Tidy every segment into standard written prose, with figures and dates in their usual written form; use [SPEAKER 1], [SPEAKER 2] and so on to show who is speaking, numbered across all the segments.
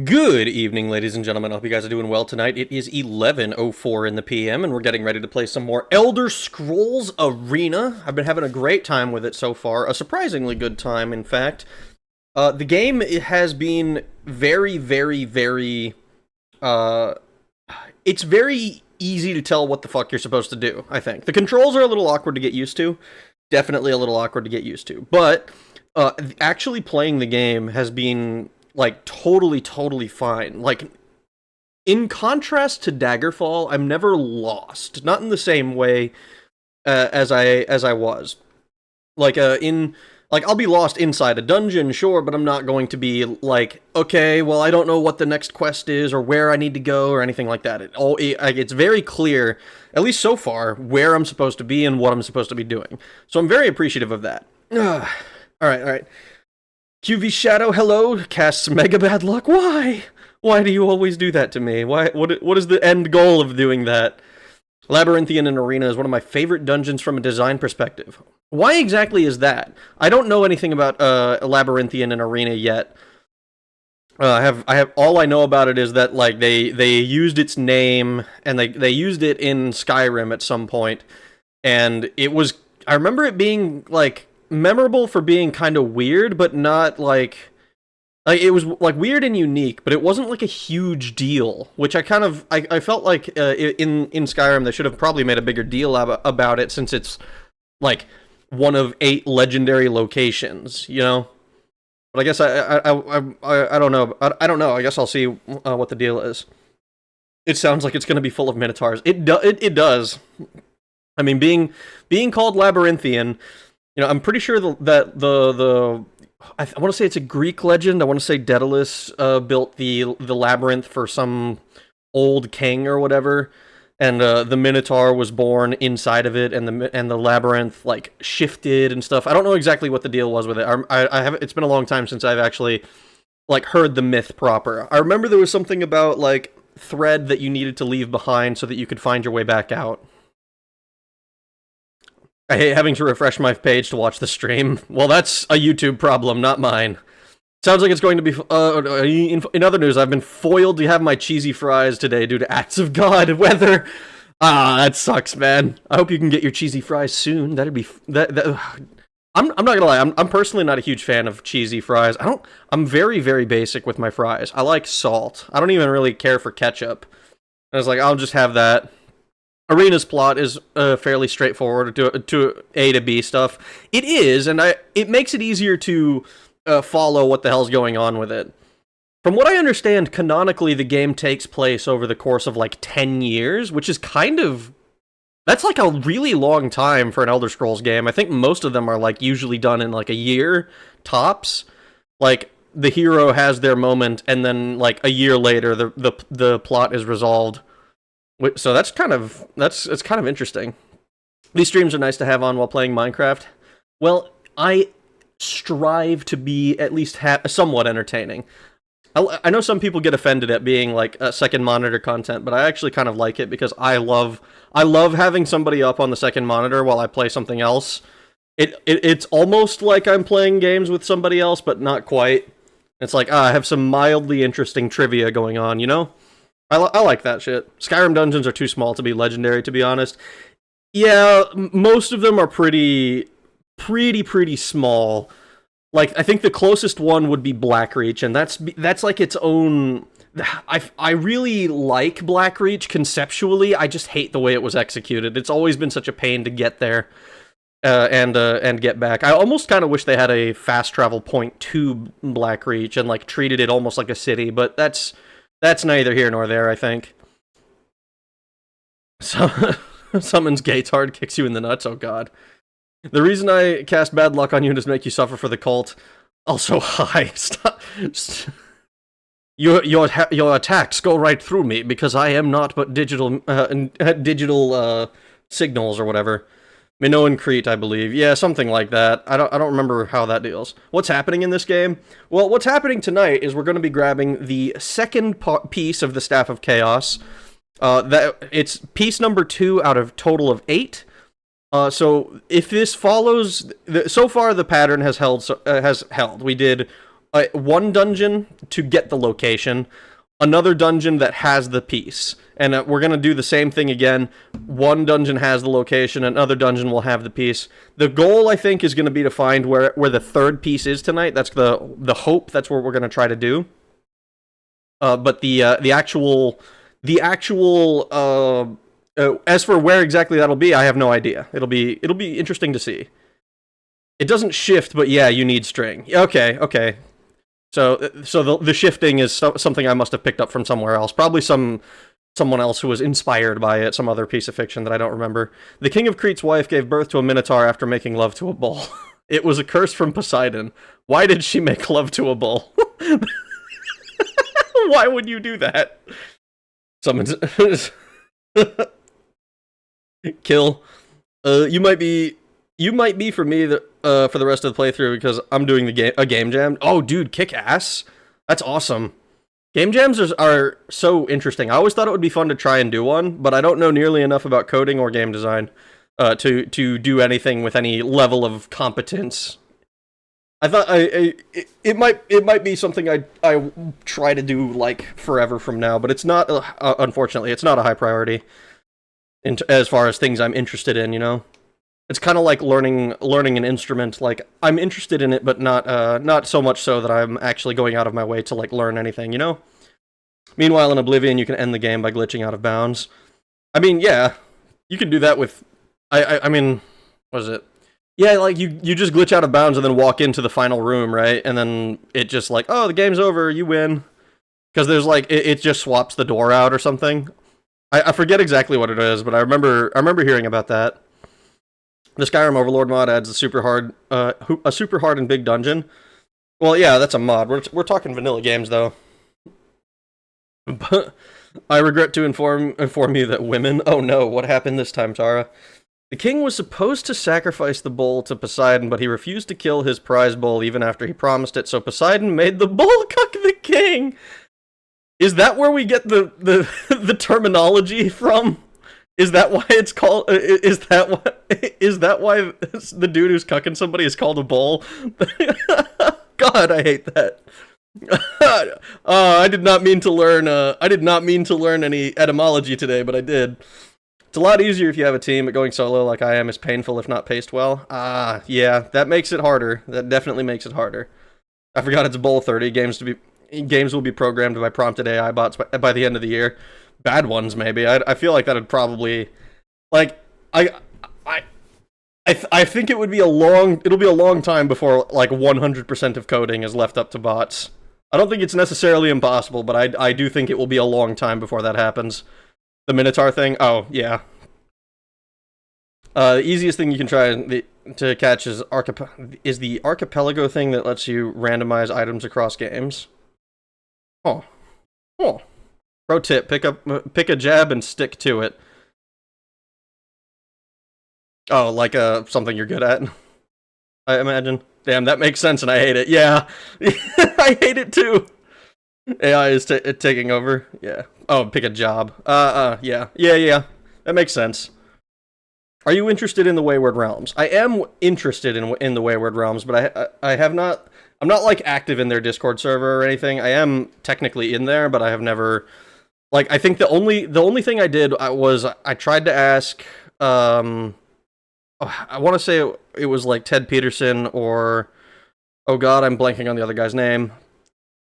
[SPEAKER 1] Good evening, ladies and gentlemen. I hope you guys are doing well tonight. It is 11:04 in the PM, and we're getting ready to play some more Elder Scrolls Arena. I've been having a great time with it so far. A surprisingly good time, in fact. The game has been very, very, very... it's very easy to tell what the fuck you're supposed to do, I think. The controls are a little awkward to get used to. Definitely a little awkward to get used to. But actually playing the game has been... like, totally fine. Like, in contrast to Daggerfall, I'm never lost. Not in the same way as I was. I'll be lost inside a dungeon, sure, but I'm not going to be like, okay, well, I don't know what the next quest is or where I need to go or anything like that. It's very clear, at least so far, where I'm supposed to be and what I'm supposed to be doing. So I'm very appreciative of that. All right. QV Shadow, hello, casts Mega Bad Luck. Why? Why do you always do that to me? What is the end goal of doing that? Labyrinthian and Arena is one of my favorite dungeons from a design perspective. Why exactly is that? I don't know anything about Labyrinthian and Arena yet. I have all I know about it is that like they used its name and they used it in Skyrim at some point, and I remember it being like memorable for being kind of weird, but not like it was like weird and unique, but it wasn't like a huge deal, which I felt like in Skyrim they should have probably made a bigger deal about it, since it's like one of 8 legendary locations, you know. But I guess I don't know. I don't know. I guess I'll see what the deal is. It sounds like it's going to be full of minotaurs. It does. I mean, being called Labyrinthian, you know, I'm pretty sure that I want to say it's a Greek legend. I want to say Daedalus built the labyrinth for some old king or whatever, and the Minotaur was born inside of it, and the labyrinth like shifted and stuff. I don't know exactly what the deal was with it. I have. It's been a long time since I've actually like heard the myth proper. I remember there was something about like thread that you needed to leave behind so that you could find your way back out. I hate having to refresh my page to watch the stream. Well, that's a YouTube problem, not mine. Sounds like it's going to be... in other news, I've been foiled to have my cheesy fries today due to acts of God weather. That sucks, man. I hope you can get your cheesy fries soon. That'd be... I'm not gonna lie, I'm personally not a huge fan of cheesy fries. I'm very, very basic with my fries. I like salt. I don't even really care for ketchup. I was like, I'll just have that. Arena's plot is fairly straightforward to A to B stuff. It is, and it makes it easier to follow what the hell's going on with it. From what I understand, canonically, the game takes place over the course of like 10 years, which is kind of... That's like a really long time for an Elder Scrolls game. I think most of them are like usually done in like a year, tops. Like, the hero has their moment, and then like a year later, the plot is resolved. So it's kind of interesting. These streams are nice to have on while playing Minecraft. Well, I strive to be at least somewhat entertaining. I know some people get offended at being like second monitor content, but I actually kind of like it because I love having somebody up on the second monitor while I play something else. It's almost like I'm playing games with somebody else, but not quite. It's like, I have some mildly interesting trivia going on, you know? I like that shit. Skyrim dungeons are too small to be legendary, to be honest. Yeah, most of them are pretty small. Like, I think the closest one would be Blackreach, and that's like its own... I really like Blackreach conceptually, I just hate the way it was executed. It's always been such a pain to get there and get back. I almost kind of wish they had a fast travel point to Blackreach and like treated it almost like a city, but that's neither here nor there, I think. So, summons Gaetard, kicks you in the nuts, oh god. The reason I cast bad luck on you is to make you suffer for the cult. Also, hi. Stop. Your attacks go right through me, because I am not but digital signals or whatever. Minoan Crete, I believe. Yeah, something like that. I don't remember how that deals. What's happening in this game? Well, what's happening tonight is we're going to be grabbing the second piece of the Staff of Chaos. It's piece number 2 out of total of 8. So if this follows, so far the pattern has held. We did one dungeon to get the location, another dungeon that has the piece. And we're going to do the same thing again. One dungeon has the location, another dungeon will have the piece. The goal, I think, is going to be to find where the third piece is tonight. That's the hope. That's what we're going to try to do. But the actual as for where exactly that'll be, I have no idea. It'll be interesting to see. It doesn't shift, but yeah, you need string. Okay. So the shifting is something I must have picked up from somewhere else. Probably someone else who was inspired by it, some other piece of fiction that I don't remember. The king of Crete's wife gave birth to a minotaur after making love to a bull. It was a curse from Poseidon. Why did she make love to a bull? Why would you do that? Someone's... Kill. You might be for me for the rest of the playthrough because I'm doing a game jam. Oh, dude, kick ass! That's awesome. Game jams are so interesting. I always thought it would be fun to try and do one, but I don't know nearly enough about coding or game design to do anything with any level of competence. I thought it might be something I try to do like forever from now, but it's not. Unfortunately, it's not a high priority as far as things I'm interested in. You know. It's kind of like learning an instrument. Like, I'm interested in it, but not so much so that I'm actually going out of my way to, like, learn anything, you know? Meanwhile, in Oblivion, you can end the game by glitching out of bounds. I mean, yeah, you can do that with... I mean, what is it? Yeah, like, you just glitch out of bounds and then walk into the final room, right? And then it just, like, oh, the game's over, you win. Because there's, like, it just swaps the door out or something. I forget exactly what it is, but I remember hearing about that. The Skyrim Overlord mod adds a super hard and big dungeon. Well, yeah, that's a mod. We're talking vanilla games, though. But I regret to inform you that women... Oh no, what happened this time, Tara? The king was supposed to sacrifice the bull to Poseidon, but he refused to kill his prize bull even after he promised it, so Poseidon made the bull cuck the king! Is that where we get the terminology from? Is that why it's called? Is that why the dude who's cucking somebody is called a bull? God, I hate that. I did not mean to learn. I did not mean to learn any etymology today, but I did. It's a lot easier if you have a team, but going solo like I am is painful if not paced well. Yeah, that makes it harder. That definitely makes it harder. I forgot it's Bull 30. Games will be programmed by prompted AI bots by the end of the year. Bad ones, maybe. I feel like that'd probably, like, I think it'll be a long time before, like, 100% of coding is left up to bots. I don't think it's necessarily impossible, but I do think it will be a long time before that happens. The Minotaur thing? Oh, yeah. The easiest thing you can try to catch is the archipelago thing that lets you randomize items across games. Oh. Pro tip, pick a jab and stick to it. Oh, like something you're good at, I imagine. Damn, that makes sense and I hate it. Yeah. I hate it too. AI is taking over. Yeah. Oh, pick a job. Yeah. That makes sense. Are you interested in the Wayward Realms? I am interested in the Wayward Realms, but I have not... I'm not, like, active in their Discord server or anything. I am technically in there, but I have never... Like, I think the only thing I did was I tried to ask, I want to say it was like Ted Peterson or, oh god, I'm blanking on the other guy's name.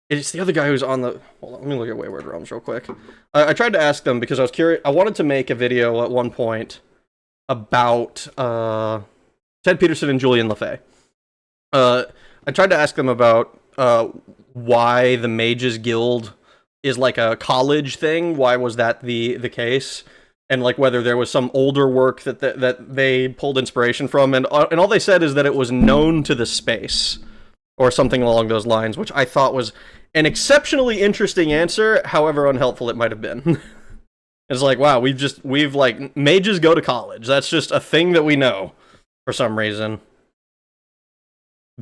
[SPEAKER 1] It's the other guy who's on the, hold on, let me look at Wayward Realms real quick. I tried to ask them because I was curious, I wanted to make a video at one point about, Ted Peterson and Julian LaFay. I tried to ask them about, why the Mages Guild is like a college thing. Why was that the case? And like whether there was some older work that they pulled inspiration from. And all they said is that it was known to the space or something along those lines, which I thought was an exceptionally interesting answer, however unhelpful it might have been. It's like, wow, we've like, mages go to college. That's just a thing that we know for some reason.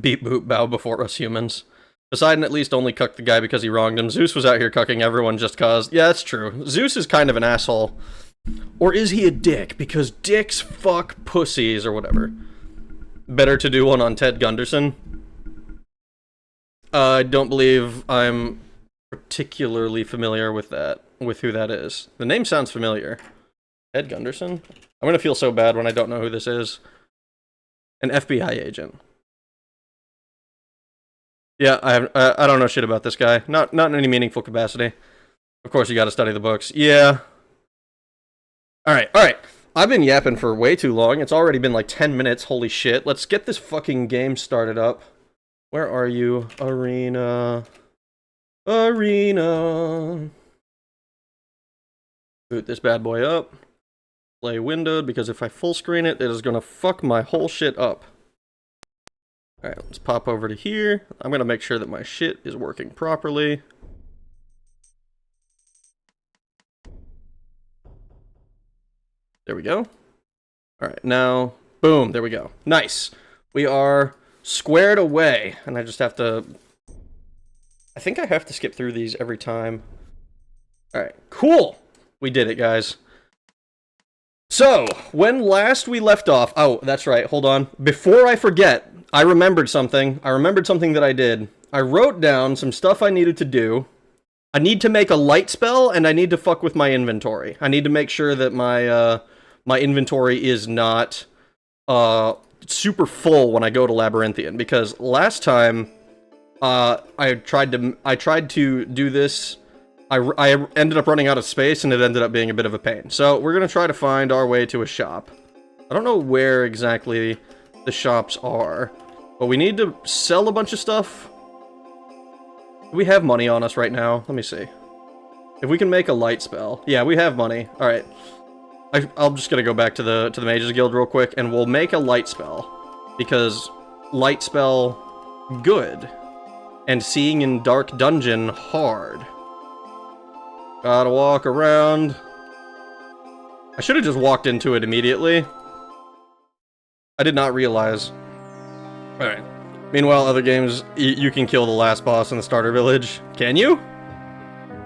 [SPEAKER 1] Beep boop bow before us humans. Poseidon at least only cucked the guy because he wronged him. Zeus was out here cucking everyone just cause. Yeah, that's true. Zeus is kind of an asshole. Or is he a dick? Because dicks fuck pussies or whatever. Better to do one on Ted Gunderson. I don't believe I'm particularly familiar with who that is. The name sounds familiar. Ted Gunderson? I'm gonna feel so bad when I don't know who this is. An FBI agent. Yeah, I don't know shit about this guy. Not in any meaningful capacity. Of course, you gotta study the books. Yeah. Alright. I've been yapping for way too long. It's already been like 10 minutes. Holy shit. Let's get this fucking game started up. Where are you? Arena. Arena. Boot this bad boy up. Play windowed, because if I full screen it, it is gonna fuck my whole shit up. Alright, let's pop over to here. I'm gonna make sure that my shit is working properly. There we go. Alright, now, boom, there we go. Nice. We are squared away, and I just have to... I think I have to skip through these every time. Alright, cool! We did it, guys. So, when last we left off... Oh, that's right, hold on. Before I forget, I remembered something. I remembered something that I did. I wrote down some stuff I needed to do. I need to make a light spell, and I need to fuck with my inventory. I need to make sure that my, my inventory is not, super full when I go to Labyrinthian, because last time, I tried to do this, I ended up running out of space, and it ended up being a bit of a pain. So, we're gonna try to find our way to a shop. I don't know where exactly the shops are, but we need to sell a bunch of stuff. Do we have money on us right now? Let me see. If we can make a light spell. Yeah, we have money. Alright. I'm just gonna go back to the Mages Guild real quick, and we'll make a light spell. Because light spell, good. And seeing in dark dungeon, hard. Gotta walk around. I should have just walked into it immediately. I did not realize. Alright. Meanwhile, other games, you can kill the last boss in the starter village. Can you?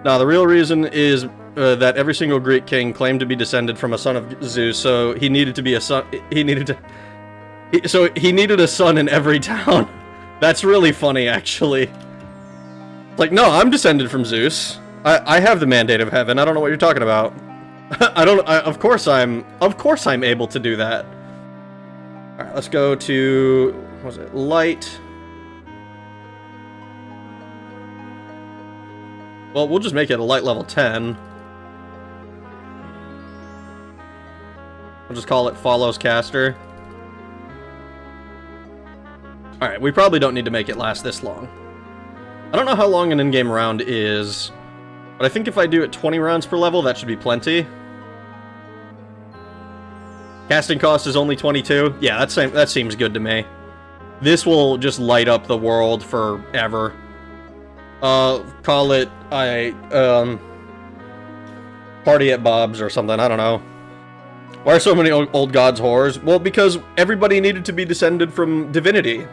[SPEAKER 1] No, the real reason is that every single Greek king claimed to be descended from a son of Zeus, so he needed to be a son. He needed a son in every town. That's really funny, actually. Like, no, I'm descended from Zeus. I have the mandate of heaven. I don't know what you're talking about. Of course I'm able to do that. All right, let's go to, what was it? Light. Well, we'll just make it a light level 10. We'll just call it Follows Caster. Alright, we probably don't need to make it last this long. I don't know how long an in-game round is, but I think if I do it 20 rounds per level, that should be plenty. Casting cost is only 22? Yeah, that seems good to me. This will just light up the world forever. Call it, Party at Bob's or something, I don't know. Why are so many old gods whores? Well, because everybody needed to be descended from divinity.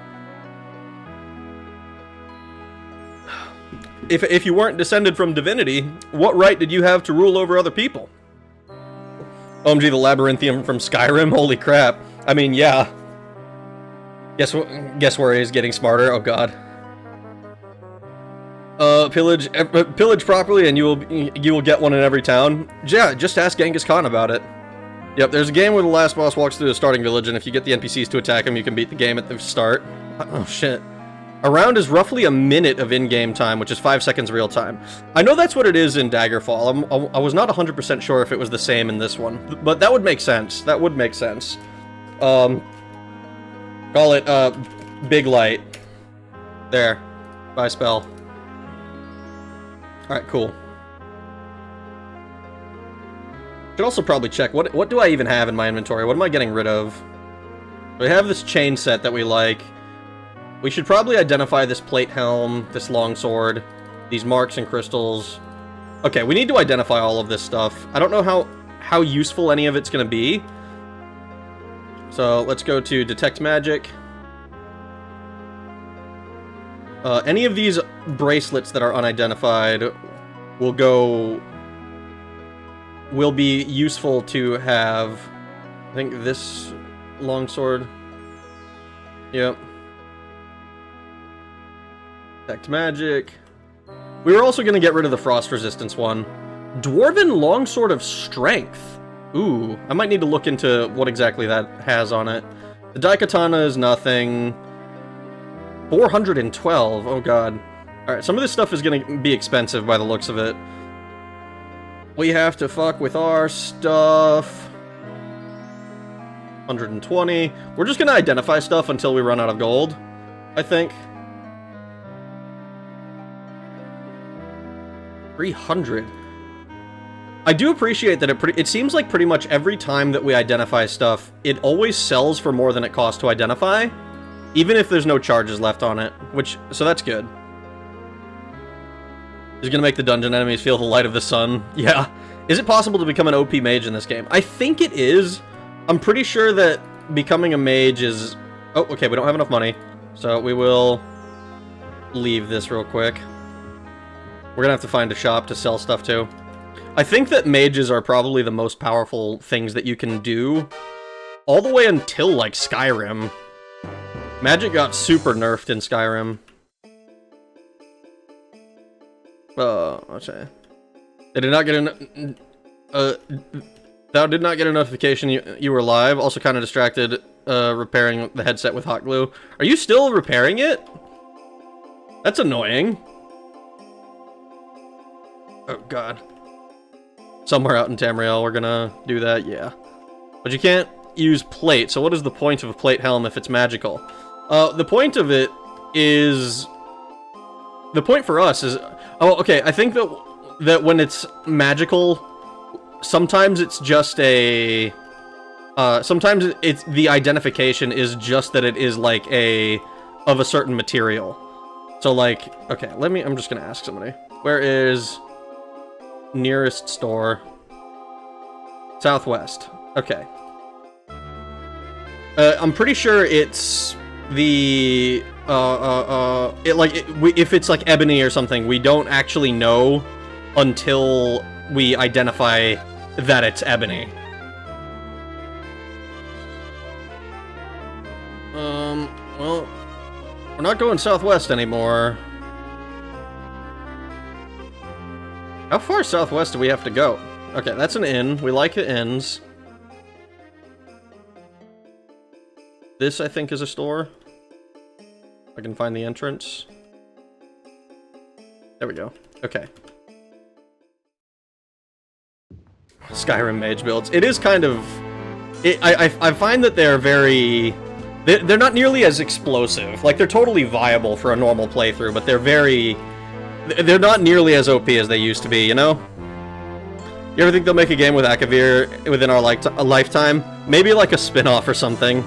[SPEAKER 1] If you weren't descended from divinity, what right did you have to rule over other people? OMG, the Labyrinthian from Skyrim? Holy crap. I mean, yeah. Guess where he's getting smarter? Oh god. Pillage properly and you will get one in every town. Yeah, just ask Genghis Khan about it. Yep, there's a game where the last boss walks through the starting village, and if you get the NPCs to attack him, you can beat the game at the start. Oh, shit. A round is roughly a minute of in-game time, which is 5 seconds real time. I know that's what it is in Daggerfall. I was not 100% sure if it was the same in this one, but that would make sense. That would make sense. Call it, Big Light. There. Buy spell. Alright, cool. Should also probably check, what do I even have in my inventory? What am I getting rid of? We have this chain set that we like. We should probably identify this plate helm, this longsword, these marks and crystals. Okay, we need to identify all of this stuff. I don't know how useful any of it's gonna be. So, let's go to Detect Magic. Any of these bracelets that are unidentified will be useful to have. I think this longsword. Yep. Detect Magic. We were also going to get rid of the Frost Resistance one. Dwarven Longsword of Strength. Ooh, I might need to look into what exactly that has on it. The Daikatana is nothing. 412, oh god. Alright, some of this stuff is going to be expensive by the looks of it. We have to fuck with our stuff. 120. We're just going to identify stuff until we run out of gold, I think. 300. I do appreciate that it seems like pretty much every time that we identify stuff, it always sells for more than it costs to identify, even if there's no charges left on it, so that's good. Is gonna make the dungeon enemies feel the light of the sun. Yeah. Is it possible to become an OP mage in this game? I think it is. I'm pretty sure that becoming a mage is... Oh, okay, we don't have enough money, so we will leave this real quick. We're gonna have to find a shop to sell stuff to. I think that mages are probably the most powerful things that you can do, all the way until, like, Skyrim. Magic got super nerfed in Skyrim. Okay. They did not get thou did not get a notification you were live. Also kind of distracted, repairing the headset with hot glue. Are you still repairing it? That's annoying. Oh, God. Somewhere out in Tamriel, we're gonna do that, yeah. But you can't use plate, so what is the point of a plate helm if it's magical? The point of it is... The point for us is... Oh, okay, I think that when it's magical, sometimes it's just a... sometimes it's the identification is just that it is, like, of a certain material. So, like... Okay, I'm just gonna ask somebody. Where is... nearest store? Southwest. Okay. I'm pretty sure it's the if it's like ebony or something, we don't actually know until we identify that it's ebony. Well, we're not going southwest anymore. How far southwest do we have to go? Okay, that's an inn. We like the inns. This, I think, is a store. I can find the entrance. There we go. Okay. Skyrim mage builds. It is kind of... I find that they're very... They're not nearly as explosive. Like, they're totally viable for a normal playthrough, but they're very... They're not nearly as OP as they used to be, you know? You ever think they'll make a game with Akavir within our lifetime? Maybe like a spin-off or something.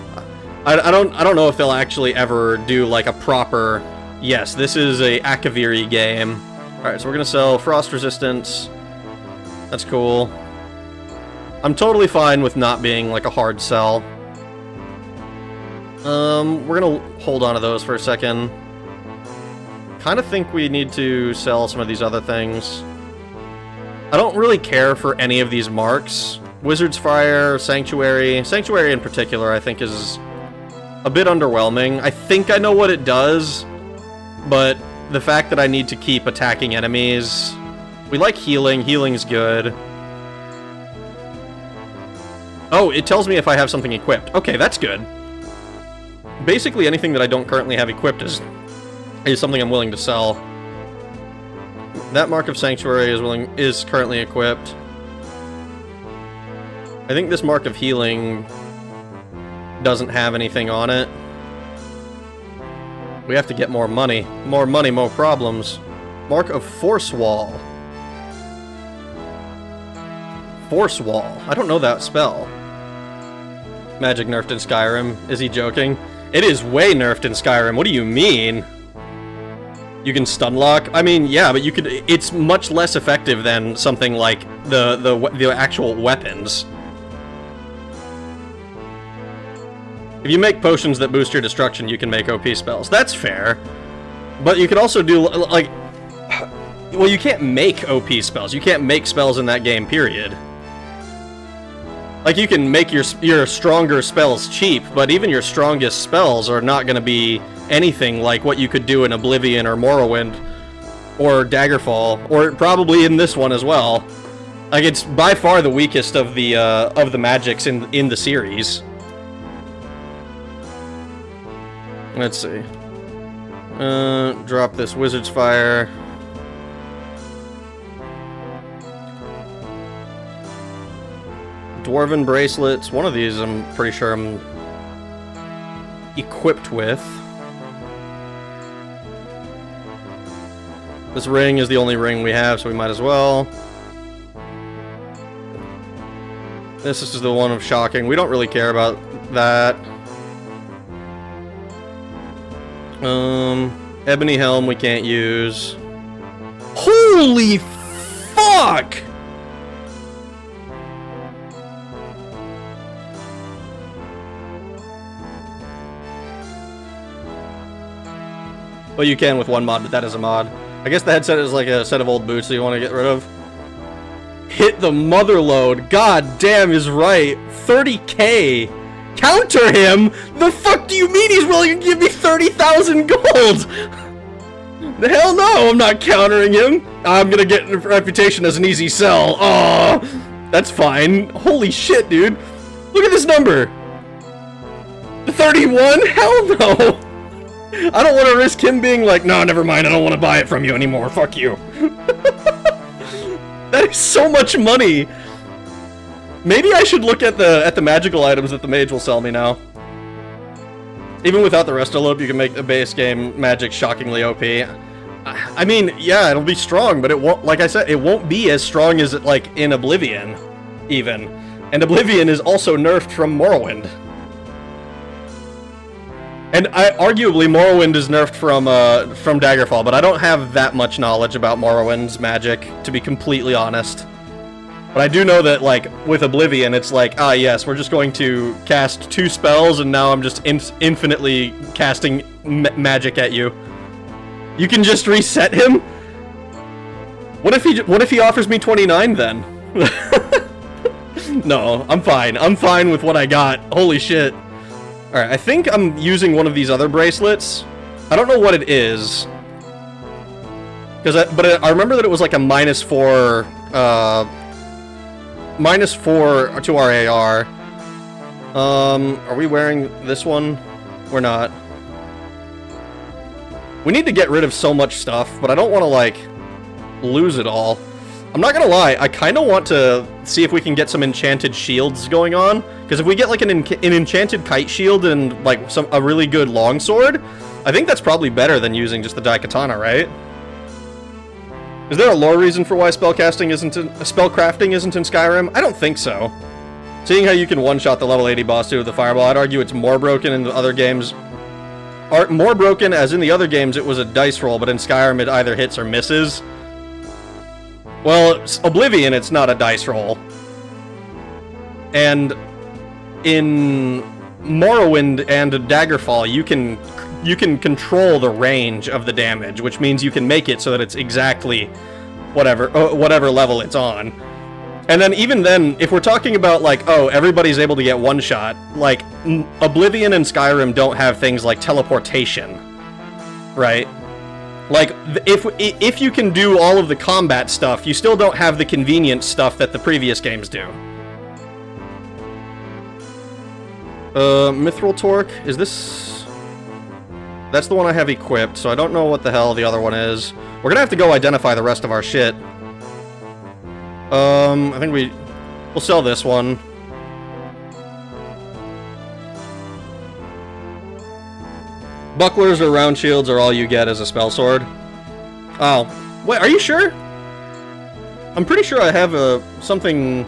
[SPEAKER 1] I don't know if they'll actually ever do like a proper... Yes, this is a Akaviri game. Alright, so we're gonna sell Frost Resistance. That's cool. I'm totally fine with not being like a hard sell. We're gonna hold on to those for a second. Kind of think we need to sell some of these other things. I don't really care for any of these marks. Wizard's Fire, Sanctuary. Sanctuary in particular, I think, is a bit underwhelming. I think I know what it does, but the fact that I need to keep attacking enemies... We like healing. Healing's good. Oh, it tells me if I have something equipped. Okay, that's good. Basically, anything that I don't currently have equipped is something I'm willing to sell. That Mark of Sanctuary is currently equipped. I think this Mark of Healing doesn't have anything on it. We have to get more money. More money, more problems. Mark of Force Wall. Force Wall. I don't know that spell. Magic nerfed in Skyrim. Is he joking? It is way nerfed in Skyrim. What do you mean? You can stun lock? I mean, yeah, but you could... It's much less effective than something like the actual weapons. If you make potions that boost your destruction, you can make OP spells. That's fair. But you could also do, like... Well, you can't make OP spells. You can't make spells in that game, period. Like, you can make your stronger spells cheap, but even your strongest spells are not going to be anything like what you could do in Oblivion or Morrowind or Daggerfall, or probably in this one as well. Like, it's by far the weakest of the magics in the series. Let's see. Drop this Wizard's Fire. Dwarven bracelets. One of these I'm pretty sure I'm equipped with. This ring is the only ring we have, so we might as well. This is the one of shocking. We don't really care about that. Ebony helm we can't use. Holy fuck! Well, you can with one mod, but that is a mod. I guess the headset is like a set of old boots that you want to get rid of. Hit the mother load. God damn is right. 30k. Counter him? The fuck do you mean he's willing to give me 30,000 gold? The hell no, I'm not countering him. I'm gonna get a reputation as an easy sell. Aw, that's fine. Holy shit, dude. Look at this number. The 31? Hell no. I don't want to risk him being like, no, never mind, I don't want to buy it from you anymore. Fuck you. That is so much money. Maybe I should look at the magical items that the mage will sell me now. Even without the resto loop, you can make the base game magic shockingly OP. I mean, yeah, it'll be strong, but it won't, like I said, it won't be as strong as it, like, in Oblivion, even. And Oblivion is also nerfed from Morrowind. And arguably, Morrowind is nerfed from Daggerfall, but I don't have that much knowledge about Morrowind's magic, to be completely honest. But I do know that, like, with Oblivion, it's like, ah, yes, we're just going to cast 2 spells, and now I'm just infinitely casting magic at you. You can just reset him? What if he offers me 29, then? No, I'm fine. I'm fine with what I got. Holy shit. Alright, I think I'm using one of these other bracelets. I don't know what it is. But I remember that it was like a -4 to our AR. Are we wearing this one? We're not. We need to get rid of so much stuff, but I don't want to, like, lose it all. I'm not gonna lie, I kind of want to see if we can get some enchanted shields going on, because if we get, like, an enchanted kite shield and, like, a really good longsword, I think that's probably better than using just the Daikatana, right? Is there a lore reason for why spellcrafting isn't in Skyrim? I don't think so. Seeing how you can one-shot the level 80 boss too with the fireball, I'd argue it's more broken in the other games. More broken, as in the other games it was a dice roll, but in Skyrim it either hits or misses. Well, Oblivion, it's not a dice roll. And in Morrowind and Daggerfall, you can control the range of the damage, which means you can make it so that it's exactly whatever level it's on. And then even then, if we're talking about, like, oh, everybody's able to get one shot, like, Oblivion and Skyrim don't have things like teleportation, right? Like, if you can do all of the combat stuff, you still don't have the convenient stuff that the previous games do. Mithril Torque, is this... That's the one I have equipped, so I don't know what the hell the other one is. We're gonna have to go identify the rest of our shit. I think we'll sell this one. Bucklers or round shields are all you get as a spell sword. Oh, wait, are you sure? I'm pretty sure I have something...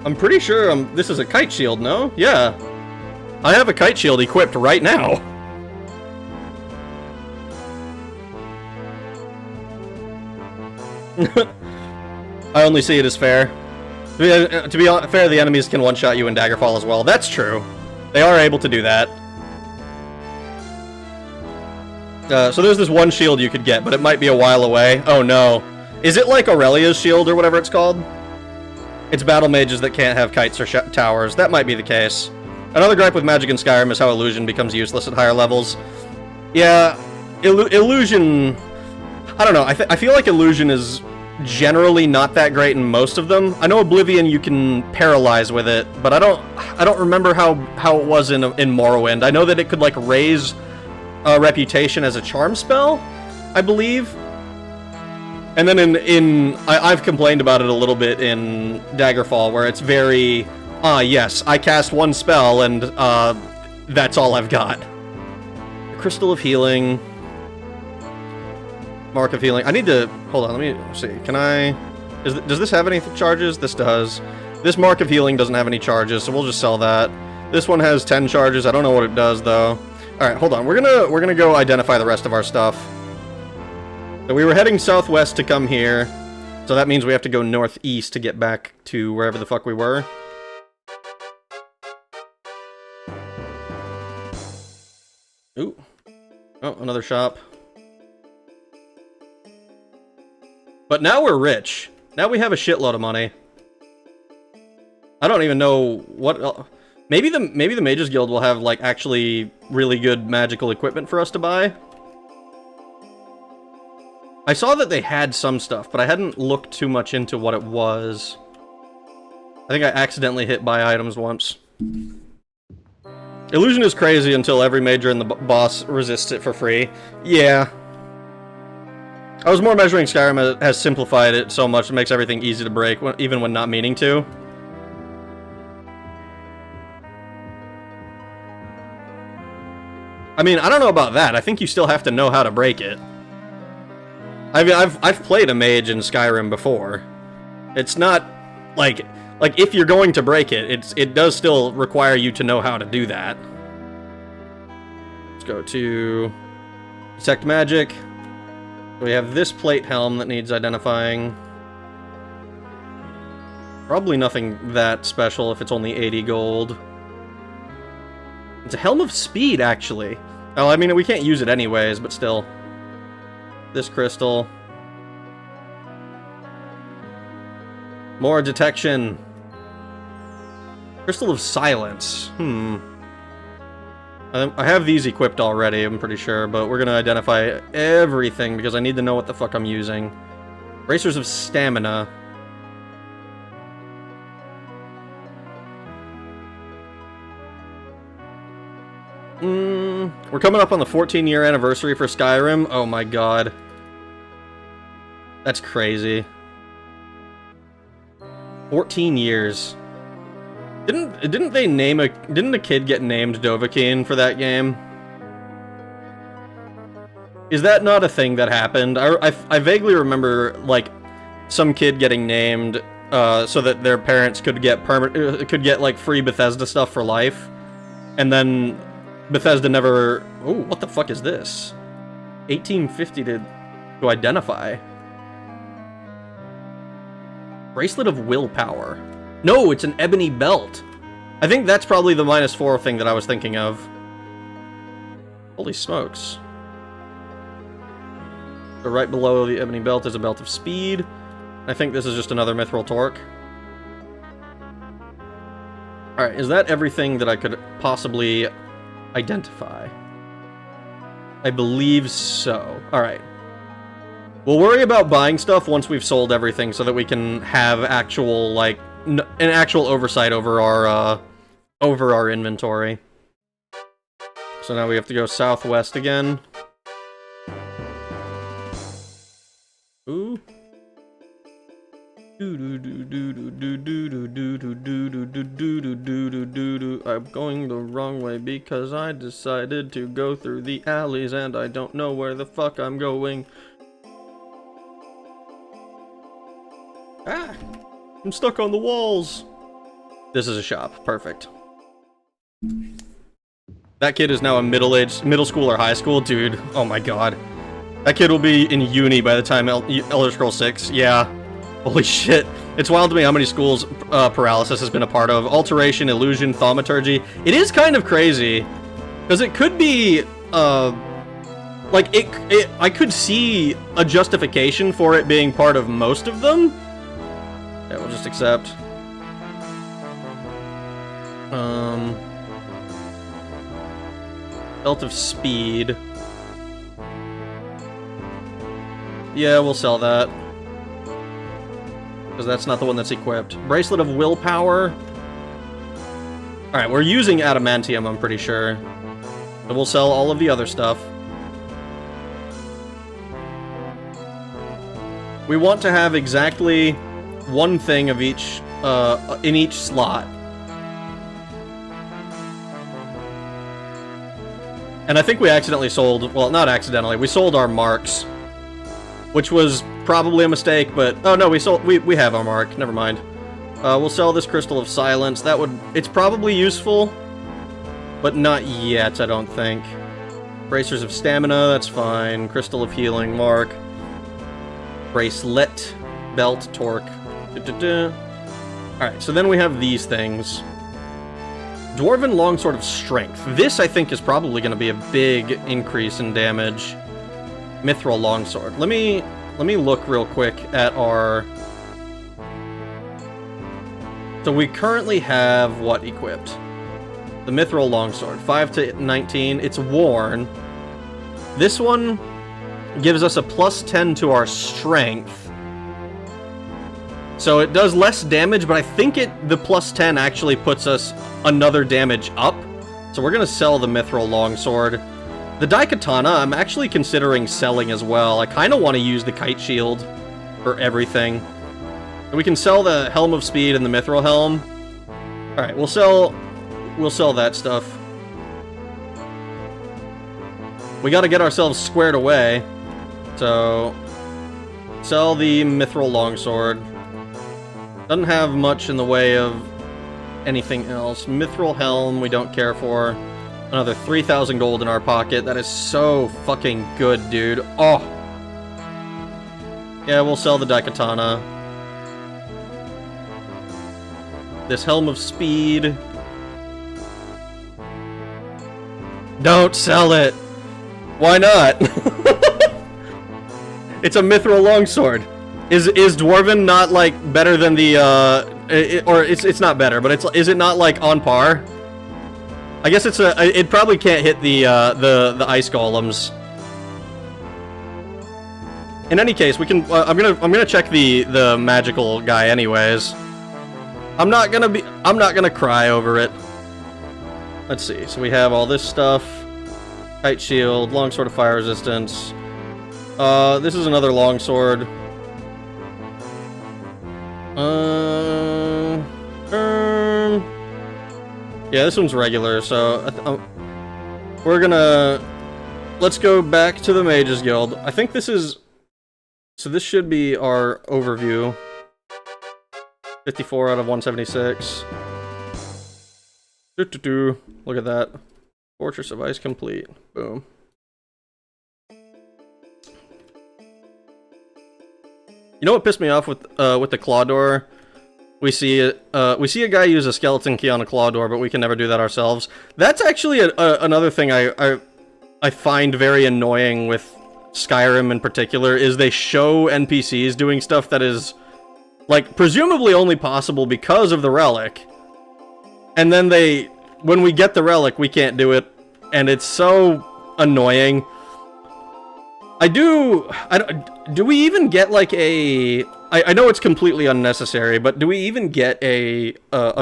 [SPEAKER 1] I'm pretty sure this is a kite shield, no? Yeah. I have a kite shield equipped right now. I only see it as fair. To be fair, the enemies can one-shot you in Daggerfall as well. That's true. They are able to do that. So there's this one shield you could get, but it might be a while away. Oh no. Is it like Aurelia's shield or whatever it's called? It's battle mages that can't have kites or towers. That might be the case. Another gripe with magic in Skyrim is how illusion becomes useless at higher levels. Yeah, illusion... I don't know, I feel like illusion is generally not that great in most of them. I know Oblivion you can paralyze with it, but I don't remember how it was in Morrowind. I know that it could, like, raise a reputation as a charm spell, I believe. And then I've complained about it a little bit in Daggerfall, where it's very, yes, I cast one spell and that's all I've got. Crystal of Healing. Mark of Healing. I need to... Hold on, let me see. Can I... Does this have any charges? This does. This Mark of Healing doesn't have any charges, so we'll just sell that. This one has 10 charges. I don't know what it does, though. Alright, hold on. We're gonna go identify the rest of our stuff. So we were heading southwest to come here. So that means we have to go northeast to get back to wherever the fuck we were. Ooh. Oh, another shop. But now we're rich. Now we have a shitload of money. I don't even know what... Maybe the Mages Guild will have, like, actually really good magical equipment for us to buy. I saw that they had some stuff, but I hadn't looked too much into what it was. I think I accidentally hit buy items once. Illusion is crazy until every major in the boss resists it for free. Yeah. I was more measuring Skyrim has simplified it so much it makes everything easy to break, even when not meaning to. I mean, I don't know about that. I think you still have to know how to break it. I mean, I've played a mage in Skyrim before. It's not like if you're going to break it, it does still require you to know how to do that. Let's go to Detect Magic. We have this plate helm that needs identifying. Probably nothing that special if it's only 80 gold. It's a Helm of Speed, actually. Oh, I mean, we can't use it anyways, but still. This crystal. More detection. Crystal of Silence. I have these equipped already, I'm pretty sure, but we're gonna identify everything because I need to know what the fuck I'm using. Bracers of Stamina. We're coming up on the 14-year anniversary for Skyrim. Oh my god. That's crazy. 14 years. Didn't they name didn't a kid get named Dovahkiin for that game? Is that not a thing that happened? I vaguely remember, like, some kid getting named so that their parents could get like free Bethesda stuff for life, and then Bethesda never... Oh, what the fuck is this? 1850 to identify. Bracelet of Willpower. No, it's an ebony belt. I think that's probably the -4 thing that I was thinking of. Holy smokes. So right below the ebony belt is a belt of speed. I think this is just another mithril torque. Alright, is that everything that I could possibly identify? I believe so. Alright. We'll worry about buying stuff once we've sold everything so that we can have actual, like, an actual oversight over our inventory. So now we have to go southwest again. Ooh. I'm going the wrong way because I decided to go through the alleys and I don't know where the fuck I'm going. Ah! I'm stuck on the walls! This is a shop. Perfect. That kid is now a middle school or high school? Dude, oh my god. That kid will be in uni by the time Elder Scrolls 6. Yeah. Holy shit. It's wild to me how many schools Paralysis has been a part of. Alteration, Illusion, Thaumaturgy. It is kind of crazy. Because it could be, like, I could see a justification for it being part of most of them. Yeah, we'll just accept. Belt of Speed. Yeah, we'll sell that. Because that's not the one that's equipped. Bracelet of Willpower. Alright, we're using Adamantium, I'm pretty sure. So we'll sell all of the other stuff. We want to have exactly one thing of each, in each slot. And I think we accidentally sold, well, not accidentally, we sold our marks, which was probably a mistake, but, oh no, we have our mark, never mind. We'll sell this Crystal of Silence. It's probably useful, but not yet, I don't think. Bracers of Stamina, that's fine. Crystal of Healing, mark. Bracelet, Belt, Torque. Alright, so then we have these things. Dwarven Longsword of Strength. This, I think, is probably going to be a big increase in damage. Mithril Longsword. Let me look real quick at our... So we currently have what equipped? The Mithril Longsword. 5 to 19. It's worn. This one gives us a plus 10 to our strength. So it does less damage, but I think the plus 10 actually puts us another damage up. So we're going to sell the Mithril Longsword. The Daikatana, I'm actually considering selling as well. I kind of want to use the Kite Shield for everything. We can sell the Helm of Speed and the Mithril Helm. Alright, we'll sell that stuff. We gotta get ourselves squared away. So, sell the Mithril Longsword. Doesn't have much in the way of anything else. Mithril Helm, we don't care for. Another 3,000 gold in our pocket. That is so fucking good, dude. Oh! Yeah, we'll sell the Daikatana. This Helm of Speed. Don't sell it! Why not? It's a Mithril Longsword. Is Dwarven not, like, better than the, or it's not better, but is it not, like, on par? I guess it probably can't hit the ice golems. In any case, we can, I'm gonna check the magical guy anyways. I'm not gonna cry over it. Let's see, so we have all this stuff. Kite Shield, Longsword of Fire Resistance. This is another Longsword. Yeah, this one's regular, so we're gonna... Let's go back to the Mages Guild. I think this is... So this should be our overview. 54 out of 176. Look at that. Fortress of Ice complete. Boom. You know what pissed me off with the claw door? We see a guy use a skeleton key on a claw door, but we can never do that ourselves. That's actually another thing I find very annoying with Skyrim in particular, is they show NPCs doing stuff that is, like, presumably only possible because of the relic. And then when we get the relic, we can't do it, and it's so annoying. Do we even get, like, I know it's completely unnecessary, but do we even get a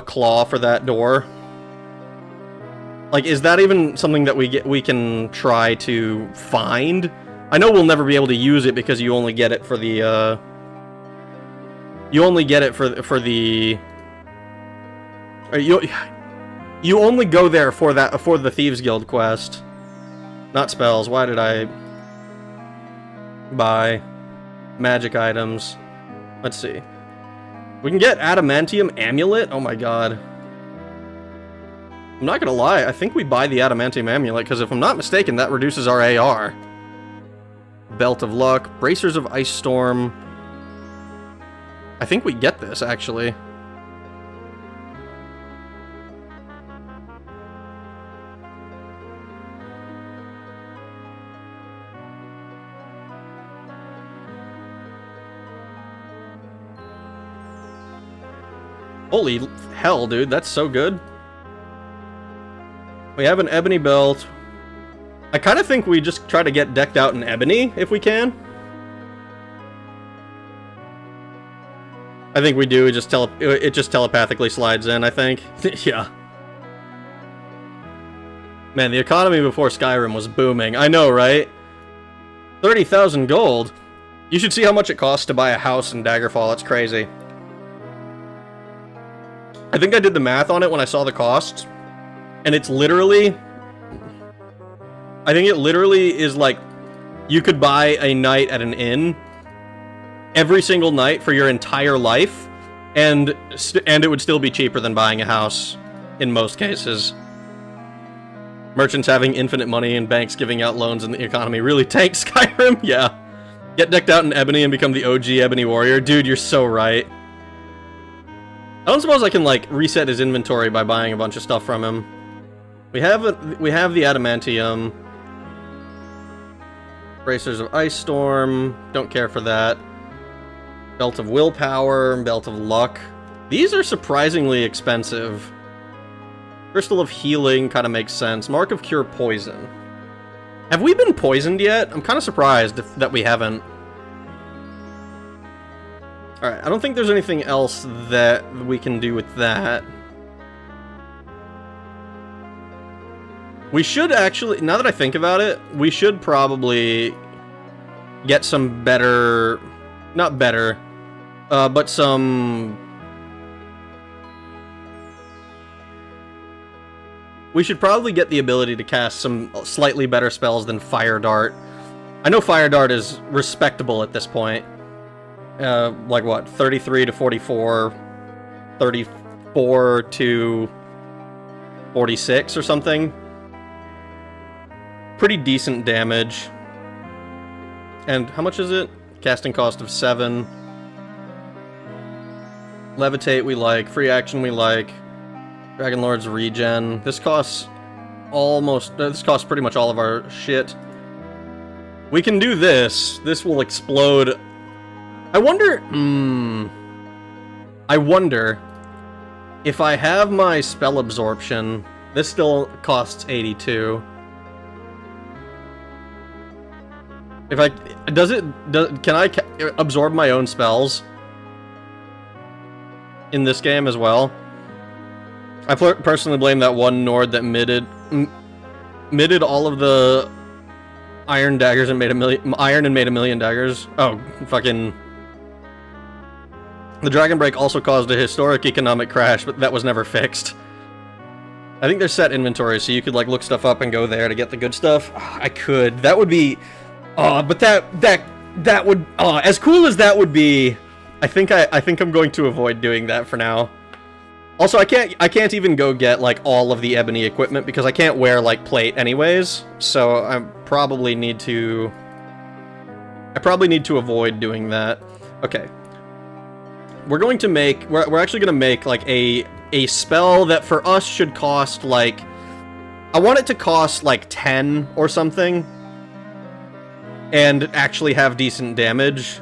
[SPEAKER 1] claw for that door? Like, is that even something that we can try to find? I know we'll never be able to use it because you only get it for the, you only go there for the Thieves Guild quest. Not spells. Why did I buy magic items? Let's see. We can get Adamantium Amulet? Oh my god. I'm not gonna lie, I think we buy the Adamantium Amulet, because if I'm not mistaken, that reduces our AR. Belt of Luck, Bracers of Ice Storm. I think we get this, actually. Holy hell, dude, that's so good. We have an ebony belt. I kind of think we just try to get decked out in ebony, if we can. I think we do, it just telepathically slides in, I think. Yeah. Man, the economy before Skyrim was booming. I know, right? 30,000 gold? You should see how much it costs to buy a house in Daggerfall, it's crazy. I think I did the math on it when I saw the costs, and it's literally... I think it literally is like you could buy a night at an inn every single night for your entire life, and it would still be cheaper than buying a house in most cases. Merchants having infinite money and banks giving out loans, and the economy really tanks Skyrim. Yeah. Get decked out in ebony and become the OG ebony warrior. Dude, you're so right. I don't suppose I can, like, reset his inventory by buying a bunch of stuff from him. We have the adamantium. Bracers of Ice Storm. Don't care for that. Belt of Willpower. Belt of Luck. These are surprisingly expensive. Crystal of Healing kind of makes sense. Mark of Cure Poison. Have we been poisoned yet? I'm kind of surprised that we haven't. Alright, I don't think there's anything else that we can do with that. We should actually, now that I think about it, we should probably get some better, not better, but some... We should probably get the ability to cast some slightly better spells than Fire Dart. I know Fire Dart is respectable at this point. Like what, 33 to 44, 34 to 46 or something. Pretty decent damage. And how much is it? Casting cost of 7. Levitate we like, free action we like. Dragon Lord's regen. This costs pretty much all of our shit. We can do this. This will explode. I wonder if I have my spell absorption, this still costs 82. If I can I absorb my own spells in this game as well? I personally blame that one Nord that midded all of the iron daggers and made a million daggers. Oh, fucking... The Dragon Break also caused a historic economic crash, but that was never fixed. I think there's set inventory, so you could, like, look stuff up and go there to get the good stuff. Oh, I could. That would be... Oh, but that would... Oh, as cool as that would be, I think I'm going to avoid doing that for now. Also, I can't even go get, like, all of the ebony equipment because I can't wear, like, plate anyways. So I probably need to avoid doing that. Okay. We're actually going to make, like, a spell that for us should cost, like... I want it to cost, like, 10 or something. And actually have decent damage.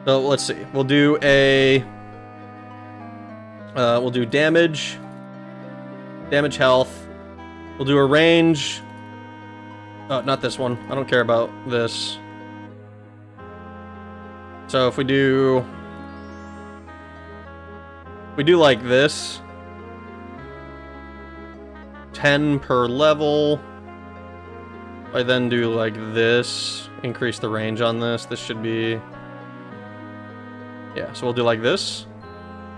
[SPEAKER 1] So, let's see. We'll do a... we'll do damage. Damage health. We'll do a range. Oh, not this one. I don't care about this. So if we do like this. 10 per level. I then do like this. Increase the range on this. This should be... Yeah, so we'll do like this.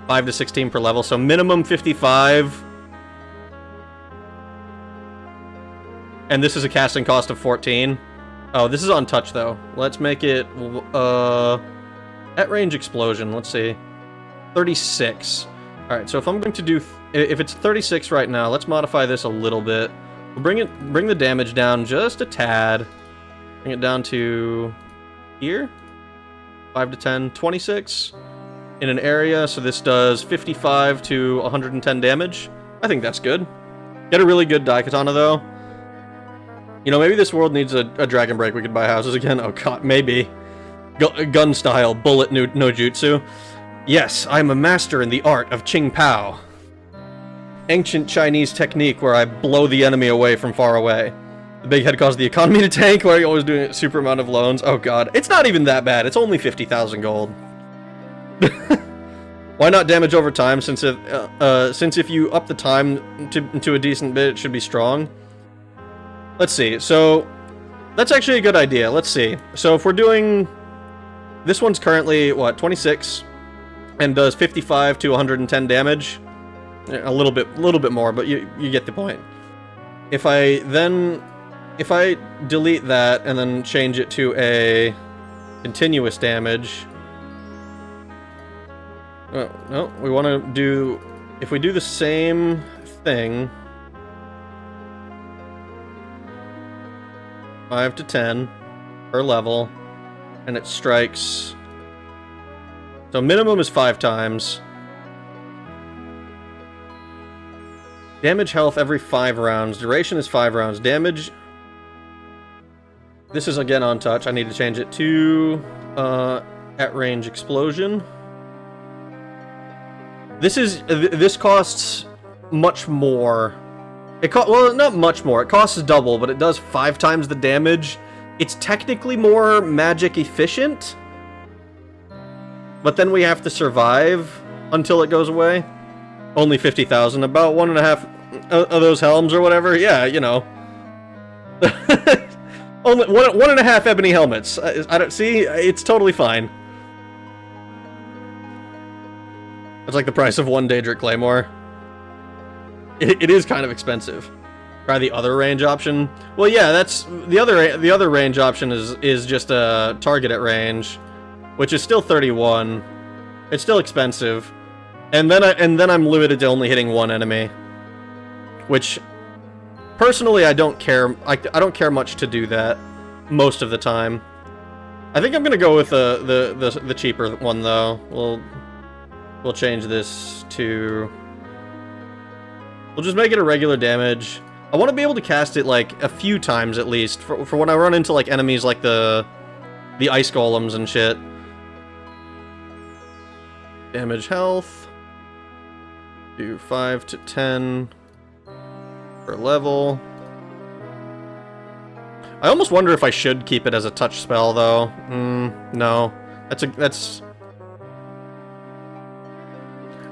[SPEAKER 1] 5 to 16 per level, so minimum 55. And this is a casting cost of 14. Oh, this is on touch, though. Let's make it... at range explosion, let's see. 36. Alright, so if I'm going to do... If it's 36 right now, let's modify this a little bit. We'll bring the damage down just a tad. Bring it down to... here? 5 to 10, 26. In an area, so this does 55 to 110 damage. I think that's good. Get a really good Daikatana, though. You know, maybe this world needs a Dragon Break. We could buy houses again. Oh god, maybe. Gun style, bullet no jutsu. Yes, I'm a master in the art of Qing Pao. Ancient Chinese technique where I blow the enemy away from far away. The big head caused the economy to tank. Why are you always doing a super amount of loans? Oh god, it's not even that bad. It's only 50,000 gold. Why not damage over time, since if you up the time to a decent bit, it should be strong? Let's see, so... That's actually a good idea, let's see. So if we're doing... This one's currently, what, 26? And does 55 to 110 damage? A little bit more, but you get the point. If if I delete that and then change it to a continuous damage... no, we want to do... If we do the same thing... 5 to 10 per level, and it strikes... So minimum is 5 times. Damage health every 5 rounds. Duration is 5 rounds. Damage... This is again on touch. I need to change it to at range explosion. This costs much more. Well, not much more. It costs double, but it does 5 times the damage. It's technically more magic efficient, but then we have to survive until it goes away. Only 50,000, about 1.5 of those helms or whatever. Yeah, you know. Only 1.5 ebony helmets. I don't see. It's totally fine. It's like the price of 1 Daedric Claymore. It is kind of expensive. Try the other range option. Well, yeah, that's the other range option is just a target at range, which is still 31. It's still expensive, and then I'm limited to only hitting 1 enemy, which personally I don't care. I don't care much to do that most of the time. I think I'm gonna go with the cheaper one though. We'll change this to... We'll just make it a regular damage. I want to be able to cast it, like, a few times at least, for when I run into, like, enemies like the ice golems and shit. Damage health. Do 5 to 10 per level. I almost wonder if I should keep it as a touch spell, though. No. That's...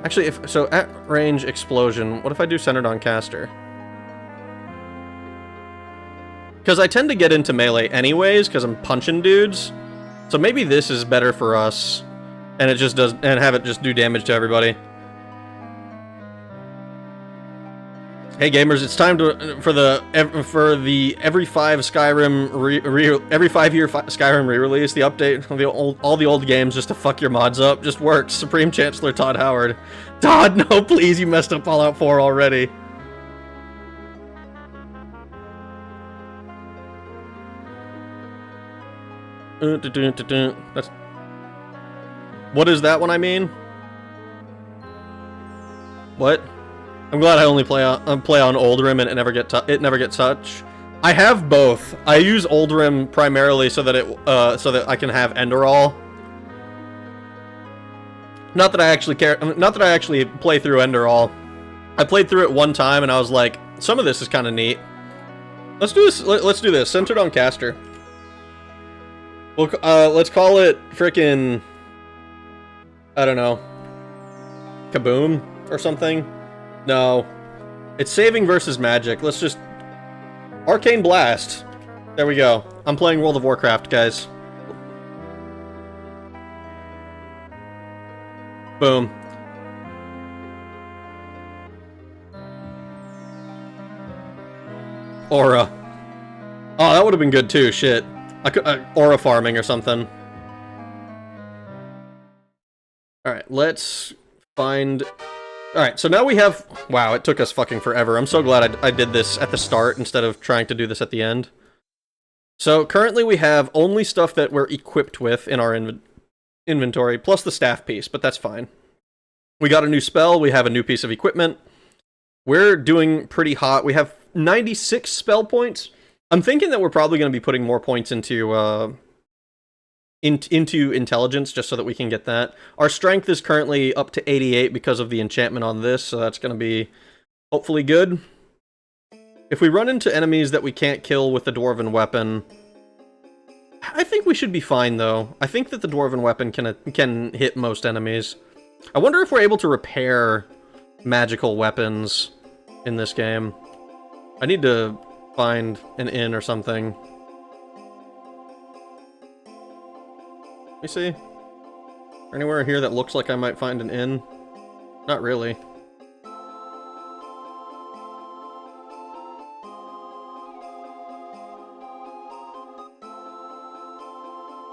[SPEAKER 1] Actually, so at range explosion, what if I do centered on caster? Because I tend to get into melee anyways, because I'm punching dudes. So maybe this is better for us, and it just does, and have it just do damage to everybody. Hey gamers, it's time for the every 5 Skyrim every 5-year Skyrim re-release. The update of all the old games just to fuck your mods up just works. Supreme Chancellor Todd Howard. Todd, no, please, you messed up Fallout 4 already. That's... What is that one I mean? What? I'm glad I only play on Oldrim and it never gets touched. I have both. I use Oldrim primarily so that I can have Enderall. Not that I actually care. Not that I actually play through Enderall. I played through it one time and I was like, some of this is kind of neat. Let's do this. Let's do this. Centered on caster. Well, let's call it frickin', I don't know, Kaboom or something. No. It's saving versus magic. Let's just... Arcane Blast. There we go. I'm playing World of Warcraft, guys. Boom. Aura. Oh, that would have been good too, shit. I could, aura farming or something. Alright, let's find... Alright, so now we have... Wow, it took us fucking forever. I'm so glad I did this at the start instead of trying to do this at the end. So, currently we have only stuff that we're equipped with in our inventory, plus the staff piece, but that's fine. We got a new spell, we have a new piece of equipment. We're doing pretty hot. We have 96 spell points. I'm thinking that we're probably going to be putting more points into intelligence, just so that we can get that. Our strength is currently up to 88 because of the enchantment on this, so that's going to be hopefully good. If we run into enemies that we can't kill with the dwarven weapon, I think we should be fine, though. I think that the dwarven weapon can hit most enemies. I wonder if we're able to repair magical weapons in this game. I need to find an inn or something. Let me see. Anywhere here that looks like I might find an inn? Not really.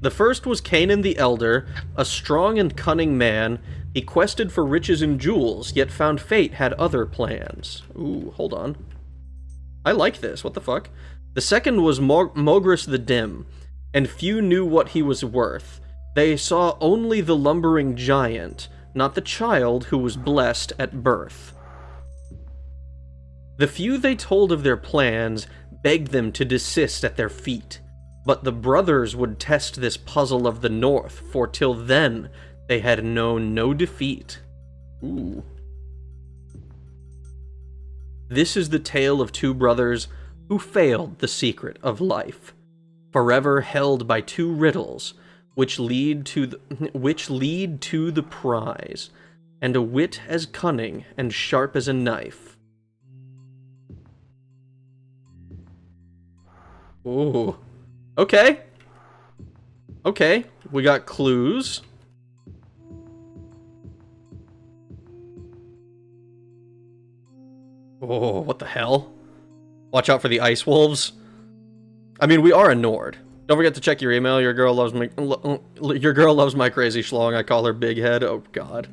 [SPEAKER 1] The first was Canaan the Elder, a strong and cunning man. He quested for riches and jewels, yet found fate had other plans. Ooh, hold on. I like this. What the fuck? The second was Mogris the Dim, and few knew what he was worth. They saw only the lumbering giant, not the child who was blessed at birth. The few they told of their plans begged them to desist at their feet, but the brothers would test this puzzle of the north, for till then they had known no defeat. Ooh. This is the tale of two brothers who failed the secret of life, forever held by two riddles, which lead to the prize, and a wit as cunning and sharp as a knife. Ooh. Okay. Okay, we got clues. Oh, what the hell? Watch out for the ice wolves. I mean, we are a Nord. Don't forget to check your email. Your girl loves my crazy schlong. I call her Big Head. Oh god.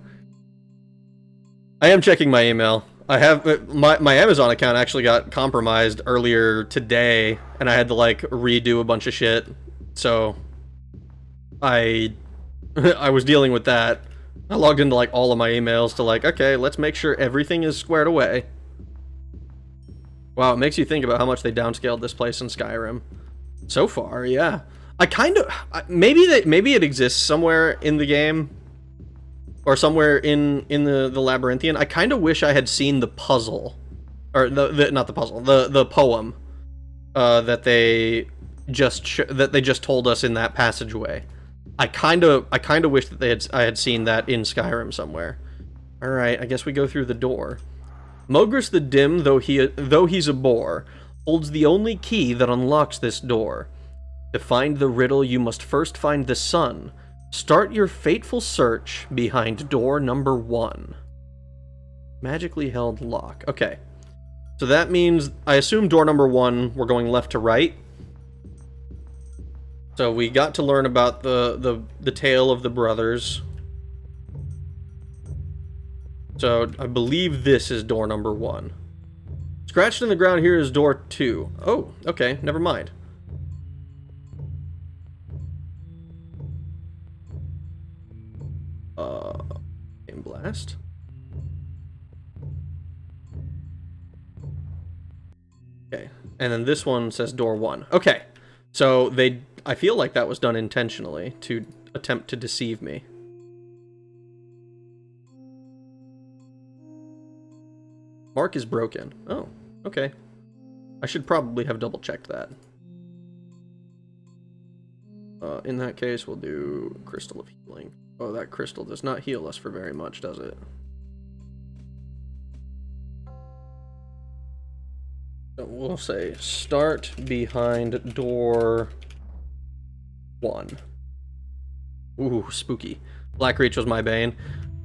[SPEAKER 1] I am checking my email. I have my Amazon account actually got compromised earlier today, and I had to like redo a bunch of shit. So I was dealing with that. I logged into like all of my emails to like, okay, let's make sure everything is squared away. Wow, it makes you think about how much they downscaled this place in Skyrim. So far, yeah. I kind of maybe it exists somewhere in the game, or somewhere in the Labyrinthian. I kind of wish I had seen the puzzle, or not the puzzle, the poem that they just told us in that passageway. I kind of wish that I had seen that in Skyrim somewhere. All right, I guess we go through the door. Mogris the Dim, though he's a bore, holds the only key that unlocks this door. To find the riddle, you must first find the sun. Start your fateful search behind door number 1. Magically held lock. Okay. So that means, I assume door number 1, we're going left to right. So we got to learn about the tale of the brothers. So I believe this is door number 1. Scratched in the ground here is door 2. Oh, okay, never mind. Game blast. Okay, and then this one says door 1. Okay, so I feel like that was done intentionally to attempt to deceive me. Mark is broken. Oh, okay. I should probably have double-checked that. In that case, we'll do Crystal of Healing. Oh, that crystal does not heal us for very much, does it? So we'll say, start behind door 1. Ooh, spooky. Blackreach was my bane.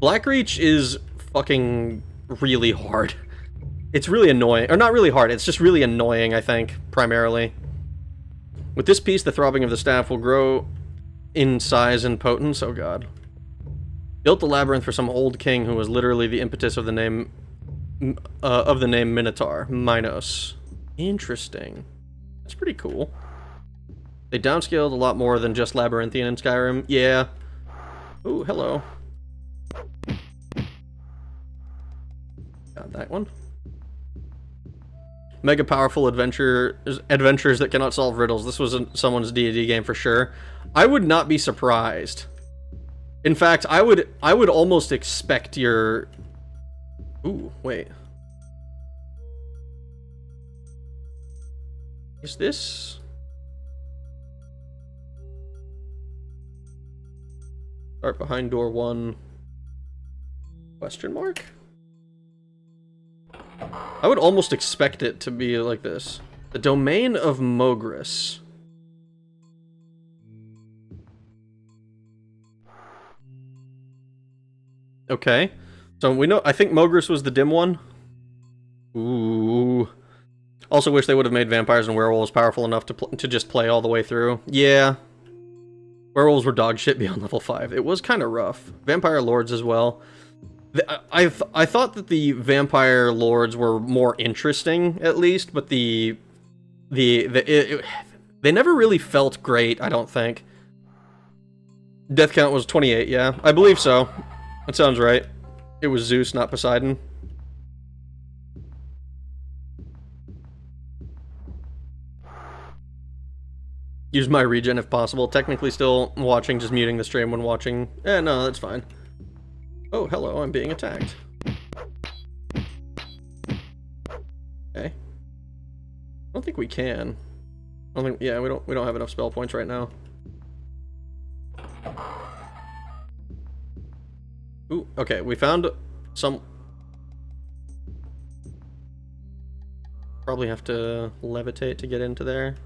[SPEAKER 1] Blackreach is fucking really hard. It's really annoying. Or not really hard, it's just really annoying, I think, primarily. With this piece, the throbbing of the staff will grow in size and potence. Oh god. Built the labyrinth for some old king who was literally the impetus of the name Minotaur. Minos. Interesting. That's pretty cool. They downscaled a lot more than just Labyrinthian in Skyrim. Yeah. Ooh, hello. Got that one. Mega powerful adventurers that cannot solve riddles. This was someone's D&D game for sure. I would not be surprised. In fact, I would almost expect your... Ooh, wait. Is this... Start behind door 1... Question mark? I would almost expect it to be like this. The domain of Mogris. Okay. So we know, I think Mogris was the dim one. Ooh. Also wish they would have made vampires and werewolves powerful enough to just play all the way through. Yeah. Werewolves were dog shit beyond level 5. It was kind of rough. Vampire Lords as well. I thought that the Vampire Lords were more interesting, at least, but they never really felt great, I don't think. Death count was 28, yeah. I believe so. That sounds right. It was Zeus, not Poseidon. Use my regen if possible. Technically still watching, just muting the stream when watching. No, that's fine. Oh, hello, I'm being attacked. Okay. I don't think we can. I don't think, yeah, we don't have enough spell points right now. Ooh, okay, we found some... Probably have to levitate to get into there.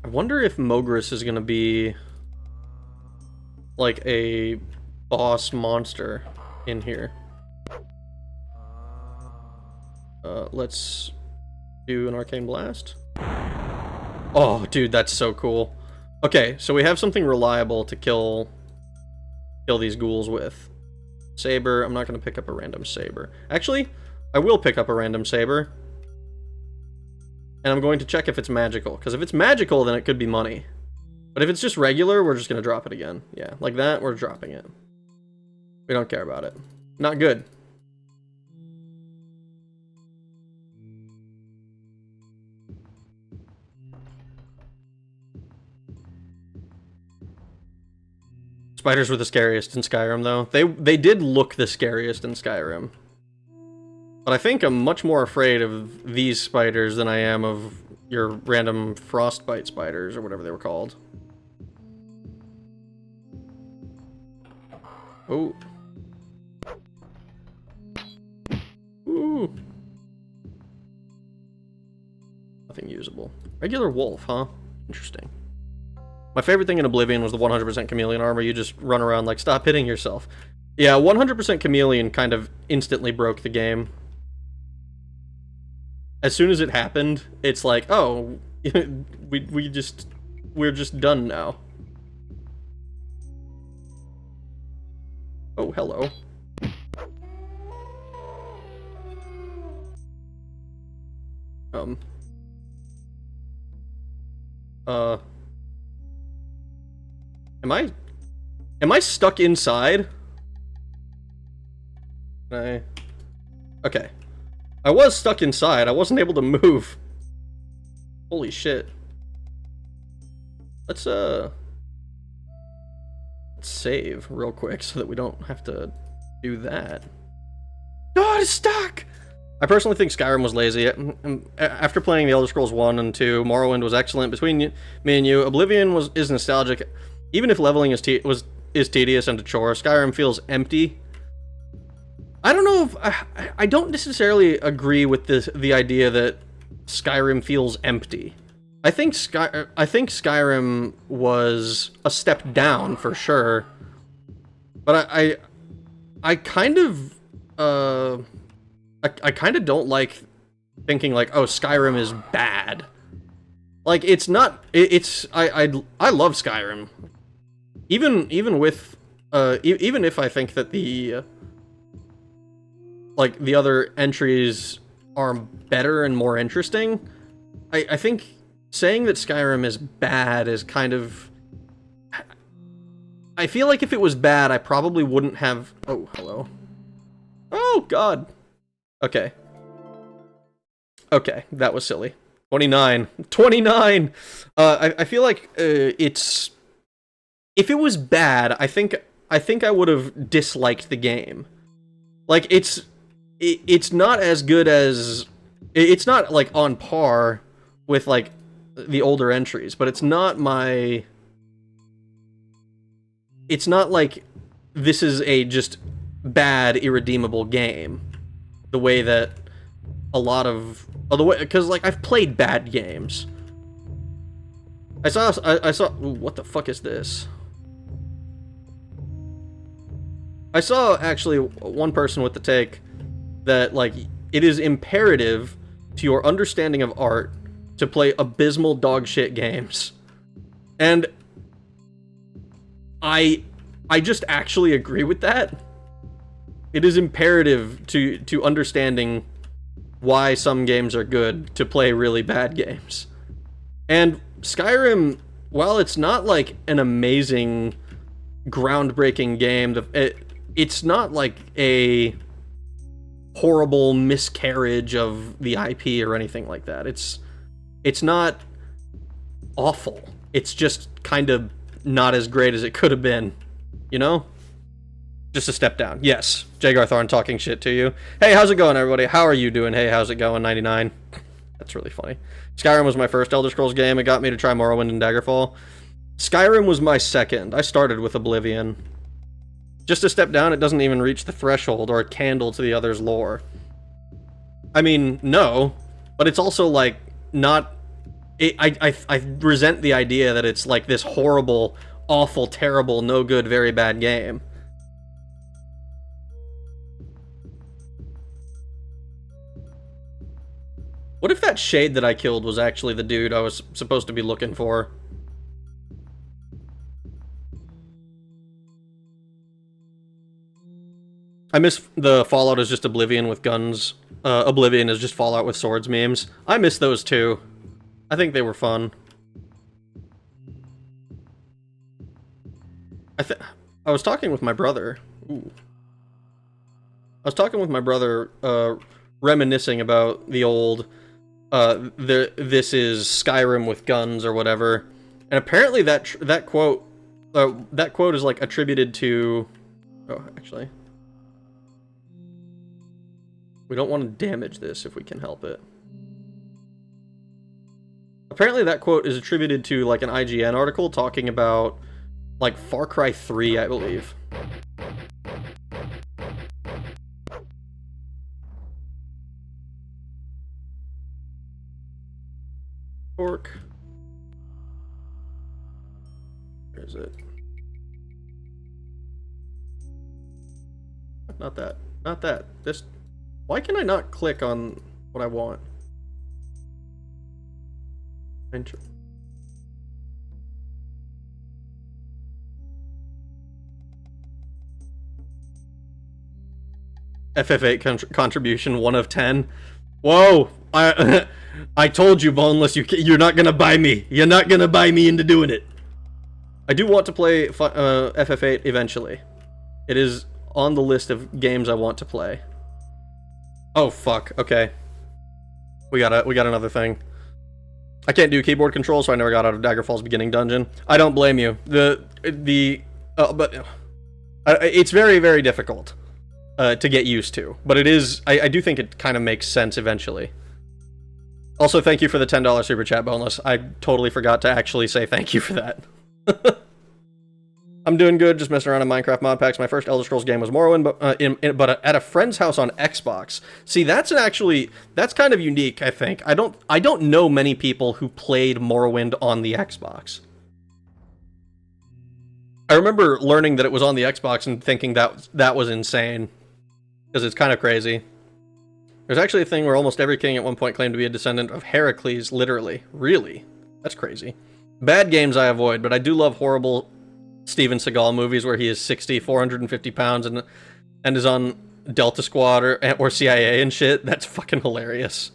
[SPEAKER 1] I wonder if Mogris is gonna be like a boss monster in here. Let's do an Arcane Blast. Oh, dude, that's so cool. Okay, so we have something reliable to kill these ghouls with. Saber, I'm not gonna pick up a random saber. Actually, I will pick up a random saber. And I'm going to check if it's magical, because if it's magical, then it could be money. But if it's just regular, we're just going to drop it again. Yeah, like that, we're dropping it. We don't care about it. Not good. Spiders were the scariest in Skyrim, though. They did look the scariest in Skyrim. But I think I'm much more afraid of these spiders than I am of your random frostbite spiders, or whatever they were called. Oh. Ooh. Nothing usable. Regular wolf, huh? Interesting. My favorite thing in Oblivion was the 100% chameleon armor. You just run around like, stop hitting yourself. Yeah, 100% chameleon kind of instantly broke the game. As soon as it happened, it's like, oh, we're just done now. Oh, hello. Am I stuck inside? Okay. I was stuck inside. I wasn't able to move. Holy shit. Let's save real quick so that we don't have to do that. God, it's stuck! I personally think Skyrim was lazy. After playing The Elder Scrolls 1 and 2, Morrowind was excellent. Between me and you, Oblivion is nostalgic. Even if leveling is tedious and a chore, Skyrim feels empty. I don't know if... I don't necessarily agree with the idea that Skyrim feels empty. I think Skyrim was a step down, for sure. But I kind of... I kind of don't like thinking like, oh, Skyrim is bad. Like, it's not... I love Skyrim. Even with... even if I think that the... like, the other entries are better and more interesting, I think saying that Skyrim is bad is kind of... I feel like if it was bad, I probably wouldn't have... Oh, hello. Oh, God. Okay. Okay, that was silly. 29. 29! I feel like it's... If it was bad, I think I would have disliked the game. Like, it's not as good as... It's not, like, on par with, like, the older entries, but it's not my... It's not like this is a just bad, irredeemable game. The way that a lot of... Because, like, I've played bad games. I saw... Ooh, what the fuck is this? I saw, actually, one person with the take that, like, it is imperative to your understanding of art to play abysmal dog shit games. And I just actually agree with that. It is imperative to understanding why some games are good to play really bad games. And Skyrim, while it's not like an amazing, groundbreaking game, it's not like a horrible miscarriage of the IP or anything like that. It's not awful. It's just kind of not as great as it could have been, you know? Just a step down. Yes, Jagar Thorn talking shit to you. Hey, how's it going, everybody? How are you doing? Hey, how's it going, 99? That's really funny. Skyrim was my first Elder Scrolls game. It got me to try Morrowind and Daggerfall. Skyrim was my second. I started with Oblivion. Just a step down, it doesn't even reach the threshold or a candle to the other's lore. I mean, no, but it's also like not... I resent the idea that it's like this horrible, awful, terrible, no good, very bad game. What if that shade that I killed was actually the dude I was supposed to be looking for? I miss the Fallout is just Oblivion with guns. Oblivion is just Fallout with swords memes. I miss those too. I think they were fun. I was talking with my brother. Ooh. I was talking with my brother, reminiscing about the old... this is Skyrim with guns or whatever, and apparently that quote is like attributed to. Oh, actually, we don't want to damage this if we can help it. Apparently, that quote is attributed to like an IGN article talking about like Far Cry 3, I believe. Where is it? Not that. Not that. This. Why can I not click on what I want? Enter. FF8 contribution 1 of 10. Whoa! I told you, Boneless, you're not gonna buy me. You're not gonna buy me into doing it. I do want to play FF8 eventually. It is on the list of games I want to play. Oh fuck. Okay. We got another thing. I can't do keyboard controls, so I never got out of Daggerfall's beginning dungeon. I don't blame you. But it's very, very difficult to get used to. But it is. I do think it kind of makes sense eventually. Also, thank you for the $10 super chat, Boneless. I totally forgot to actually say thank you for that. I'm doing good, just messing around in Minecraft mod packs. My first Elder Scrolls game was Morrowind, but at a friend's house on Xbox. See, that's kind of unique, I think. I don't know many people who played Morrowind on the Xbox. I remember learning that it was on the Xbox and thinking that was insane, because it's kind of crazy. There's actually a thing where almost every king at one point claimed to be a descendant of Heracles, literally. Really? That's crazy. Bad games I avoid, but I do love horrible Steven Seagal movies where he is 450 pounds and is on Delta Squad or CIA and shit. That's fucking hilarious.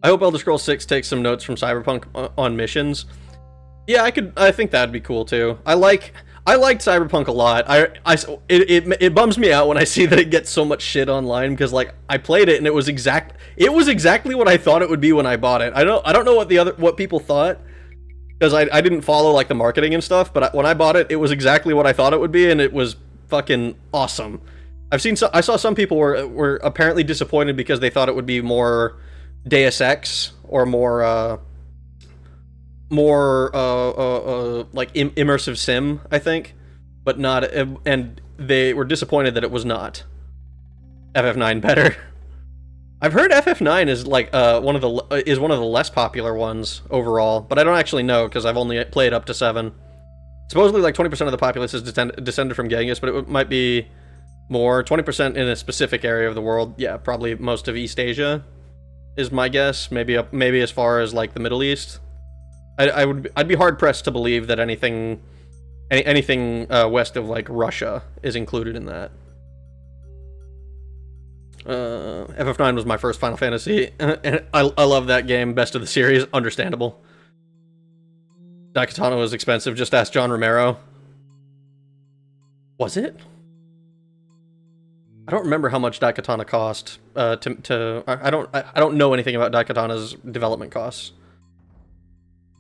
[SPEAKER 1] I hope Elder Scrolls 6 takes some notes from Cyberpunk on missions. Yeah, I think that'd be cool too. I liked Cyberpunk a lot. It bums me out when I see that it gets so much shit online, because like I played it and it was exactly what I thought it would be when I bought it. I don't know what people thought, because I didn't follow like the marketing and stuff, but when I bought it, it was exactly what I thought it would be, and it was fucking awesome. I saw some people were apparently disappointed because they thought it would be more Deus Ex or more like immersive sim, I think, but not, and they were disappointed that it was not. FF9 better. I've heard FF9 is like one of the less popular ones overall, but I don't actually know because I've only played up to 7. Supposedly like 20% of the populace is descended from Genghis, but it might be more. 20% in a specific area of the world. Yeah, probably most of East Asia. is my guess. Maybe as far as like the Middle East. I'd be hard pressed to believe that anything west of like Russia is included in that. FF9 was my first Final Fantasy, and I love that game. Best of the series, understandable. Daikatana was expensive. Just ask John Romero. Was it? I don't remember how much Daikatana cost. I don't know anything about Daikatana's development costs.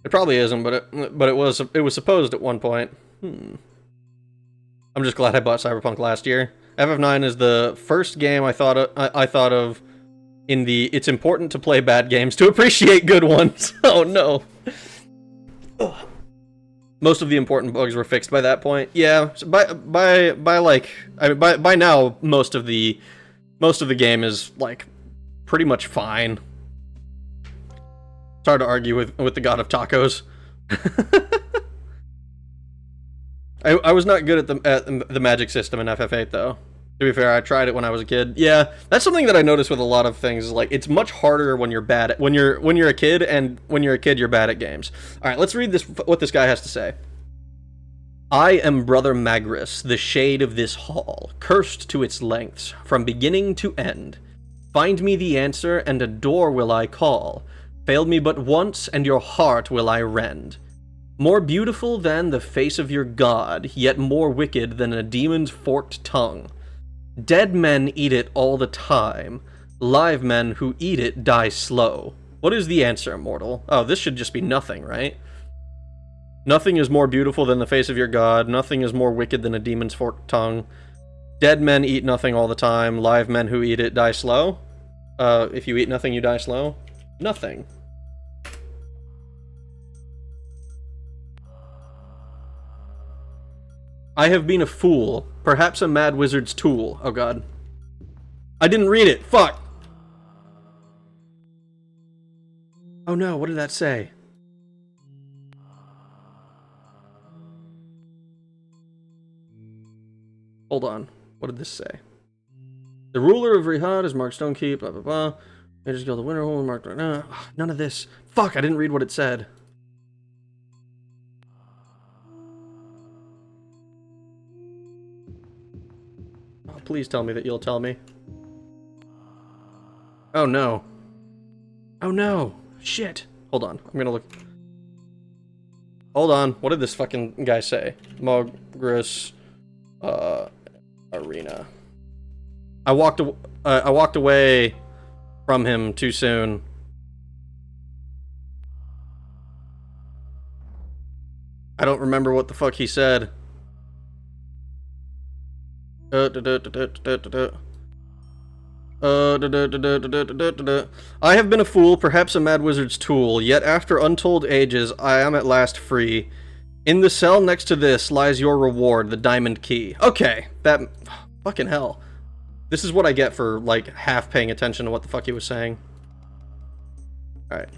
[SPEAKER 1] It probably isn't, but it was supposed at one point. I'm just glad I bought Cyberpunk last year. FF9 is the first game I thought of in the it's important to play bad games to appreciate good ones. Oh no. Ugh. Most of the important bugs were fixed by that point. Yeah, so by now most of the game is like pretty much fine. It's hard to argue with the god of tacos. I was not good at the magic system in FF8 though. To be fair, I tried it when I was a kid. Yeah, that's something that I noticed with a lot of things. Like, it's much harder when you're bad at when you're a kid, and when you're a kid, you're bad at games. All right, let's read what this guy has to say. I am Brother Magris, the shade of this hall, cursed to its lengths, from beginning to end. Find me the answer, and a door will I call. Fail me but once, and your heart will I rend. More beautiful than the face of your god, yet more wicked than a demon's forked tongue. Dead men eat it all the time. Live men who eat it die slow. What is the answer, mortal? Oh, this should just be nothing, right? Nothing is more beautiful than the face of your god. Nothing is more wicked than a demon's forked tongue. Dead men eat nothing all the time. Live men who eat it die slow. If you eat nothing, you die slow. Nothing. I have been a fool, perhaps a mad wizard's tool. Oh god. I didn't read it, fuck! Oh no, what did that say? Hold on, what did this say? The ruler of Rihad is Mark Stonekeep, blah blah blah. Mage's Guild of Winterhold, Mark... none of this. Fuck, I didn't read what it said. Please tell me that you'll tell me. Oh no. Oh no. Shit. Hold on. I'm gonna look. Hold on. What did this fucking guy say? Mogris Arena. I walked away from him too soon. I don't remember what the fuck he said. I have been a fool, perhaps a mad wizard's tool, yet after untold ages I am at last free. In the cell next to this lies your reward, the diamond key. Okay, that... fucking hell. This is what I get for, like, half paying attention to what the fuck he was saying. Alright.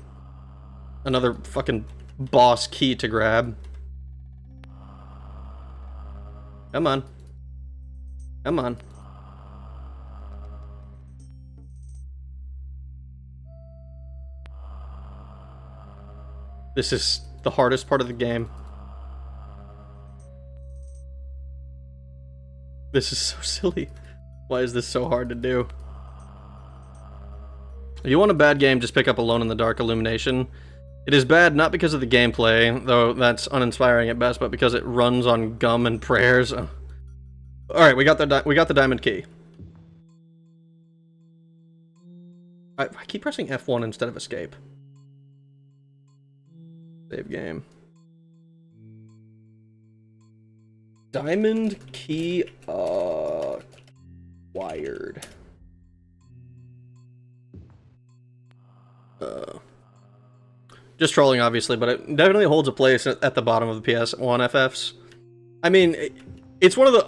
[SPEAKER 1] Another fucking boss key to grab. Come on. Come on. This is the hardest part of the game. This is so silly. Why is this so hard to do? If you want a bad game, just pick up Alone in the Dark Illumination. It is bad not because of the gameplay, though that's uninspiring at best, but because it runs on gum and prayers. Alright, we got the diamond key. I keep pressing F1 instead of escape. Save game. Diamond key wired. Just trolling, obviously, but it definitely holds a place at the bottom of the PS1 FFs. I mean, it's one of the...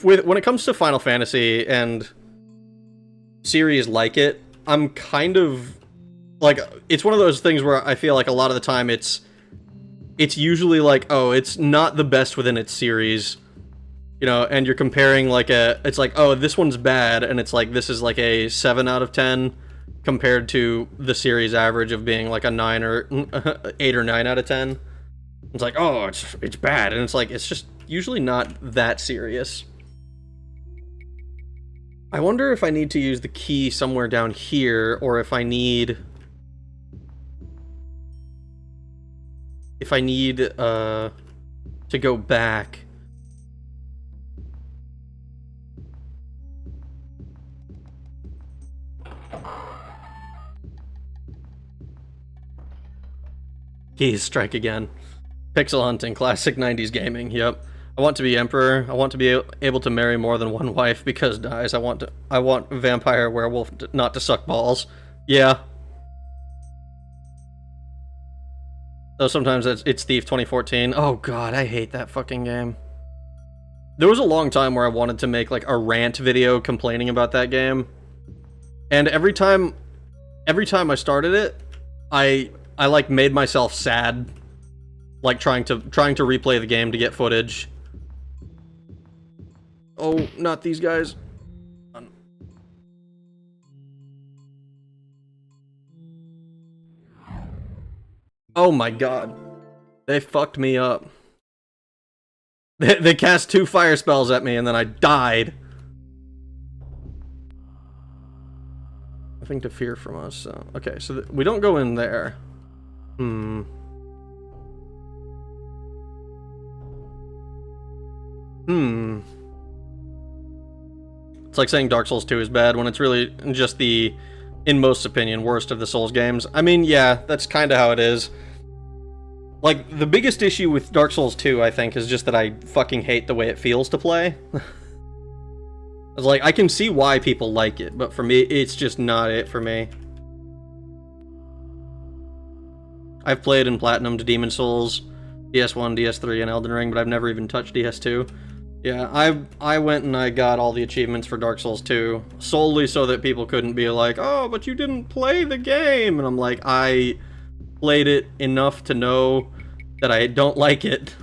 [SPEAKER 1] when it comes to Final Fantasy and series like it, I'm kind of... like, it's one of those things where I feel like a lot of the time it's usually like, oh, it's not the best within its series, you know, and you're comparing like it's like, oh, this one's bad, and it's like, this is like a 7 out of 10, compared to the series average of being like a 9 or 8 or 9 out of 10. It's like, oh, it's bad, and it's like, it's just usually not that serious. I wonder if I need to use the key somewhere down here, or if I need to go back. Keys, strike again. Pixel hunting, classic 90s gaming, yep. I want to be emperor. I want to be able to marry more than one wife because dies. I want vampire werewolf not to suck balls. Yeah. Though sometimes it's Thief 2014. Oh god, I hate that fucking game. There was a long time where I wanted to make like a rant video complaining about that game. And every time I started it, I like made myself sad, like trying to replay the game to get footage. Oh, not these guys. Oh my god. They fucked me up. They cast 2 fire spells at me and then I died. Nothing to fear from us, so... Okay, so we don't go in there. It's like saying Dark Souls 2 is bad when it's really just the, in most opinion, worst of the Souls games. I mean, yeah, that's kind of how it is. Like, the biggest issue with Dark Souls 2, I think, is just that I fucking hate the way it feels to play. It's like, I can see why people like it, but for me, it's just not it for me. I've played and platinumed Demon Souls, DS1, DS3, and Elden Ring, but I've never even touched DS2. Yeah, I went and I got all the achievements for Dark Souls 2, solely so that people couldn't be like, oh, but you didn't play the game! And I'm like, I played it enough to know that I don't like it.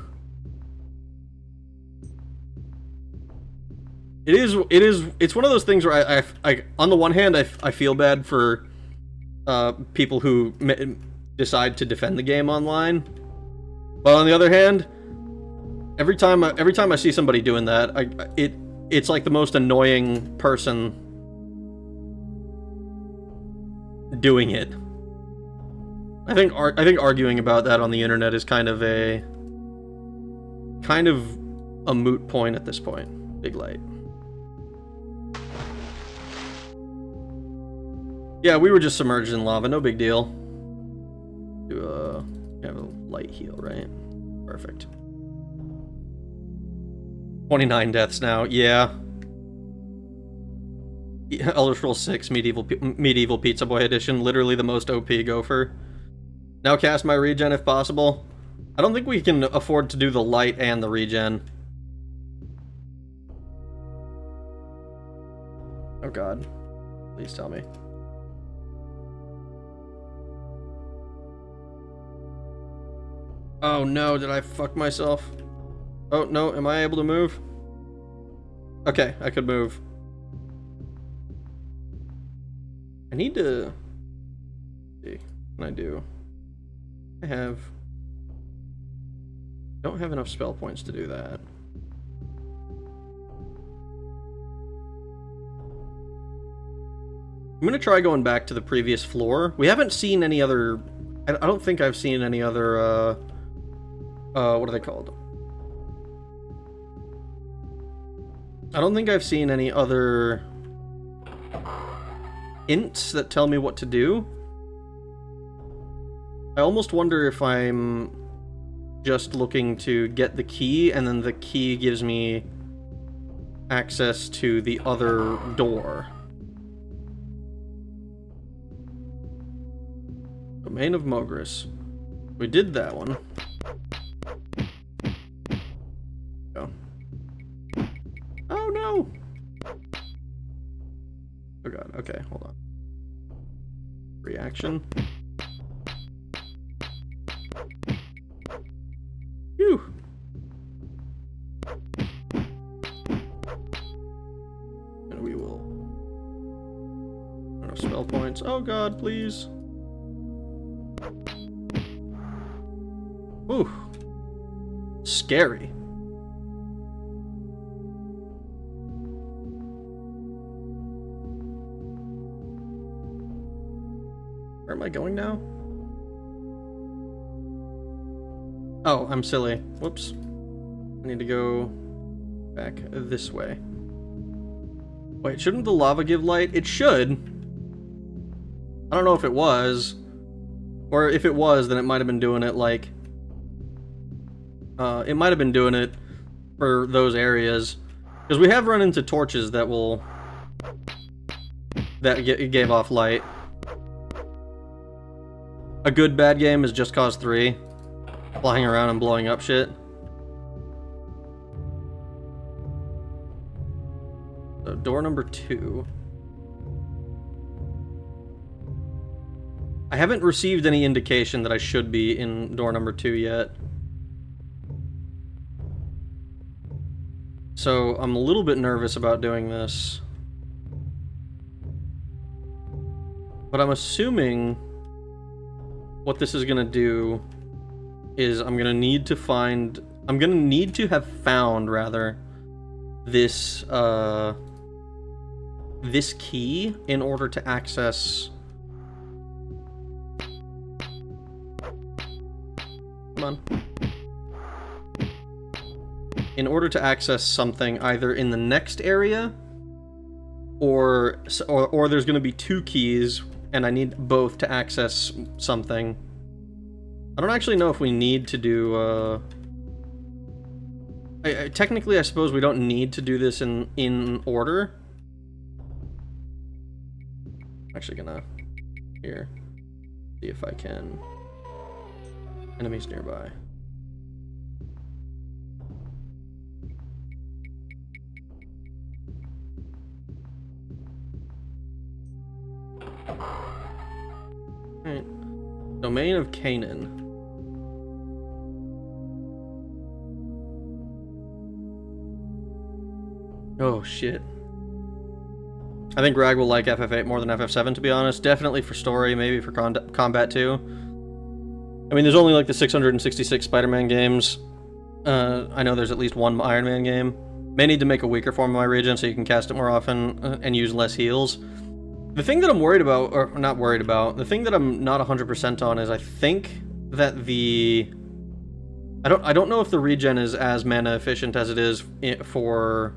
[SPEAKER 1] It's one of those things where I on the one hand, I feel bad for people who decide to defend the game online, but on the other hand, every time I see somebody doing that, it's like the most annoying person doing it. I think arguing about that on the internet is kind of a moot point at this point. Big light. Yeah, we were just submerged in lava, no big deal. Have a light heal, right? Perfect. 29 deaths now, yeah. Elder Scrolls 6 Medieval Pizza Boy Edition, literally the most OP gopher. Now cast my regen if possible. I don't think we can afford to do the light and the regen. Oh god. Please tell me. Oh no, did I fuck myself? Oh no, am I able to move? Okay, I could move. I need to... see, what can I do? I don't have enough spell points to do that. I'm gonna try going back to the previous floor. We haven't seen any other... I don't think I've seen any other, what are they called? I don't think I've seen any other hints that tell me what to do. I almost wonder if I'm just looking to get the key, and then the key gives me access to the other door. Domain of Mogris. We did that one. Go. Oh no! Oh god, okay, hold on. Reaction. Phew! And we will... spell points. points. Oh god, please. Ooh. Scary. Where am I going now? Oh, I'm silly. Whoops. I need to go back this way. Wait, shouldn't the lava give light? It should. I don't know if it was. Or if it was, then it might have been doing it like... it might have been doing it for those areas. Because we have run into torches that will... that gave off light. A good bad game is Just Cause 3. Flying around and blowing up shit. So, door number 2. I haven't received any indication that I should be in door number 2 yet. So, I'm a little bit nervous about doing this. But I'm assuming what this is gonna do is I'm gonna need to have found, rather, this, this key in order to access... Come on. In order to access something either in the next area, or there's gonna be 2 keys, and I need both to access something. I don't actually know if we need to do, technically, I suppose we don't need to do this in order. I'm actually gonna... Here. See if I can... Enemies nearby. Alright. Domain of Canaan. Oh, shit. I think Rag will like FF8 more than FF7, to be honest. Definitely for story, maybe for combat too. I mean, there's only like the 666 Spider-Man games. I know there's at least one Iron Man game. May need to make a weaker form of my regen so you can cast it more often and use less heals. The thing that I'm worried about, or not worried about, the thing that I'm not 100% on is I think that the... I don't know if the regen is as mana efficient as it is for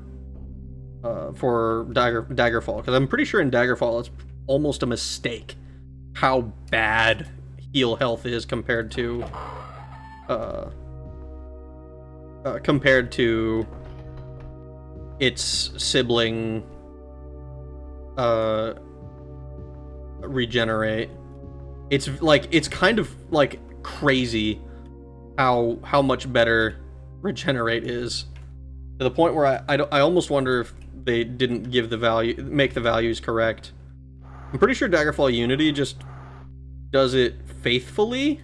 [SPEAKER 1] Daggerfall, because I'm pretty sure in Daggerfall it's almost a mistake how bad heal health is compared to its sibling regenerate. It's kind of like crazy how much better regenerate is, to the point where I almost wonder if they didn't make the values correct. I'm pretty sure Daggerfall Unity just does it faithfully.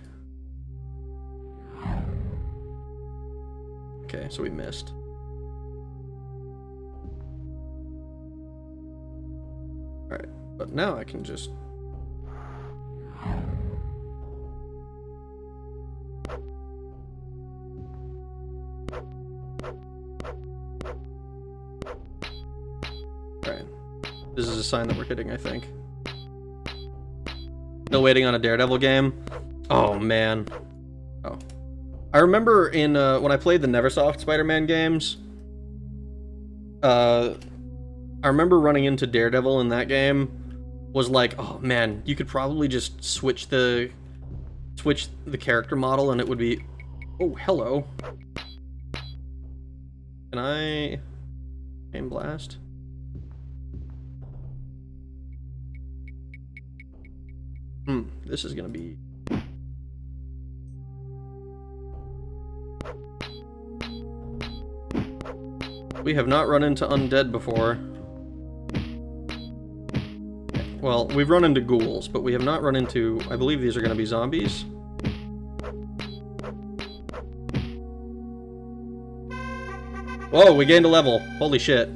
[SPEAKER 1] Okay, so we missed. Alright, but now I can just... Alright. This is a sign that we're hitting, I think. Still waiting on a Daredevil game? Oh, man. Oh. I remember in, when I played the Neversoft Spider-Man games, I remember running into Daredevil in that game, was like, oh man, you could probably just switch the character model and it would be... Oh, hello. Can I... Aim blast? This is gonna be... We have not run into undead before. Well, we've run into ghouls, but we have not run into... I believe these are gonna be zombies. Whoa, we gained a level. Holy shit.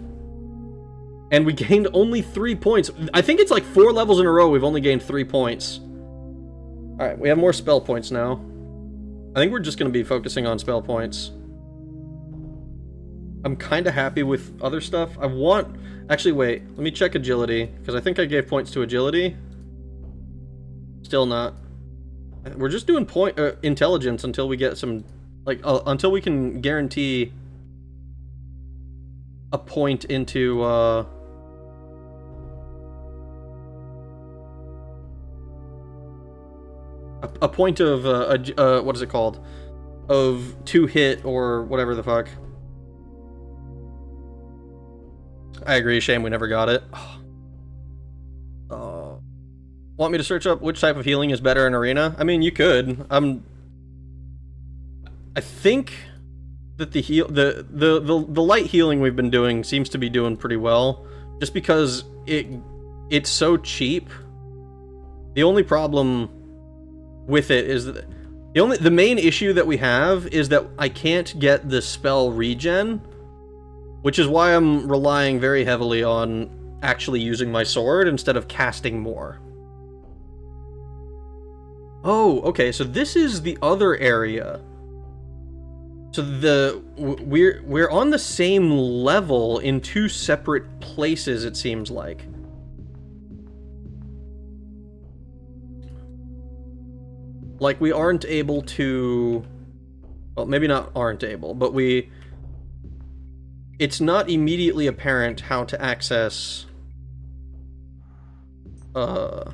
[SPEAKER 1] And we gained only 3 points. I think it's like 4 levels in a row we've only gained 3 points. Alright, we have more spell points now. I think we're just going to be focusing on spell points. I'm kind of happy with other stuff. I want... Actually, wait. Let me check agility, because I think I gave points to agility. Still not. We're just doing intelligence until we get some... Like, until we can guarantee a point into, a point of, what is it called? Of 2-hit or whatever the fuck. I agree, shame we never got it. Want me to search up which type of healing is better in Arena? I mean, you could. I think that the light healing we've been doing seems to be doing pretty well, just because it's so cheap. The only problem with it is that the main issue that we have is that I can't get the spell regen, which is why I'm relying very heavily on actually using my sword instead of casting more. Oh, okay, so this is the other area. So we're on the same level in 2 separate places, it seems like. Like, we aren't able to... Well, maybe not aren't able, but it's not immediately apparent how to access... how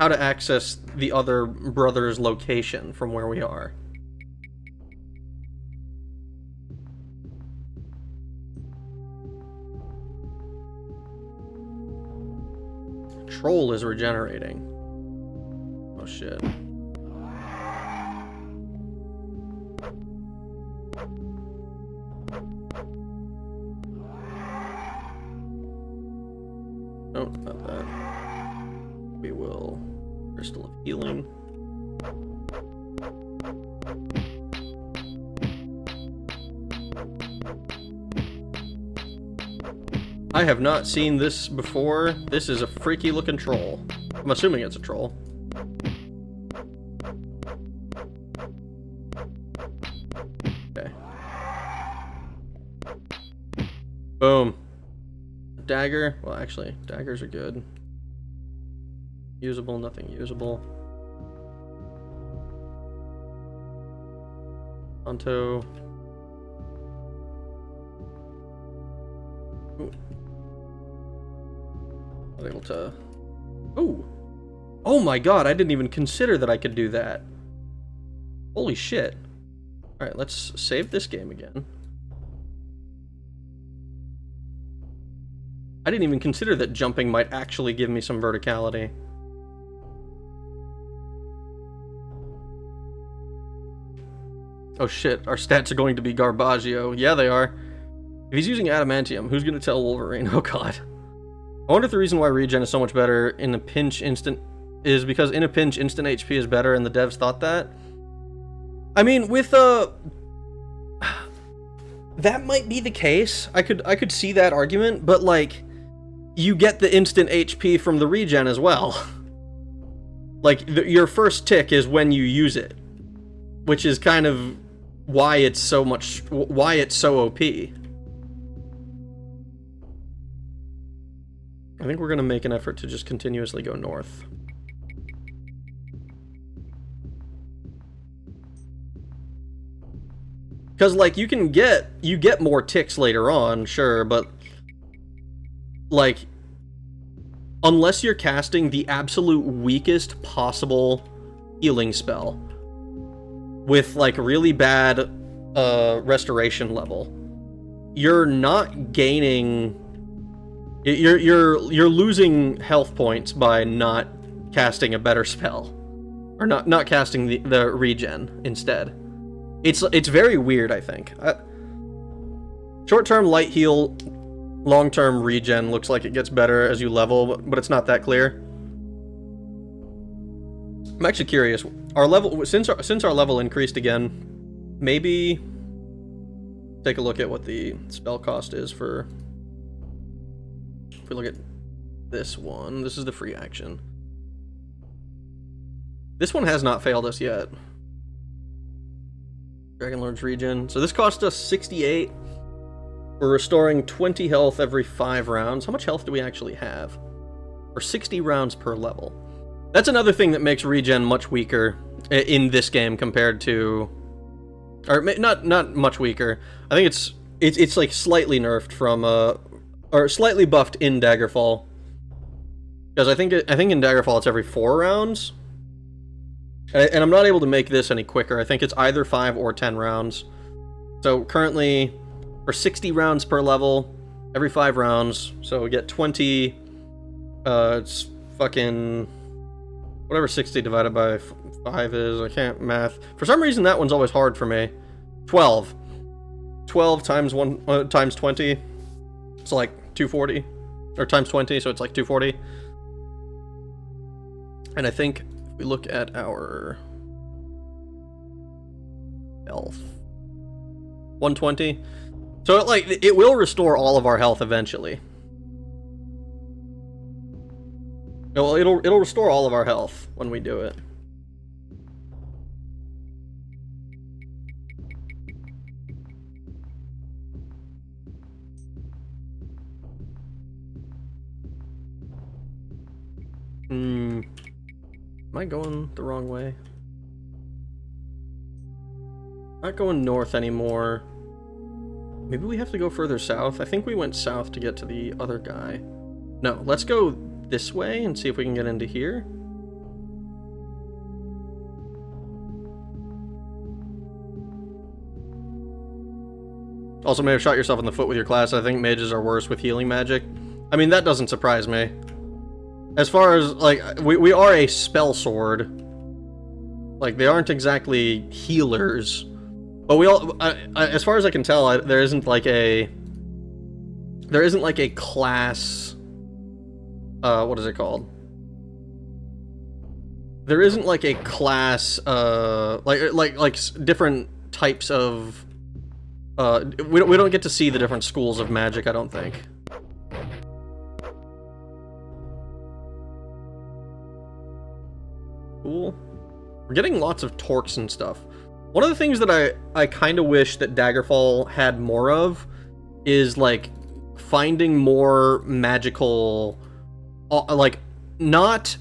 [SPEAKER 1] to access the other brother's location from where we are. Troll is regenerating. Oh shit. No, not that. We will... Crystal of Healing. I have not seen this before. This is a freaky looking troll. I'm assuming it's a troll. Okay. Boom. Dagger. Well, actually, daggers are good. Usable, nothing usable. Onto. Ooh. I was able to... Ooh! Oh my god, I didn't even consider that I could do that. Holy shit. Alright, let's save this game again. I didn't even consider that jumping might actually give me some verticality. Oh shit, our stats are going to be Garbaggio. Yeah, they are. If he's using Adamantium, who's gonna tell Wolverine? Oh god. I wonder if the reason why regen is so much better in a pinch instant is because in a pinch instant HP is better and the devs thought that. I mean, with that might be the case. I could see that argument, but like you get the instant HP from the regen as well. Like your first tick is when you use it, which is kind of why it's so OP. I think we're going to make an effort to just continuously go north. Because, like, you get more ticks later on, sure, but, like, unless you're casting the absolute weakest possible healing spell with, like, really bad restoration level, you're not gaining... You're losing health points by not casting a better spell, or not casting the regen instead. It's very weird, I think. Short-term light heal, long-term regen looks like it gets better as you level, but it's not that clear. I'm actually curious. Our level since our level increased again, maybe take a look at what the spell cost is for If we look at this one, this is the free action. This one has not failed us yet. Dragon Lord's regen. So this cost us 68. We're restoring 20 health every 5 rounds. How much health do we actually have? Or 60 rounds per level. That's another thing that makes regen much weaker in this game compared to... Or not much weaker. I think it's like slightly nerfed from or slightly buffed in Daggerfall. Because I think in Daggerfall it's every 4 rounds. And I'm not able to make this any quicker. I think it's either 5 or 10 rounds. So currently, for 60 rounds per level, every 5 rounds, so we get 20, it's fucking, whatever 60 divided by 5 is, I can't math. For some reason that one's always hard for me. 12. 12 times 1, times 20, it's like 240. Or times 20, so it's like 240. And I think if we look at our health, 120. So it will restore all of our health eventually. It'll restore all of our health when we do it. Am I going the wrong way? Not going north anymore. Maybe we have to go further south. I think we went south to get to the other guy. No, let's go this way and see if we can get into here. Also may have shot yourself in the foot with your class. I think mages are worse with healing magic. I mean, that doesn't surprise me. As far as, like, we are a spell sword. Like, they aren't exactly healers. But we all, as far as I can tell, there isn't like a class, what is it called? There isn't like a class, like different types of, we don't get to see the different schools of magic, I don't think. Cool. We're getting lots of torques and stuff. One of the things that I kind of wish that Daggerfall had more of is, like, finding more magical, like, not,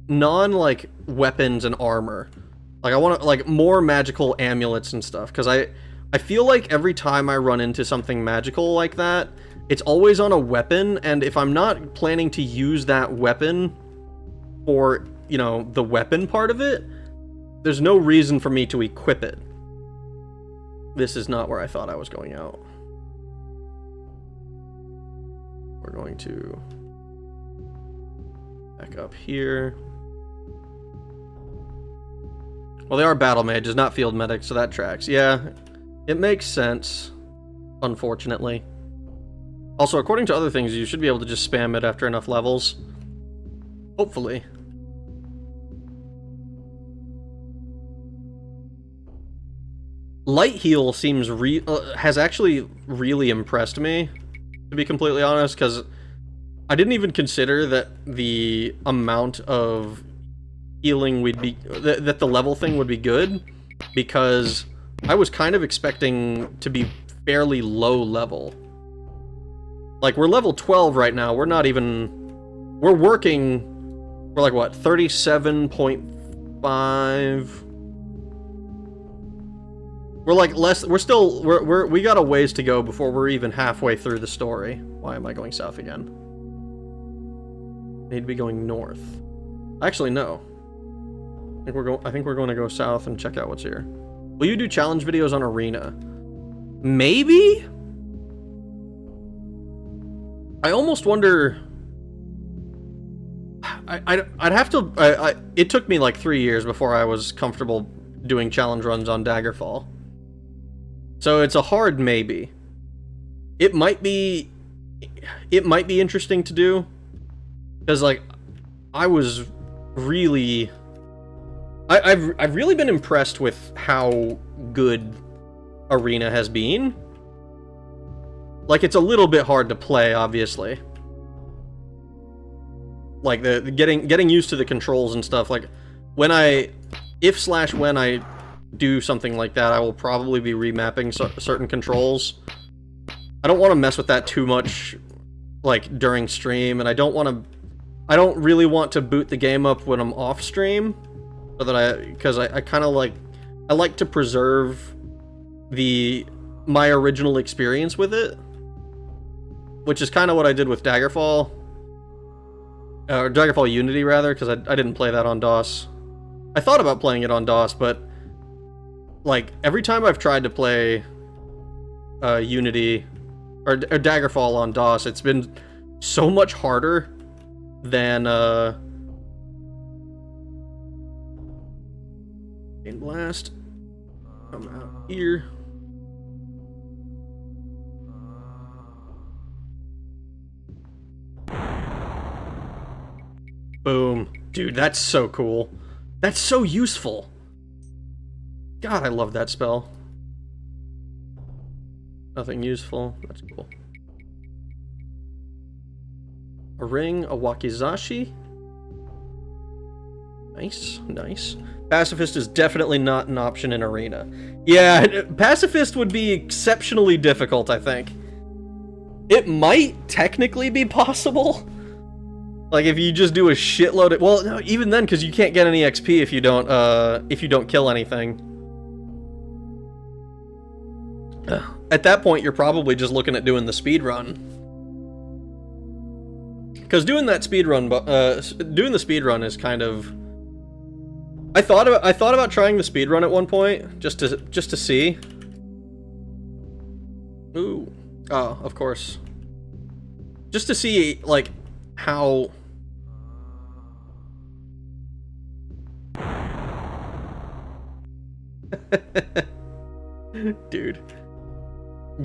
[SPEAKER 1] non-like, weapons and armor. Like, I want, like, more magical amulets and stuff, because I feel like every time I run into something magical like that, it's always on a weapon, and if I'm not planning to use that weapon for, you know, the weapon part of it, there's no reason for me to equip it. This is not where I thought I was going out. We're going to back up here. Well, they are battle mages, not field medics, so that tracks. Yeah, it makes sense, unfortunately. Also, according to other things, you should be able to just spam it after enough levels. Hopefully. Light heal seems has actually really impressed me, to be completely honest, because I didn't even consider that the amount of healing would be, that the level thing would be good, because I was kind of expecting to be fairly low level. Like, we're level 12 right now, we're not even, we're like what, 37.5? We're like less, we got a ways to go before we're even halfway through the story. Why am I going south again? I need to be going north. Actually, no. I think we're going to go south and check out what's here. Will you do challenge videos on Arena? Maybe? I almost wonder... I'd have to... it took me like 3 years before I was comfortable doing challenge runs on Daggerfall. So it's a hard maybe. It might be interesting to do, because like I was really I've really been impressed with how good Arena has been. Like, it's a little bit hard to play, obviously. Like, the getting used to the controls and stuff. Like, when when I do something like that, I will probably be remapping certain controls. I don't want to mess with that too much, like, during stream, and I don't really want to boot the game up when I'm off stream, so that because I kind of like, I like to preserve my original experience with it, which is kind of what I did with Daggerfall, or Daggerfall Unity rather, because I didn't play that on DOS. I thought about playing it on DOS, but like every time I've tried to play Unity or Daggerfall on DOS, it's been so much harder than Pain Blast. Come out here. Boom. Dude, that's so cool. That's so useful. God, I love that spell. Nothing useful. That's cool. A ring, a wakizashi. Nice, nice. Pacifist is definitely not an option in Arena. Yeah, Pacifist would be exceptionally difficult, I think. It might technically be possible. Like, if you just do a shitload of... Well, no, even then, because you can't get any XP if you don't kill anything. At that point, you're probably just looking at doing the speed run. Because doing the speed run is kind of... I thought about trying the speed run at one point, just to see. Ooh. Oh, of course. Just to see, like, how... Dude.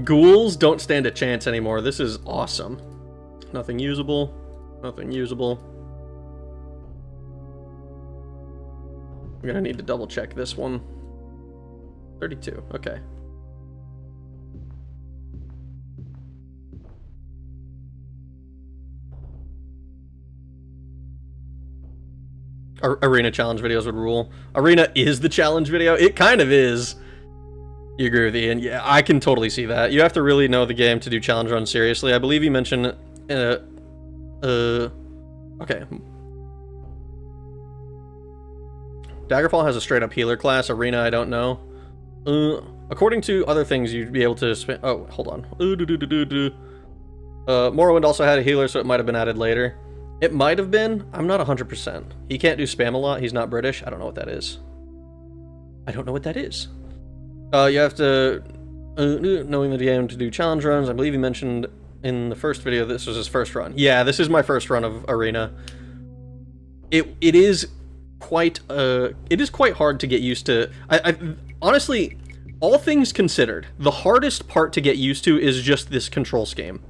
[SPEAKER 1] Ghouls don't stand a chance anymore. This is awesome. Nothing usable. Nothing usable. I'm gonna need to double check this one. 32, okay. Arena challenge videos would rule. Arena is the challenge video. It kind of is. You agree with Ian? Yeah, I can totally see that. You have to really know the game to do challenge runs seriously. I believe you mentioned, okay. Daggerfall has a straight-up healer class. Arena, I don't know. According to other things, you'd be able to spend... Oh, hold on. Morrowind also had a healer, so it might have been added later. It might have been. I'm not 100%. He can't do spam a lot. He's not British. I don't know what that is. I don't know what that is. You have to... knowing the game to do challenge runs. I believe he mentioned in the first video this was his first run. Yeah, this is my first run of Arena. It is quite hard to get used to. I honestly, all things considered, the hardest part to get used to is just this control scheme.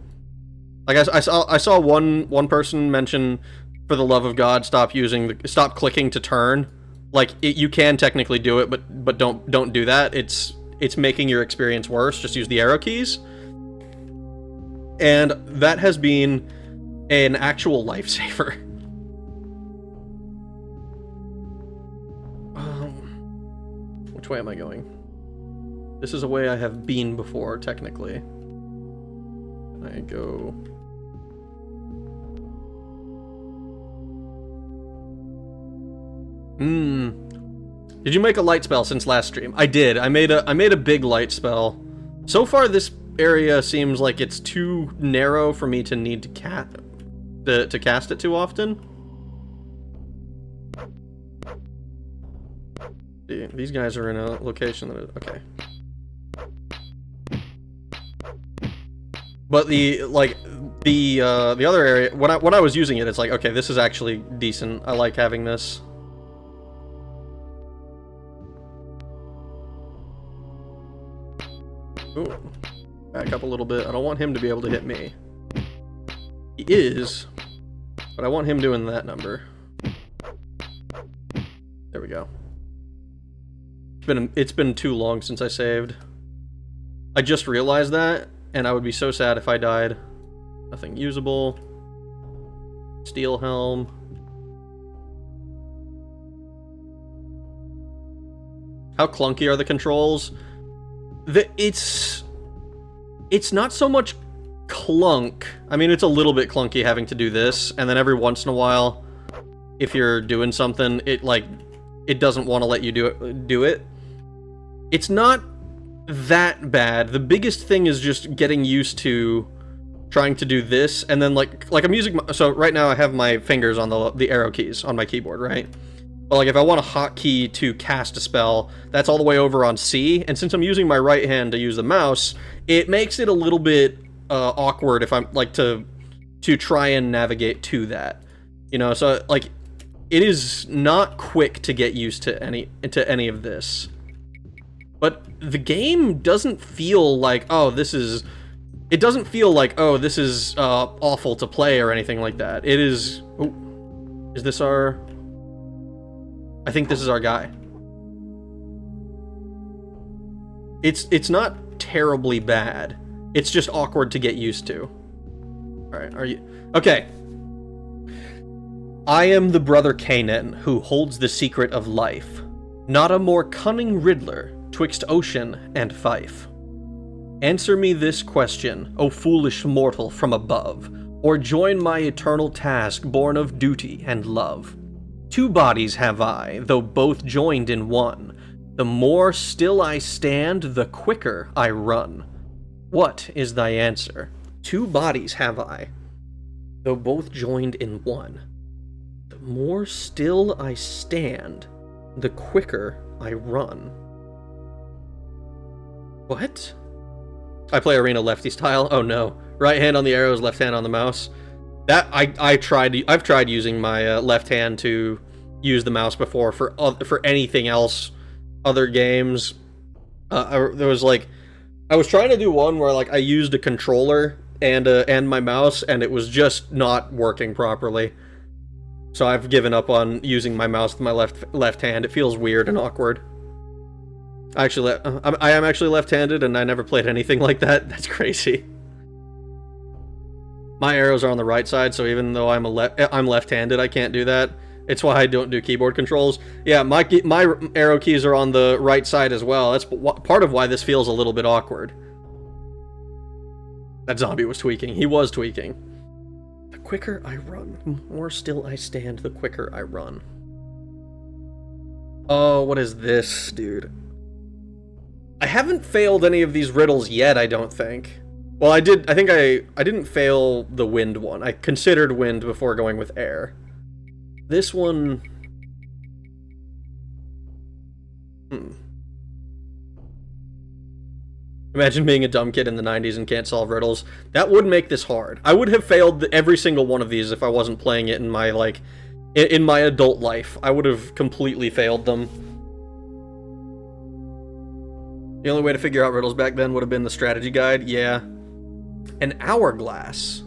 [SPEAKER 1] Like I saw one person mention, for the love of God, stop clicking to turn. Like you can technically do it, but don't do that. It's making your experience worse. Just use the arrow keys. And that has been an actual lifesaver. Which way am I going? This is a way I have been before, technically. I go... Did you make a light spell since last stream? I did. I made a big light spell. So far, this area seems like it's too narrow for me to need to cast it too often. These guys are in a location that is... Okay. But the other area, when I was using it, it's like, okay, this is actually decent. I like having this. Ooh. Back up a little bit. I don't want him to be able to hit me. He is, but I want him doing that number. There we go. It's been too long since I saved. I just realized that, and I would be so sad if I died. Nothing usable. Steel helm. How clunky are the controls? It's not so much clunk. I mean, it's a little bit clunky having to do this, and then every once in a while, if you're doing something, it doesn't want to let you do it. It's not that bad. The biggest thing is just getting used to trying to do this, and then like I'm using so right now I have my fingers on the arrow keys on my keyboard, right? But like if I want a hotkey to cast a spell, that's all the way over on C, and since I'm using my right hand to use the mouse, it makes it a little bit awkward if I'm like to try and navigate to that, you know. So like it is not quick to get used to any of this, but the game doesn't feel like, oh, this is awful to play or anything like that. It is. Oh, is this our? I think this is our guy. It's not terribly bad. It's just awkward to get used to. Alright, are you... Okay. I am the brother Canaan, who holds the secret of life. Not a more cunning riddler, twixt ocean and fife. Answer me this question, O foolish mortal from above, or join my eternal task born of duty and love. 2 bodies have I, though both joined in one. The more still I stand, the quicker I run. What is thy answer? 2 bodies have I, though both joined in one. The more still I stand, the quicker I run. What? I play Arena lefty style? Oh no. Right hand on the arrows, left hand on the mouse. That I've tried using my left hand to use the mouse before for anything else, other games. There was like, I was trying to do one where like I used a controller and my mouse, and it was just not working properly. So I've given up on using my mouse with my left hand. It feels weird and awkward. I am actually left-handed, and I never played anything like that. That's crazy. My arrows are on the right side, so even though I'm left-handed, I can't do that. It's why I don't do keyboard controls. Yeah, my arrow keys are on the right side as well. That's part of why this feels a little bit awkward. That zombie was tweaking. He was tweaking. The quicker I run, the more still I stand, the quicker I run. Oh, what is this, dude? I haven't failed any of these riddles yet, I don't think. Well, I did. I think I didn't fail the wind one. I considered wind before going with air. This one... Imagine being a dumb kid in the 90s and can't solve riddles. That would make this hard. I would have failed every single one of these if I wasn't playing it in my, like, in my adult life. I would have completely failed them. The only way to figure out riddles back then would have been the strategy guide. Yeah. An hourglass.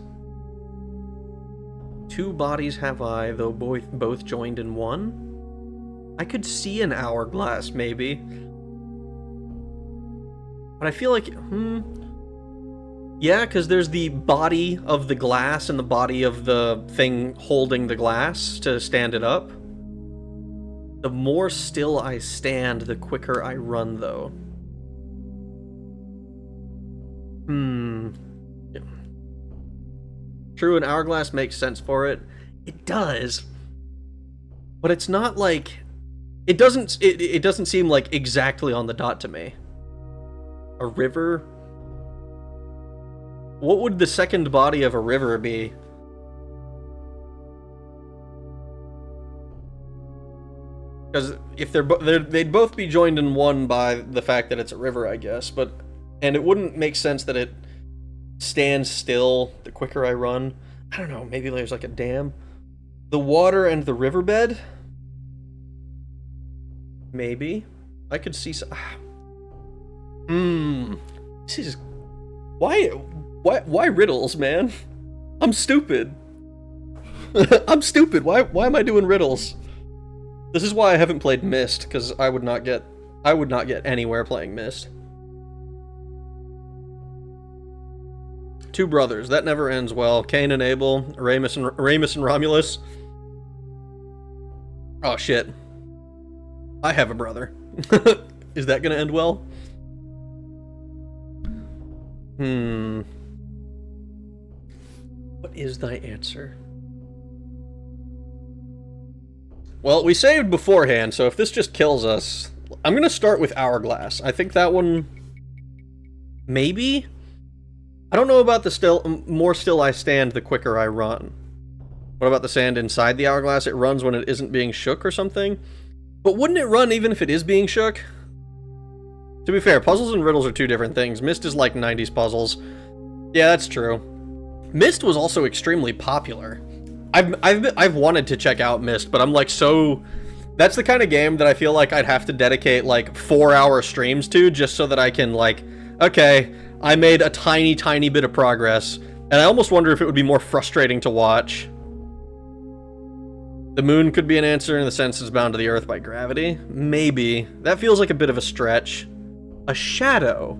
[SPEAKER 1] 2 bodies have I, though both joined in one? I could see an hourglass, maybe. But I feel like... Yeah, because there's the body of the glass and the body of the thing holding the glass to stand it up. The more still I stand, the quicker I run, though. Yeah. True, an hourglass makes sense for it. It does. But it's not like... It doesn't seem like exactly on the dot to me. A river? What would the second body of a river be? Because if they'd both be joined in one by the fact that it's a river, I guess, but... And it wouldn't make sense that it stands still the quicker I run. I don't know, maybe there's like a dam. The water and the riverbed? Maybe. I could see some... This is... Why riddles, man? I'm stupid. I'm stupid. Why am I doing riddles? This is why I haven't played Myst, because I would not get anywhere playing Myst. two brothers. That never ends well. Cain and Abel, Ramus and Romulus. Oh shit. I have a brother. Is that gonna end well? What is thy answer? Well, we saved beforehand, so if this just kills us, I'm gonna start with Hourglass. I think that one... maybe? I don't know about the more still I stand, the quicker I run. What about the sand inside the hourglass? It runs when it isn't being shook or something? But wouldn't it run even if it is being shook? To be fair, puzzles and riddles are two different things. Myst is like 90s puzzles. Yeah, that's true. Myst was also extremely popular. I've wanted to check out Myst, but I'm like so... That's the kind of game that I feel like I'd have to dedicate like 4-hour streams to just so that I can like, okay, I made a tiny bit of progress. And I almost wonder if it would be more frustrating to watch. The moon could be an answer in the sense it's bound to the earth by gravity. Maybe. That feels like a bit of a stretch. A shadow.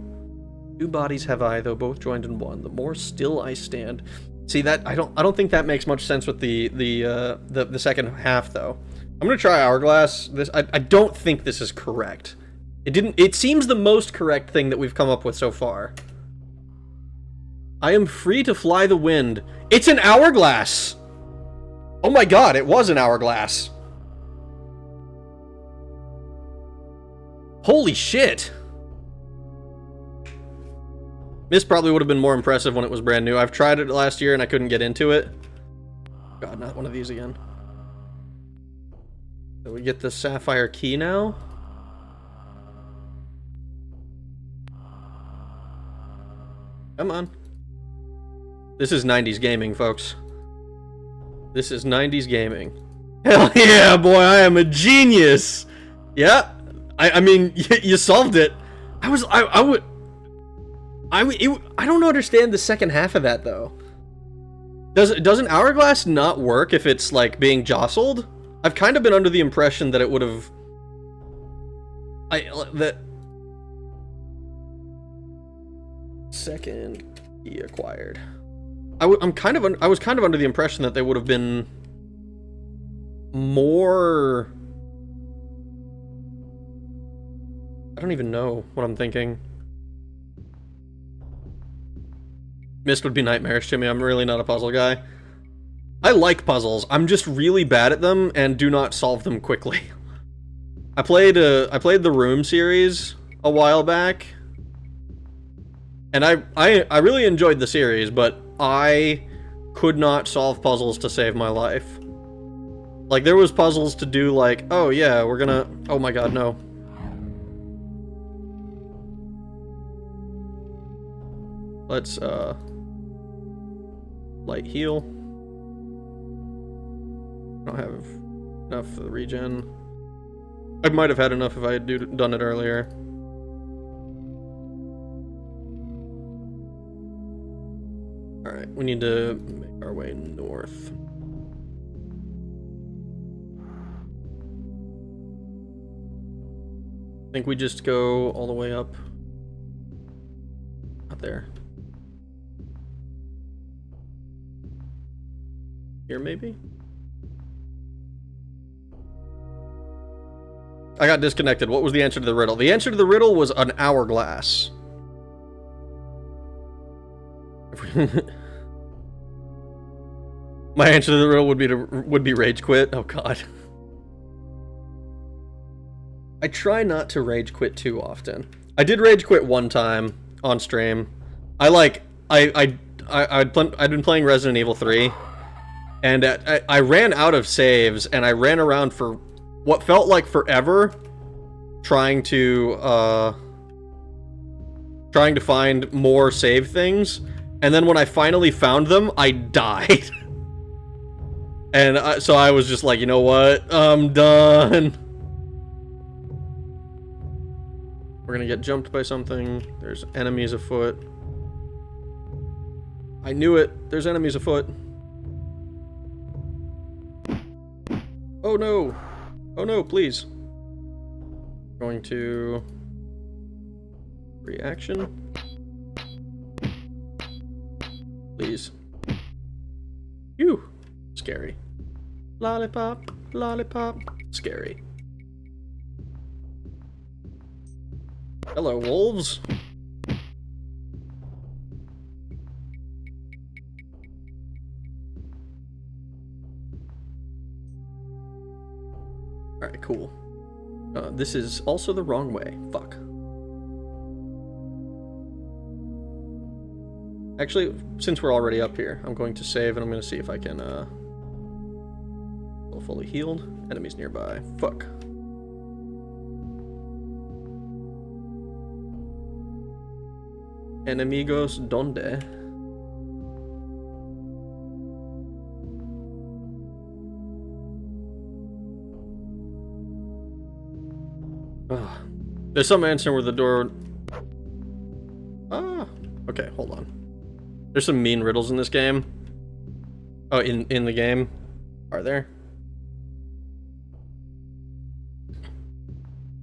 [SPEAKER 1] Two bodies have I, though both joined in one. The more still I stand. See that I don't think that makes much sense with the second half though. I'm gonna try Hourglass. I don't think this is correct. It seems the most correct thing that we've come up with so far. I am free to fly the wind. It's an hourglass! Oh my god, it was an hourglass. Holy shit. Myst probably would have been more impressive when it was brand new. I've tried it last year and I couldn't get into it. God, not one of these again. So we get the sapphire key now. Come on. This is 90s gaming, folks. This is 90s gaming. Hell yeah, boy, I am a genius! Yeah, I mean, you solved it. I don't understand the second half of that, though. Does an hourglass not work if it's, like, being jostled? I've kind of been under the impression that it would have... Second key acquired. I was kind of under the impression that they would have been more... I don't even know what I'm thinking. Myst would be nightmarish to me. I'm really not a puzzle guy. I like puzzles. I'm just really bad at them and do not solve them quickly. I played the Room series a while back. And I really enjoyed the series, but I could not solve puzzles to save my life. Like, there was puzzles to do like, oh yeah, we're gonna... Oh my god, no. Let's, light heal. I don't have enough for the regen. I might have had enough if I had done it earlier. Alright, we need to make our way north. I think we just go all the way up. Out there. Here, maybe? I got disconnected. What was the answer to the riddle? The answer to the riddle was an hourglass. My answer to the riddle would be rage quit. Oh god. I try not to rage quit too often. I did rage quit one time on stream. I'd been playing Resident Evil 3, and I ran out of saves, and I ran around for what felt like forever, trying to find more save things. And then when I finally found them, I died. And so I was just like, you know what? I'm done. We're gonna get jumped by something. There's enemies afoot. I knew it. There's enemies afoot. Oh no. Oh no, please. Going to... reaction. scary. Lollipop, lollipop, scary. Hello, wolves. Alright, cool. This is also the wrong way. Fuck. Actually, since we're already up here, I'm going to save and I'm going to see if I can, fully healed. Enemies nearby. Fuck. Enemigos donde? Ah, there's some answer where the door... Ah, okay, hold on. There's some mean riddles in this game. Oh, in the game? Are there?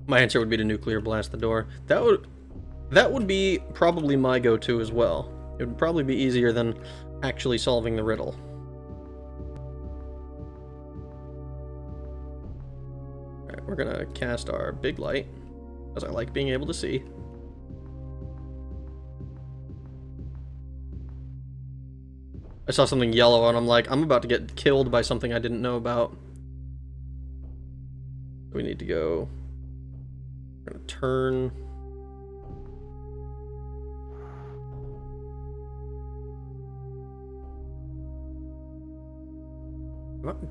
[SPEAKER 1] My answer would be to nuclear blast the door. That would be probably my go-to as well. It would probably be easier than actually solving the riddle. Alright, we're gonna cast our big light, because I like being able to see. I saw something yellow and I'm like, I'm about to get killed by something I didn't know about. We need to go... We're gonna turn...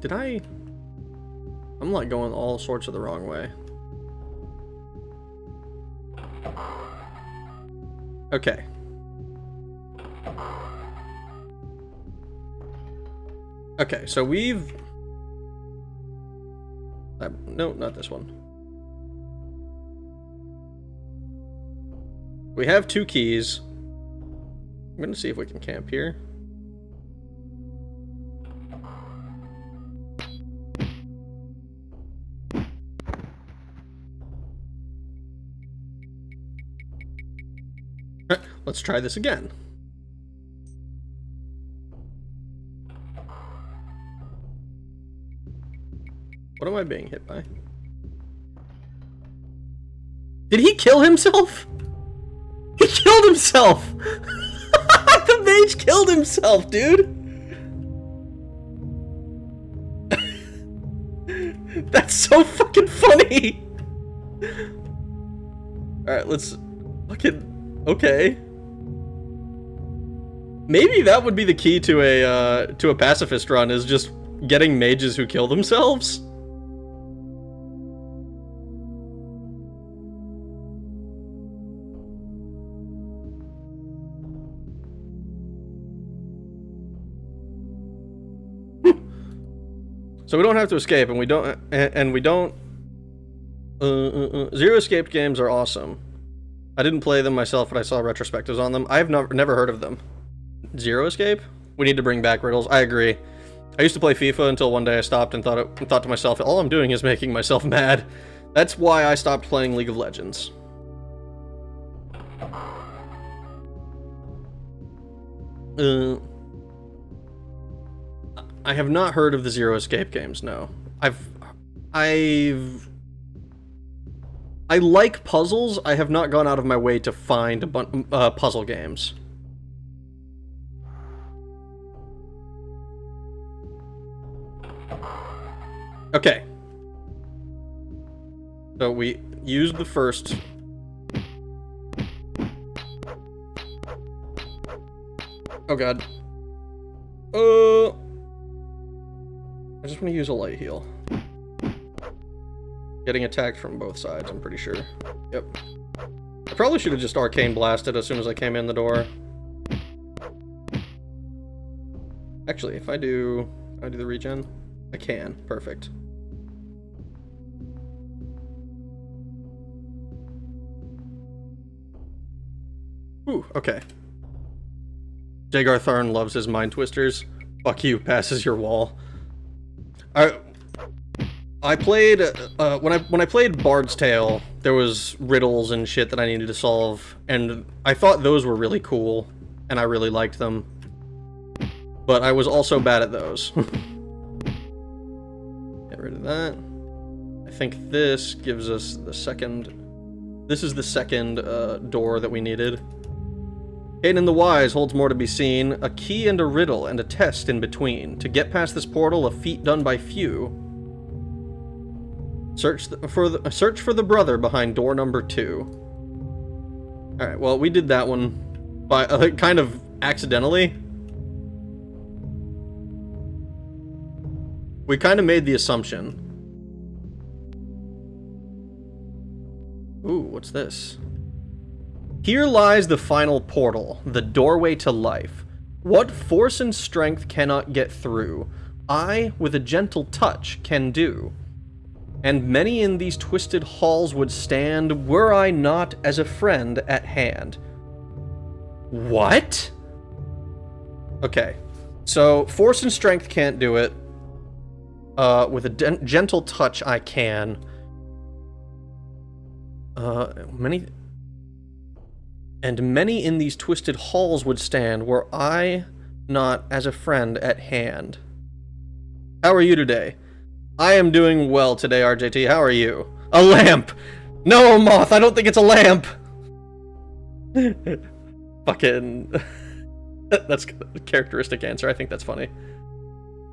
[SPEAKER 1] Did I... I'm like going all sorts of the wrong way. Okay. Okay, so we've... no, not this one. We have 2 keys. I'm gonna see if we can camp here. Let's try this again. What am I being hit by? Did he kill himself? He killed himself! The mage killed himself, dude! That's so fucking funny! Alright, let's... fucking... okay. Maybe that would be the key to a pacifist run, is just getting mages who kill themselves. So we don't have to escape, and we don't, Zero escape games are awesome. I didn't play them myself, but I saw retrospectives on them. I have never heard of them. Zero escape? We need to bring back riddles. I agree. I used to play FIFA until one day I stopped and thought to myself, all I'm doing is making myself mad. That's why I stopped playing League of Legends. I have not heard of the Zero Escape games, no. I like puzzles. I have not gone out of my way to find puzzle games. Okay. So we used the first... Oh god. I just want to use a light heal. Getting attacked from both sides, I'm pretty sure. Yep. I probably should have just arcane blasted as soon as I came in the door. Actually, if I do the regen, I can. Perfect. Ooh, okay. Jagar Tharn loves his mind twisters. Fuck you, passes your wall. I played when I played Bard's Tale, there was riddles and shit that I needed to solve, and I thought those were really cool, and I really liked them. But I was also bad at those. that. I think this gives us the second... This is the second door that we needed. Hidden the Wise holds more to be seen. A key and a riddle and a test in between. To get past this portal, a feat done by few. Search for the brother behind door number 2. Alright, well, we did that one by kind of accidentally. We kind of made the assumption. Ooh, what's this? Here lies the final portal, the doorway to life. What force and strength cannot get through, I, with a gentle touch, can do. And many in these twisted halls would stand, were I not as a friend at hand. What? Okay, so force and strength can't do it. With a gentle touch, I can. Many in these twisted halls would stand, were I not as a friend at hand. How are you today? I am doing well today, RJT. How are you? A lamp! No, Moth, I don't think it's a lamp! Fucking... That's a characteristic answer. I think that's funny.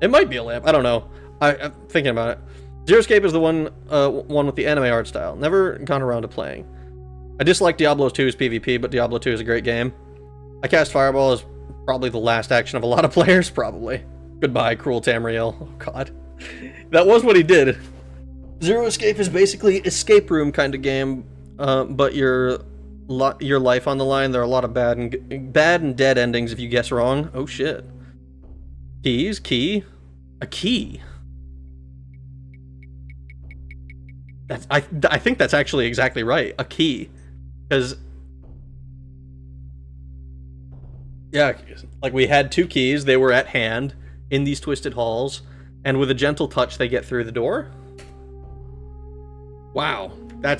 [SPEAKER 1] It might be a lamp. I don't know. I'm thinking about it. Zero Escape is the one with the anime art style. Never gone around to playing. I dislike Diablo 2's PvP, but Diablo 2 is a great game. I cast Fireball as probably the last action of a lot of players, probably. Goodbye, Cruel Tamriel. Oh, God. That was what he did. Zero Escape is basically escape room kind of game, but your life on the line. There are a lot of bad and dead endings if you guess wrong. Oh, shit. Keys? Key? A key? I think that's actually exactly right. A key. Because... yeah, like we had 2 keys. They were at hand in these twisted halls. And with a gentle touch, they get through the door. Wow. I'm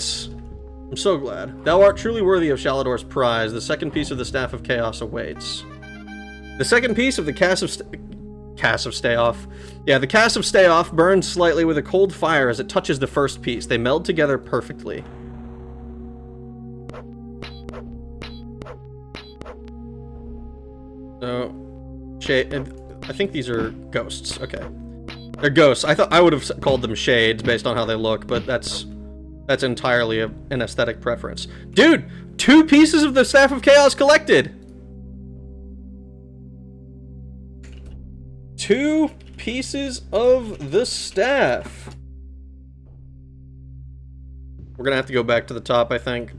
[SPEAKER 1] so glad. Thou art truly worthy of Shalador's prize. The second piece of the Staff of Chaos awaits. The second piece of the Cass of Stayoff. Yeah, the Cass of Stayoff burns slightly with a cold fire as it touches the first piece. They meld together perfectly. So, I think these are ghosts. Okay. They're ghosts. I thought I would have called them shades based on how they look, but that's entirely an aesthetic preference. Dude, 2 pieces of the Staff of Chaos collected! 2 pieces of the staff. We're gonna have to go back to the top, I think.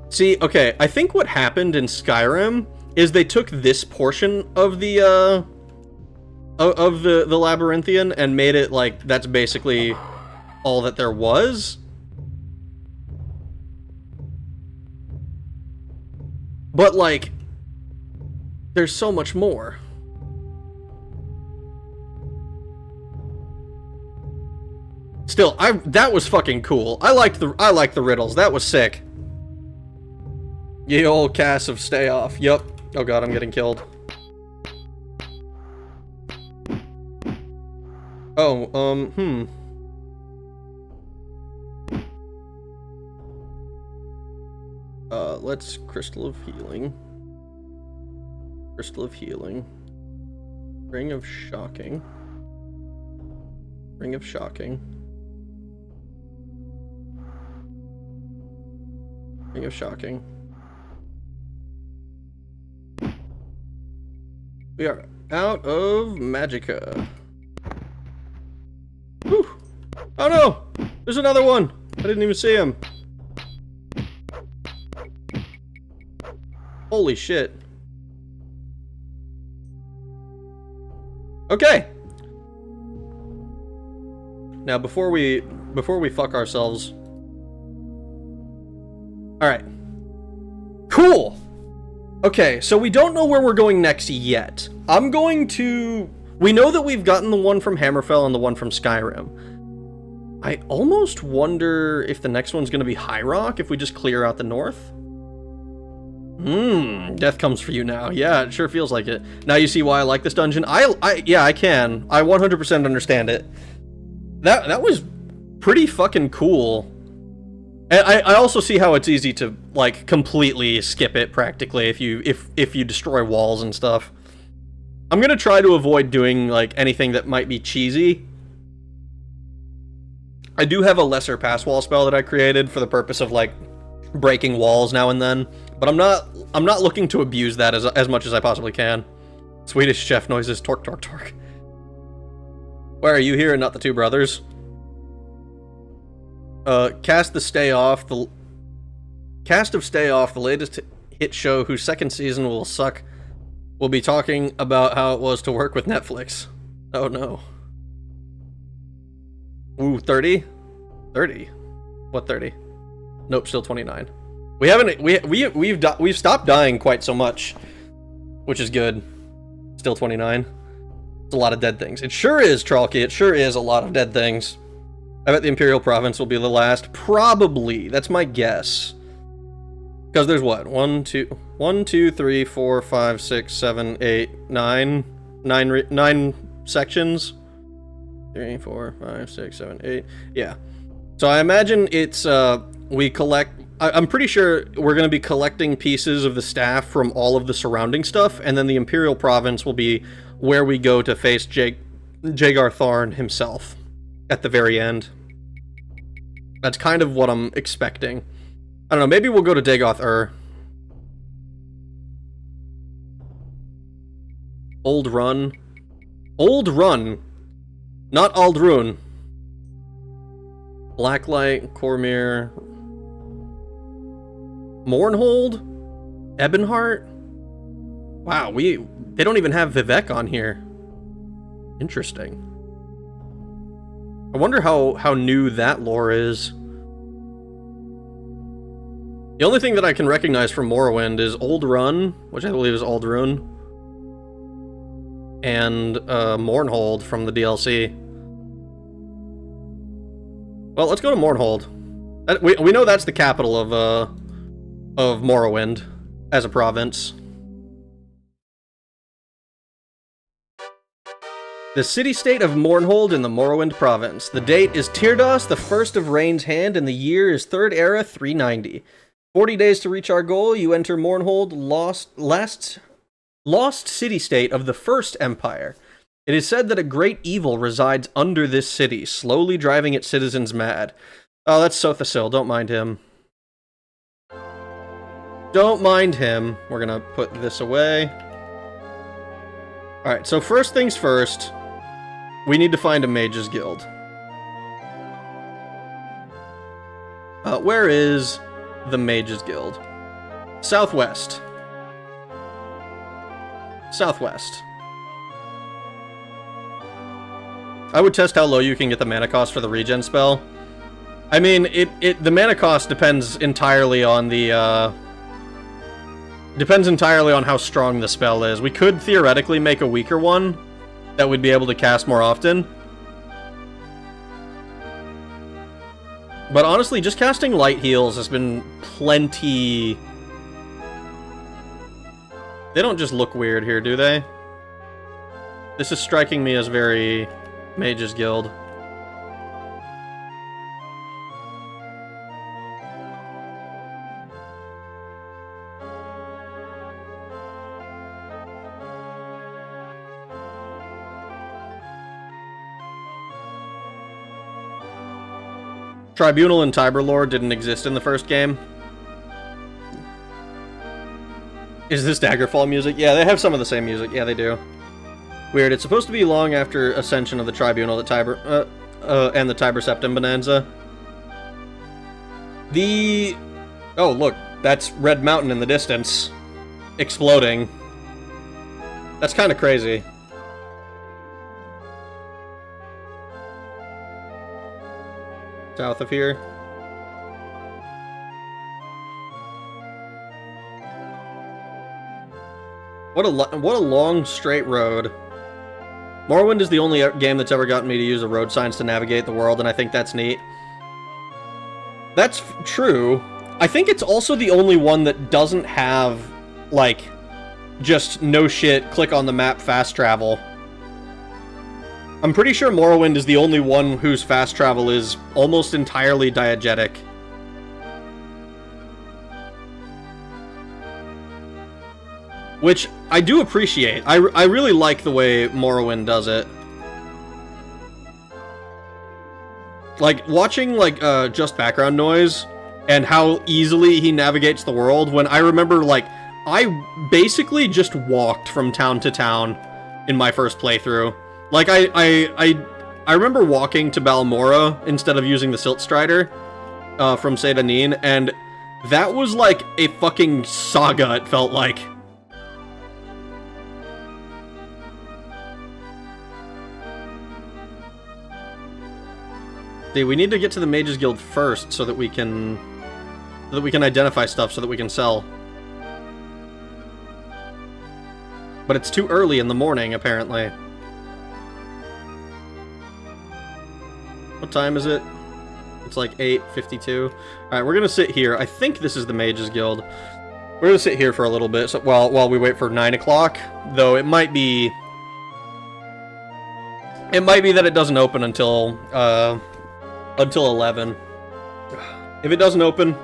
[SPEAKER 1] See, okay, I think what happened in Skyrim is they took this portion of the Labyrinthian and made it like that's basically all that there was. But like there's so much more. Still, that was fucking cool. I liked the riddles. That was sick. Ye old Cass of Stayoff. Yup. Oh god, I'm getting killed. Oh, let's Crystal of Healing. Crystal of Healing. Ring of Shocking. Ring of Shocking. Ring of Shocking. We are out of Magicka. Whew. Oh no! There's another one! I didn't even see him. Holy shit. Okay. Now before we fuck ourselves. Alright. Cool! Okay, so we don't know where we're going next yet. I'm going to... We know that we've gotten the one from Hammerfell and the one from Skyrim. I almost wonder if the next one's going to be High Rock, if we just clear out the north. Death comes for you now. Yeah, it sure feels like it. Now you see why I like this dungeon? Yeah, I can. I 100% understand it. That was pretty fucking cool. And I also see how it's easy to, like, completely skip it, practically, if you destroy walls and stuff. I'm gonna try to avoid doing, like, anything that might be cheesy. I do have a lesser pass wall spell that I created for the purpose of, like, breaking walls now and then, but I'm not looking to abuse that as much as I possibly can. Swedish chef noises, torque, torque, torque. Why are you here and not the two brothers? Cast of Stay Off, the latest hit show whose second season will suck. We'll be talking about how it was to work with Netflix. Oh no. Ooh, 30? 30? What 30? Nope, still 29. We've stopped dying quite so much, which is good. Still 29. It's a lot of dead things. It sure is, Tralky. It sure is a lot of dead things. I bet the Imperial Province will be the last. Probably. That's my guess. Because there's what? 1, 2, 3, 4, 5, 6, 7, 8, 9. 9 sections. 3, 4, 5, 6, 7, 8. Yeah. So I imagine it's, we collect... I'm pretty sure we're going to be collecting pieces of the staff from all of the surrounding stuff, and then the Imperial Province will be where we go to face Jagar Tharn himself at the very end. That's kind of what I'm expecting. I don't know, maybe we'll go to Dagoth-Ur. Old Run. Old Run! Not Aldrun. Blacklight, Cormyr... Mournhold? Ebonheart? Wow, they don't even have Vivec on here. Interesting. I wonder how new that lore is. The only thing that I can recognize from Morrowind is Old Run, which I believe is Aldrun, and Mournhold from the DLC. Well, let's go to Mournhold. We know that's the capital of Morrowind as a province. The city-state of Mournhold in the Morrowind province. The date is Tyrdos, the first of Rain's Hand, and the year is 3rd Era 390. 40 days to reach our goal. You enter Mournhold, lost city-state of the First Empire. It is said that a great evil resides under this city, slowly driving its citizens mad. Oh, that's Sothasil. Don't mind him. Don't mind him. We're gonna put this away. Alright, so first things first, we need to find a Mage's Guild. Where is the Mage's Guild? Southwest. Southwest. I would test how low you can get the mana cost for the regen spell. I mean, the mana cost depends entirely on the, depends entirely on how strong the spell is. We could theoretically make a weaker one that we'd be able to cast more often. But honestly, just casting light heals has been plenty... They don't just look weird here, do they? This is striking me as very Mage's Guild. Tribunal and Tiber lore didn't exist in the first game. Is this Daggerfall music? Yeah, they have some of the same music. Yeah, they do. Weird. It's supposed to be long after Ascension of the Tribunal that Tiber, and the Tiber Septim Bonanza. Oh, look. That's Red Mountain in the distance. Exploding. That's kind of crazy. South of here. What a long straight road. Morrowind is the only game that's ever gotten me to use the road signs to navigate the world, and I think that's neat. That's true. I think it's also the only one that doesn't have, like, just no shit, click on the map fast travel. I'm pretty sure Morrowind is the only one whose fast travel is almost entirely diegetic. Which I do appreciate. I really like the way Morrowind does it. Like, watching, like, just background noise and how easily he navigates the world, when I remember, like, I basically just walked from town to town in my first playthrough. Like, I remember walking to Balmora instead of using the Silt Strider from Sedanin, and that was like a fucking saga, it felt like. See, we need to get to the Mages Guild first so that we can identify stuff so that we can sell. But it's too early in the morning, apparently. What time is it? It's like 8:52. Alright, we're gonna sit here. I think this is the Mages Guild. We're gonna sit here for a little bit so, while we wait for 9 o'clock. Though it might be that it doesn't open until 11. If it doesn't open,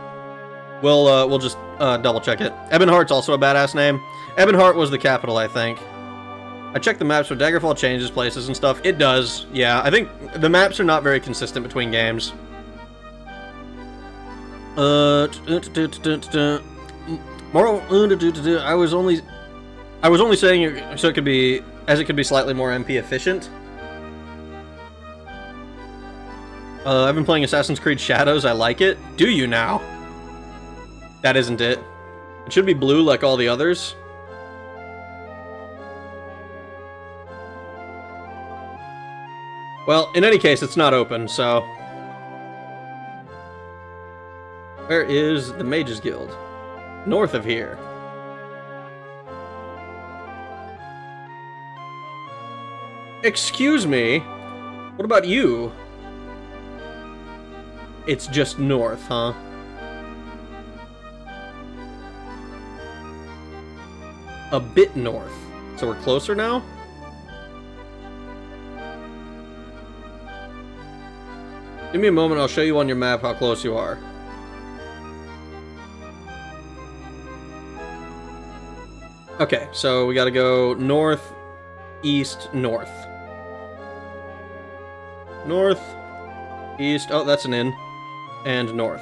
[SPEAKER 1] we'll just double check it. Ebonheart's also a badass name. Ebonheart was the capital, I think. I checked the maps, so Daggerfall changes places and stuff. It does, yeah. I think the maps are not very consistent between games. I was only saying it so it could be slightly more MP efficient. I've been playing Assassin's Creed Shadows. I like it. Do you now? That isn't it. It should be blue like all the others. Well, in any case, it's not open, so... Where is the Mages Guild? North of here. Excuse me? What about you? It's just north, huh? A bit north. So we're closer now? Give me a moment, I'll show you on your map how close you are. Okay, so we gotta go north, east, north. North, east, oh, that's an inn. And north.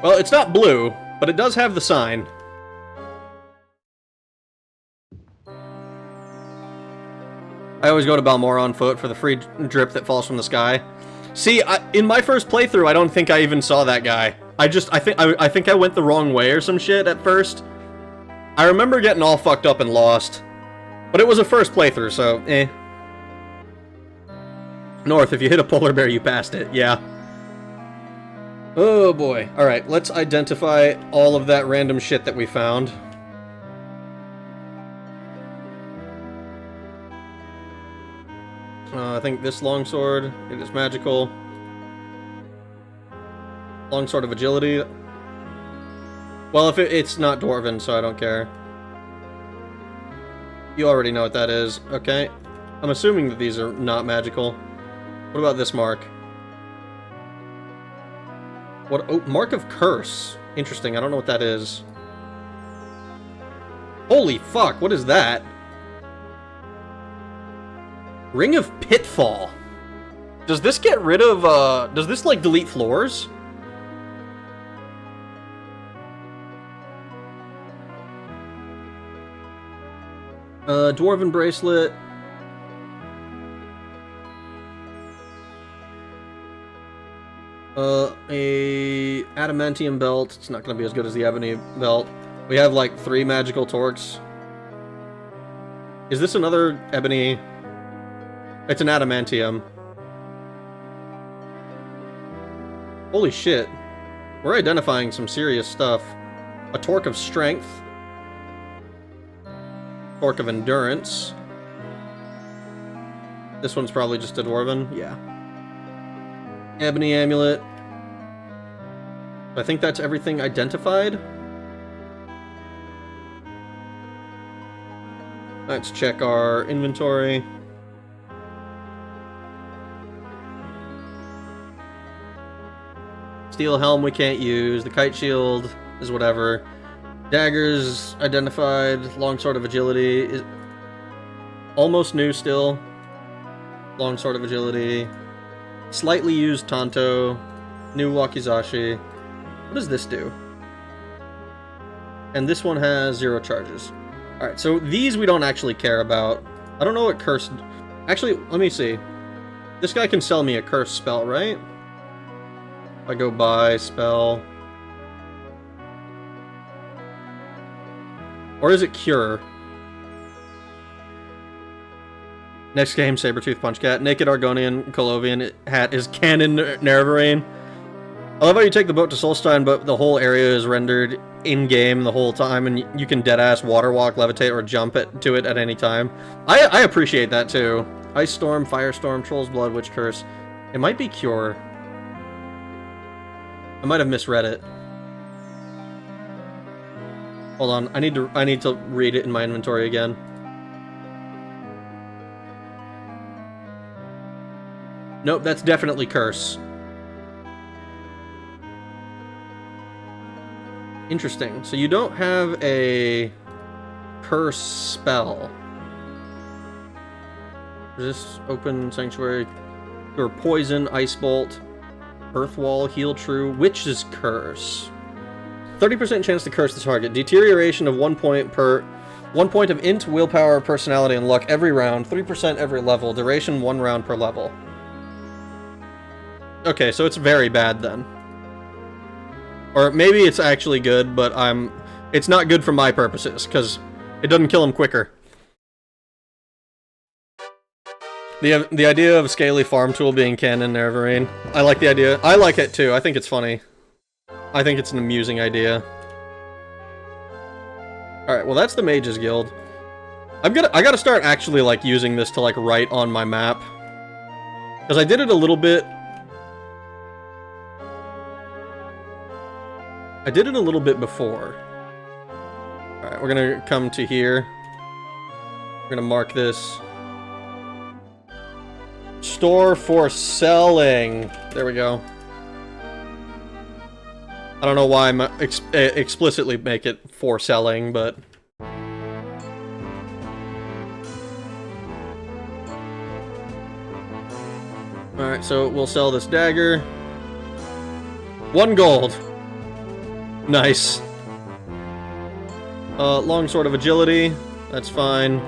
[SPEAKER 1] Well, it's not blue, but it does have the sign. I always go to Balmora on foot for the free drip that falls from the sky. See, in my first playthrough, I don't think I even saw that guy. I think I went the wrong way or some shit at first. I remember getting all fucked up and lost. But it was a first playthrough, so, eh. North, if you hit a polar bear, you passed it, yeah. Oh boy. Alright, let's identify all of that random shit that we found. I think this longsword, it is magical. Longsword of agility. Well, if it's not dwarven, so I don't care. You already know what that is. Okay. I'm assuming that these are not magical. What about this mark? What? Oh, Mark of Curse. Interesting, I don't know what that is. Holy fuck, what is that? Ring of Pitfall. Does this get rid of, does this, like, delete floors? Dwarven Bracelet. A Adamantium Belt. It's not gonna be as good as the Ebony Belt. We have, like, 3 magical torques. Is this another Ebony? It's an Adamantium. Holy shit. We're identifying some serious stuff. A Torque of Strength. Torque of Endurance. This one's probably just a Dwarven. Yeah. Ebony Amulet. I think that's everything identified. Let's check our inventory. Steel helm we can't use. The kite shield is whatever. Daggers identified. Longsword of agility is almost new still. Longsword of agility. Slightly used Tanto. New Wakizashi. What does this do? And this one has 0 charges. Alright, so these we don't actually care about. I don't know what curse... Actually, let me see. This guy can sell me a curse spell, right? If I go buy spell... Or is it cure? Next game, Sabertooth Punch Cat. Naked Argonian Colovian hat is Canon Nerevarine. I love how you take the boat to Solstein, but the whole area is rendered in-game the whole time, and you can deadass water walk, levitate, or jump to it at any time. I appreciate that, too. Ice Storm, Firestorm, Troll's Blood, Witch Curse. It might be Cure. I might have misread it. Hold on, I need to read it in my inventory again. Nope, that's definitely Curse. Interesting. So you don't have a curse spell. Resist, open, sanctuary, or poison, ice bolt, earth wall, heal true, witch's curse. 30% chance to curse the target. Deterioration of 1 point per 1 point of int, willpower, personality, and luck every round. 3% every level. Duration 1 round per level. Okay, so it's very bad then. Or maybe it's actually good, but it's not good for my purposes, because it doesn't kill him quicker. The idea of a scaly farm tool being canon Nerevarine. I like the idea. I like it too. I think it's funny. I think it's an amusing idea. Alright, well that's the Mages Guild. I gotta start actually like using this to like write on my map. Because I did it a little bit. I did it a little bit before. Alright, we're gonna come to here. We're gonna mark this. Store for selling. There we go. I don't know why I'm explicitly make it for selling, but... Alright, so we'll sell this dagger. 1 gold. Nice. Longsword of agility. That's fine.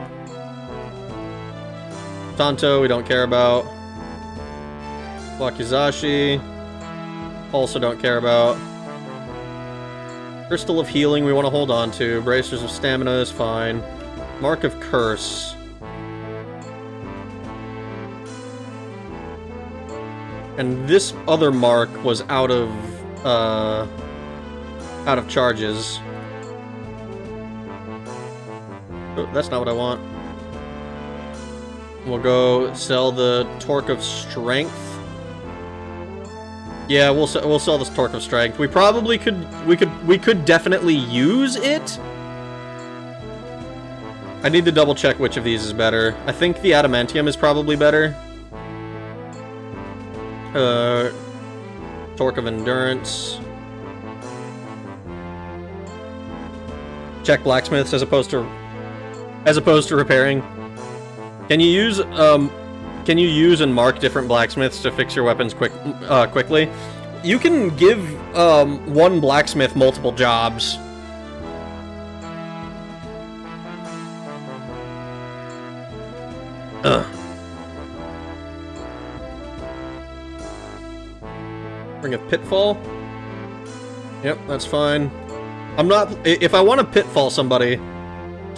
[SPEAKER 1] Tanto, we don't care about. Wakizashi. Also don't care about. Crystal of healing we want to hold on to. Bracers of stamina is fine. Mark of curse. And this other mark was out of charges. Oh, that's not what I want. We'll go sell the Torque of Strength. Yeah, we'll sell this Torque of Strength. We probably could definitely use it. I need to double check which of these is better. I think the Adamantium is probably better. Torque of Endurance. Check blacksmiths as opposed to repairing. Can you use and mark different blacksmiths to fix your weapons quickly? You can give one blacksmith multiple jobs. Bring a pitfall. Yep, that's fine. I'm not... If I want to pitfall somebody,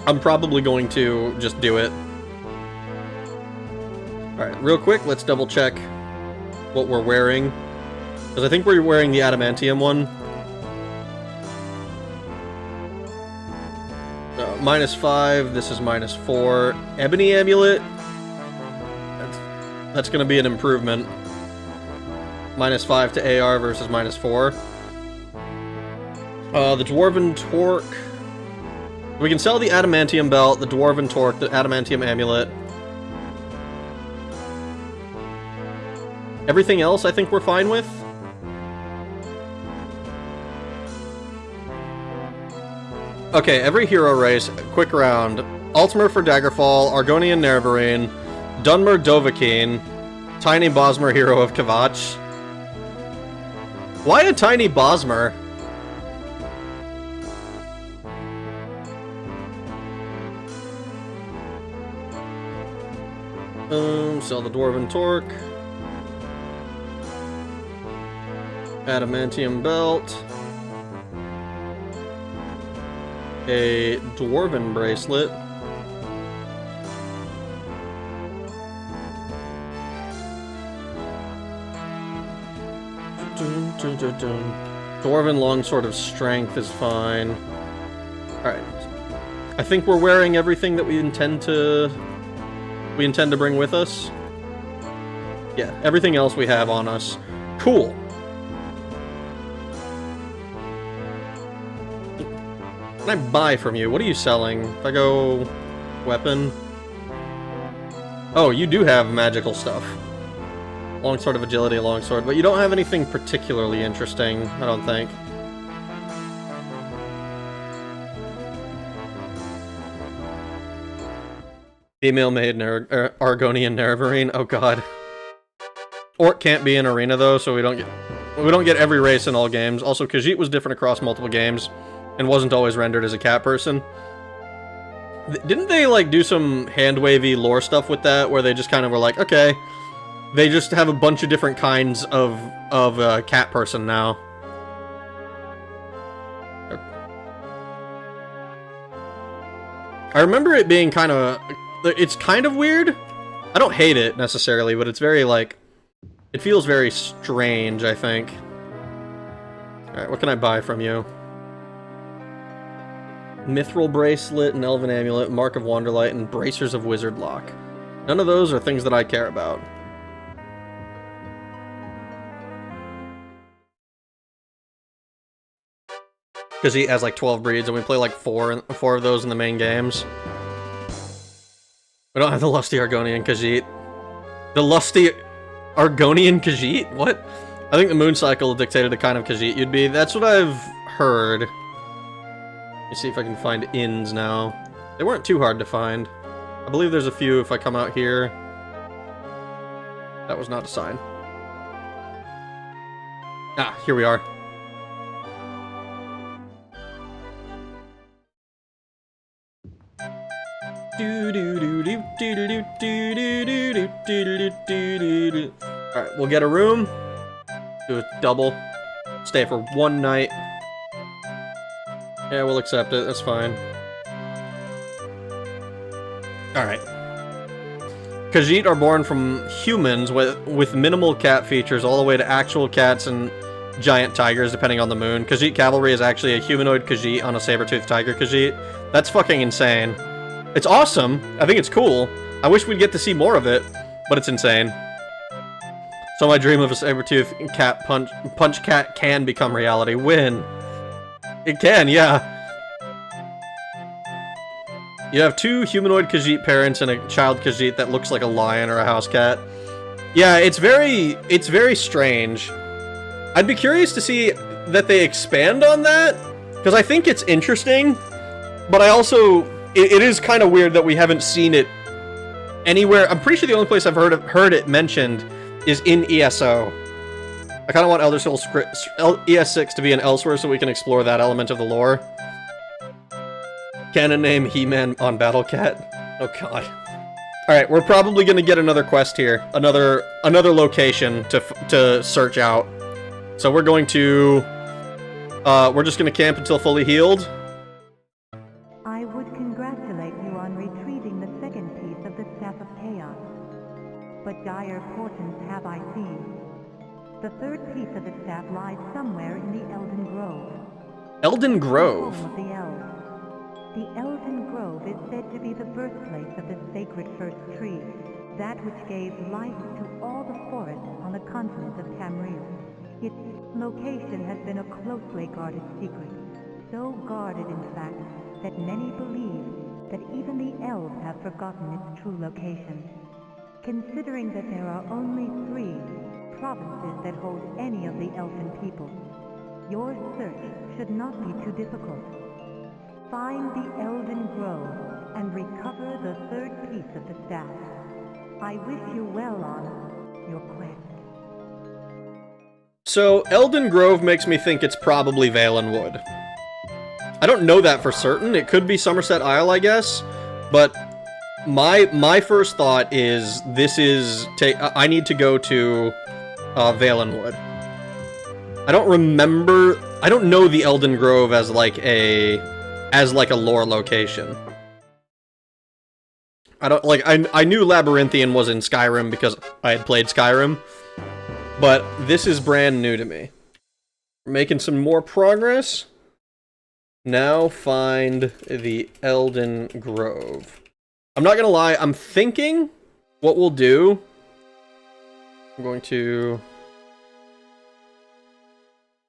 [SPEAKER 1] I'm probably going to just do it. Alright, real quick, let's double check what we're wearing. Because I think we're wearing the Adamantium one. -5, this is -4. Ebony Amulet. That's going to be an improvement. -5 to AR versus -4. The Dwarven Torque. We can sell the Adamantium Belt, the Dwarven Torque, the Adamantium Amulet. Everything else I think we're fine with. Okay, every hero race, quick round. Altmer for Daggerfall, Argonian Nerevarine, Dunmer Dovahkiin, Tiny Bosmer Hero of Kvatch. Why a Tiny Bosmer? Sell the Dwarven Torque. Adamantium Belt. A Dwarven Bracelet. Dwarven Longsword of Strength is fine. Alright. I think we're wearing everything that we intend to bring with us. Yeah, everything else we have on us. Cool. What can I buy from you? What are you selling? If I go... weapon... Oh, you do have magical stuff. Longsword of Agility, Longsword, but you don't have anything particularly interesting, I don't think. Female Maid Argonian Nerevarine, oh god. Orc can't be in Arena though, so we don't get every race in all games. Also, Khajiit was different across multiple games, and wasn't always rendered as a cat person. Didn't they, like, do some hand-wavy lore stuff with that, where they just kind of were like, okay... They just have a bunch of different kinds of cat person now. I remember it being kind of... It's kind of weird. I don't hate it, necessarily, but it's very, like... It feels very strange, I think. Alright, what can I buy from you? Mithril Bracelet, and Elven Amulet, Mark of Wanderlight, and Bracers of Wizard Lock. None of those are things that I care about. Because he has like 12 breeds, and we play like four of those in the main games. We don't have the Lusty Argonian Khajiit. The Lusty Argonian Khajiit? What? I think the moon cycle dictated the kind of Khajiit you'd be. That's what I've heard. Let me see if I can find inns now. They weren't too hard to find. I believe there's a few if I come out here. That was not a sign. Ah, here we are. Alright, we'll get a room. Do a double. Stay for one night. Yeah, we'll accept it. That's fine. Alright. Khajiit are born from humans with minimal cat features all the way to actual cats and giant tigers, depending on the moon. Khajiit Cavalry is actually a humanoid Khajiit on a saber-toothed tiger Khajiit. That's fucking insane. It's awesome. I think it's cool. I wish we'd get to see more of it, but it's insane. So my dream of a saber-toothed cat punch cat can become reality. When? It can, yeah. You have two humanoid Khajiit parents and a child Khajiit that looks like a lion or a house cat. Yeah, it's very strange. I'd be curious to see that they expand on that, because I think it's interesting, but I also... It is kind of weird that we haven't seen it anywhere. I'm pretty sure the only place I've heard it mentioned is in ESO. I kind of want Elder Scrolls ES6 to be an elsewhere so we can explore that element of the lore. Canon name He-Man on Battle Cat. Oh god. Alright, we're probably gonna get another quest here. Another location to search out. So we're going to... we're just gonna camp until fully healed.
[SPEAKER 2] I would congratulate you on retrieving the second piece of the Staff of Chaos. But dire portents have I seen. The third piece of the staff lies somewhere in the Elden Grove.
[SPEAKER 1] Elden Grove?
[SPEAKER 2] Home of the elves. The Elden Grove is said to be the birthplace of the sacred first tree, that which gave life to all the forests on the continent of Tamriel. Its location has been a closely guarded secret, so guarded, in fact, that many believe that even the elves have forgotten its true location. Considering that there are only 3 provinces that hold any of the elfin people, your search should not be too difficult. Find the Elden Grove and recover the 3rd piece of the staff. I wish you well on your quest.
[SPEAKER 1] So, Elden Grove makes me think it's probably Valenwood. I don't know that for certain. It could be Somerset Isle, I guess. But my first thought is I need to go to Valenwood. I don't know the Elden Grove as like a lore location. I knew Labyrinthian was in Skyrim because I had played Skyrim, but this is brand new to me. We're making some more progress. Now find the Elden Grove. I'm not gonna lie, I'm thinking what we'll do.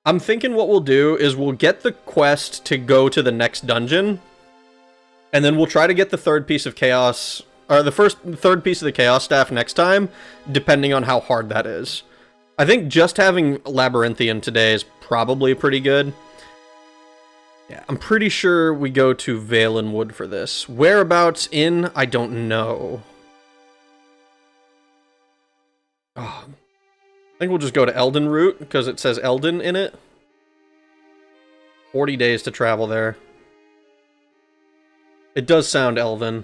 [SPEAKER 1] I'm thinking what we'll do is we'll get the quest to go to the next dungeon, and then we'll try to get the 3rd piece of Chaos, or the 3rd piece of the Chaos Staff next time, depending on how hard that is. I think just having Labyrinthian today is probably pretty good. Yeah, I'm pretty sure we go to Valenwood for this. Whereabouts in, I don't know. Oh, I think we'll just go to Elden Route, because it says Elden in it. 40 days to travel there. It does sound elven.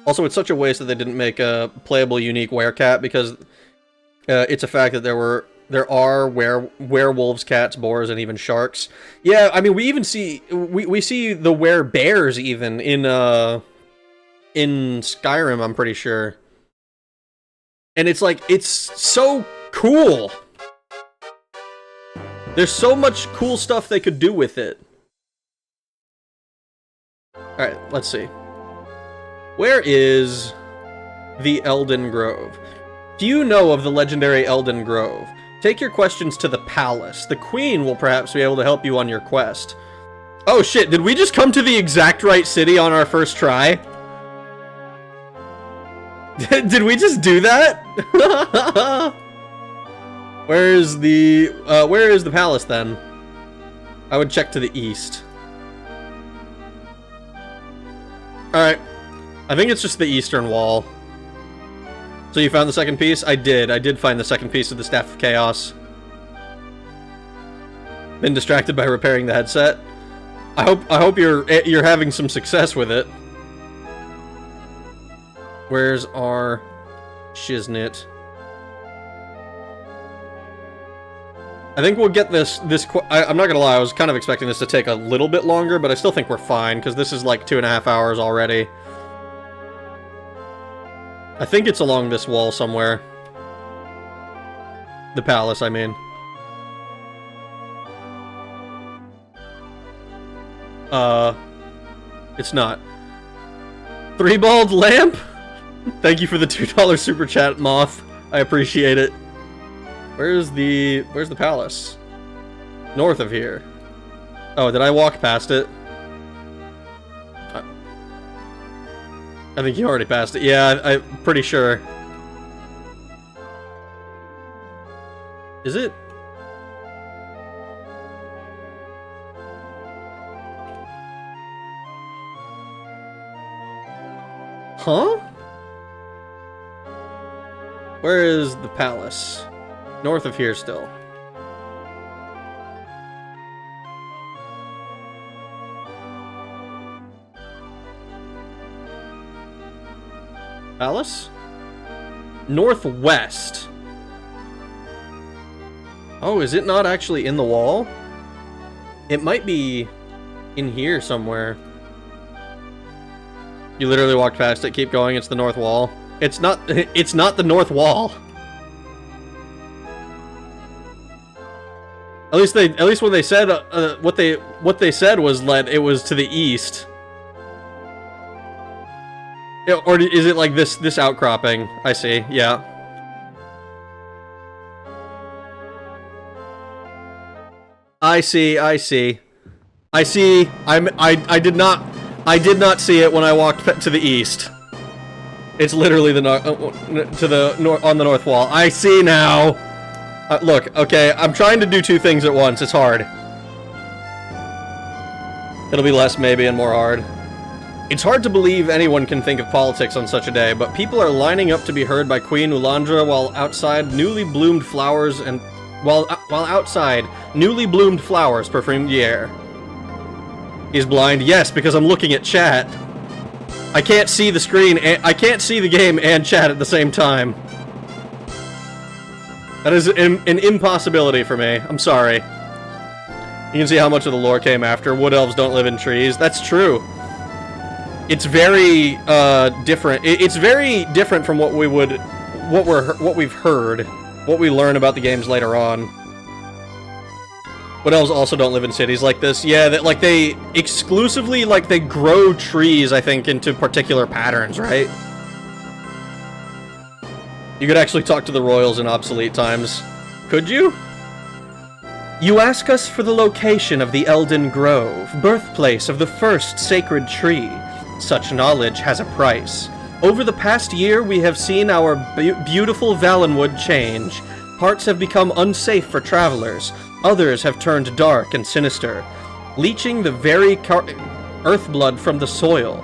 [SPEAKER 1] Also, it's such a waste that they didn't make a playable unique werecat, because it's a fact that there are werewolves, cats, boars, and even sharks. Yeah, I mean, we even see we see the werebears even in Skyrim, I'm pretty sure. And it's like, it's so cool. There's so much cool stuff they could do with it. Alright, let's see. Where is the Elden Grove? Do you know of the legendary Elden Grove? Take your questions to the palace. The queen will perhaps be able to help you on your quest. Oh shit, did we just come to the exact right city on our first try? Did we just do that? Where is the palace then? I would check to the east. Alright. I think it's just the eastern wall. So you found the 2nd piece? I did find the 2nd piece of the Staff of Chaos. Been distracted by repairing the headset. I hope you're having some success with it. Where's our shiznit? I think we'll get this I'm not gonna lie, I was kind of expecting this to take a little bit longer, but I still think we're fine, because this is like 2.5 hours already. I think it's along this wall somewhere. The palace, I mean. It's not. 3-balled lamp? Thank you for the $2 super chat, Moth. I appreciate it. Where's the palace? North of here. Oh, did I walk past it? I think you already passed it. Yeah, I'm pretty sure. Is it? Huh? Where is the palace? North of here still. Palace? Northwest. Oh, is it not actually in the wall? It might be in here somewhere. You literally walked past it, keep going, it's the north wall. It's not the north wall. At least when they said what they said was that it was to the east. Or is it like this outcropping? I see. Yeah. I see. I see. I did not see it when I walked to the east. It's literally the on the north wall. I see now. Look, okay, I'm trying to do two things at once. It's hard. It'll be less maybe and more hard. It's hard to believe anyone can think of politics on such a day, but people are lining up to be heard by Queen Ulandra while outside newly bloomed flowers perfume the air. He's blind, yes, because I'm looking at chat. I can't see the screen, I can't see the game and chat at the same time. That is an impossibility for me. I'm sorry. You can see how much of the lore came after. Wood elves don't live in trees. That's true. It's very different. It's very different from what we've heard, what we learn about the games later on. Wood elves also don't live in cities like this. Yeah, that like they exclusively like they grow trees, I think, into particular patterns, right? You could actually talk to the royals in obsolete times. Could you? You ask us for the location of the Elden Grove, birthplace of the first sacred tree. Such knowledge has a price. Over the past year, we have seen our beautiful Valenwood change. Parts have become unsafe for travelers. Others have turned dark and sinister, leaching the very earthblood from the soil.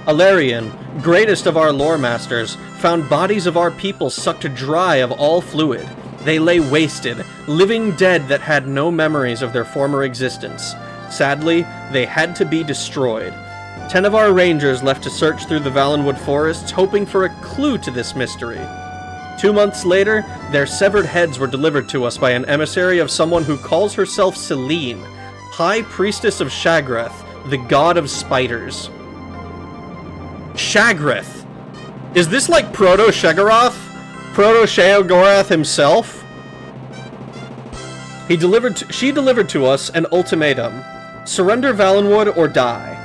[SPEAKER 1] Alarian, greatest of our lore masters, found bodies of our people sucked dry of all fluid. They lay wasted, living dead that had no memories of their former existence. Sadly, they had to be destroyed. 10 of our rangers left to search through the Valenwood forests, hoping for a clue to this mystery. 2 months later, their severed heads were delivered to us by an emissary of someone who calls herself Celine, High Priestess of Shagrath, the god of spiders. Shagrath? Is this like Proto-Shegaroth? Proto-Sheogorath himself? She delivered to us an ultimatum. Surrender Valenwood or die.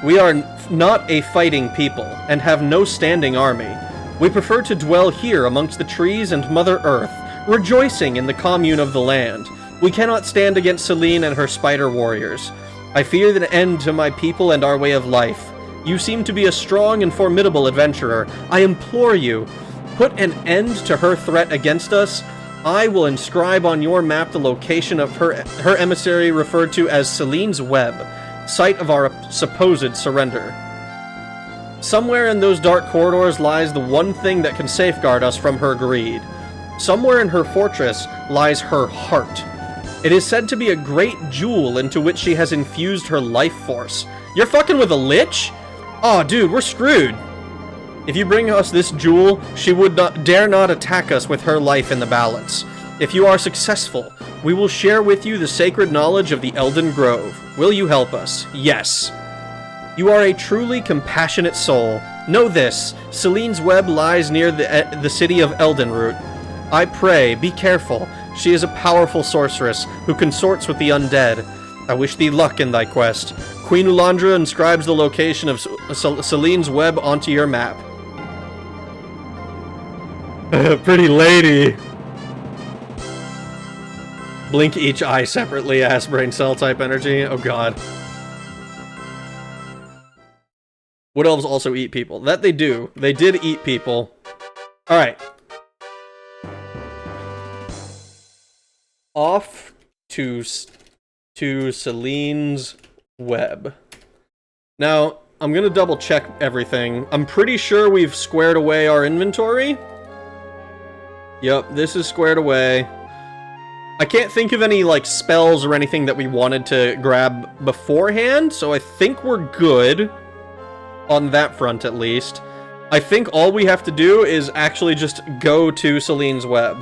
[SPEAKER 1] We are not a fighting people, and have no standing army. We prefer to dwell here amongst the trees and Mother Earth, rejoicing in the commune of the land. We cannot stand against Celine and her spider warriors. I fear the end to my people and our way of life. You seem to be a strong and formidable adventurer. I implore you, put an end to her threat against us. I will inscribe on your map the location of her emissary referred to as Celine's Web, site of our supposed surrender. Somewhere in those dark corridors lies the one thing that can safeguard us from her greed. Somewhere in her fortress lies her heart. It is said to be a great jewel into which she has infused her life force. You're fucking with a lich? Aw, dude, we're screwed. If you bring us this jewel, she would dare not attack us with her life in the balance. If you are successful, we will share with you the sacred knowledge of the Elden Grove. Will you help us? Yes. You are a truly compassionate soul. Know this, Celine's Web lies near the city of Eldenroot. I pray, be careful. She is a powerful sorceress who consorts with the undead. I wish thee luck in thy quest. Queen Ulandra inscribes the location of Celine's Web onto your map. Pretty lady. Blink each eye separately, ass brain cell type energy. Oh god. Wood elves also eat people. That they do. They did eat people. Alright. Off to Celine's Web. Now, I'm gonna double check everything. I'm pretty sure we've squared away our inventory. Yep, this is squared away. I can't think of any, like, spells or anything that we wanted to grab beforehand, so I think we're good. On that front, at least. I think all we have to do is actually just go to Celine's Web.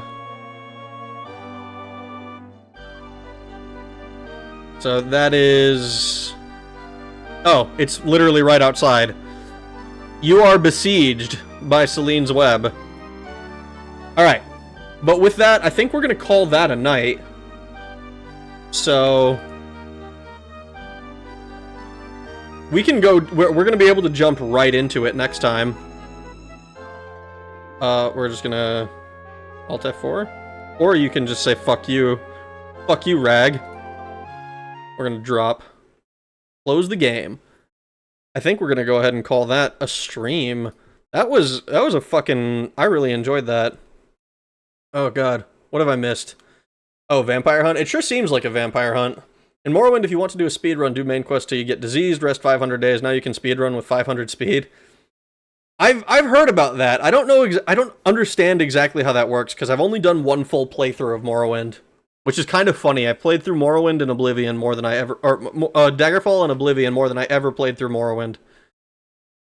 [SPEAKER 1] So that is... Oh, it's literally right outside. You are besieged by Celine's Web. Alright. But with that, I think we're going to call that a night. So... we can go, we're gonna be able to jump right into it next time. We're just gonna Alt F4. Or you can just say, fuck you. Fuck you, Rag. We're gonna drop. Close the game. I think we're gonna go ahead and call that a stream. That was a fucking... I really enjoyed that. Oh god. What have I missed? Oh, Vampire Hunt? It sure seems like a Vampire Hunt. In Morrowind, if you want to do a speedrun, do main quest till you get diseased, rest 500 days, now you can speedrun with 500 speed. I've heard about that. I don't know, I don't understand exactly how that works, because I've only done one full playthrough of Morrowind. Which is kind of funny. I played through Morrowind and Oblivion more than I ever... Or, Daggerfall and Oblivion more than I ever played through Morrowind.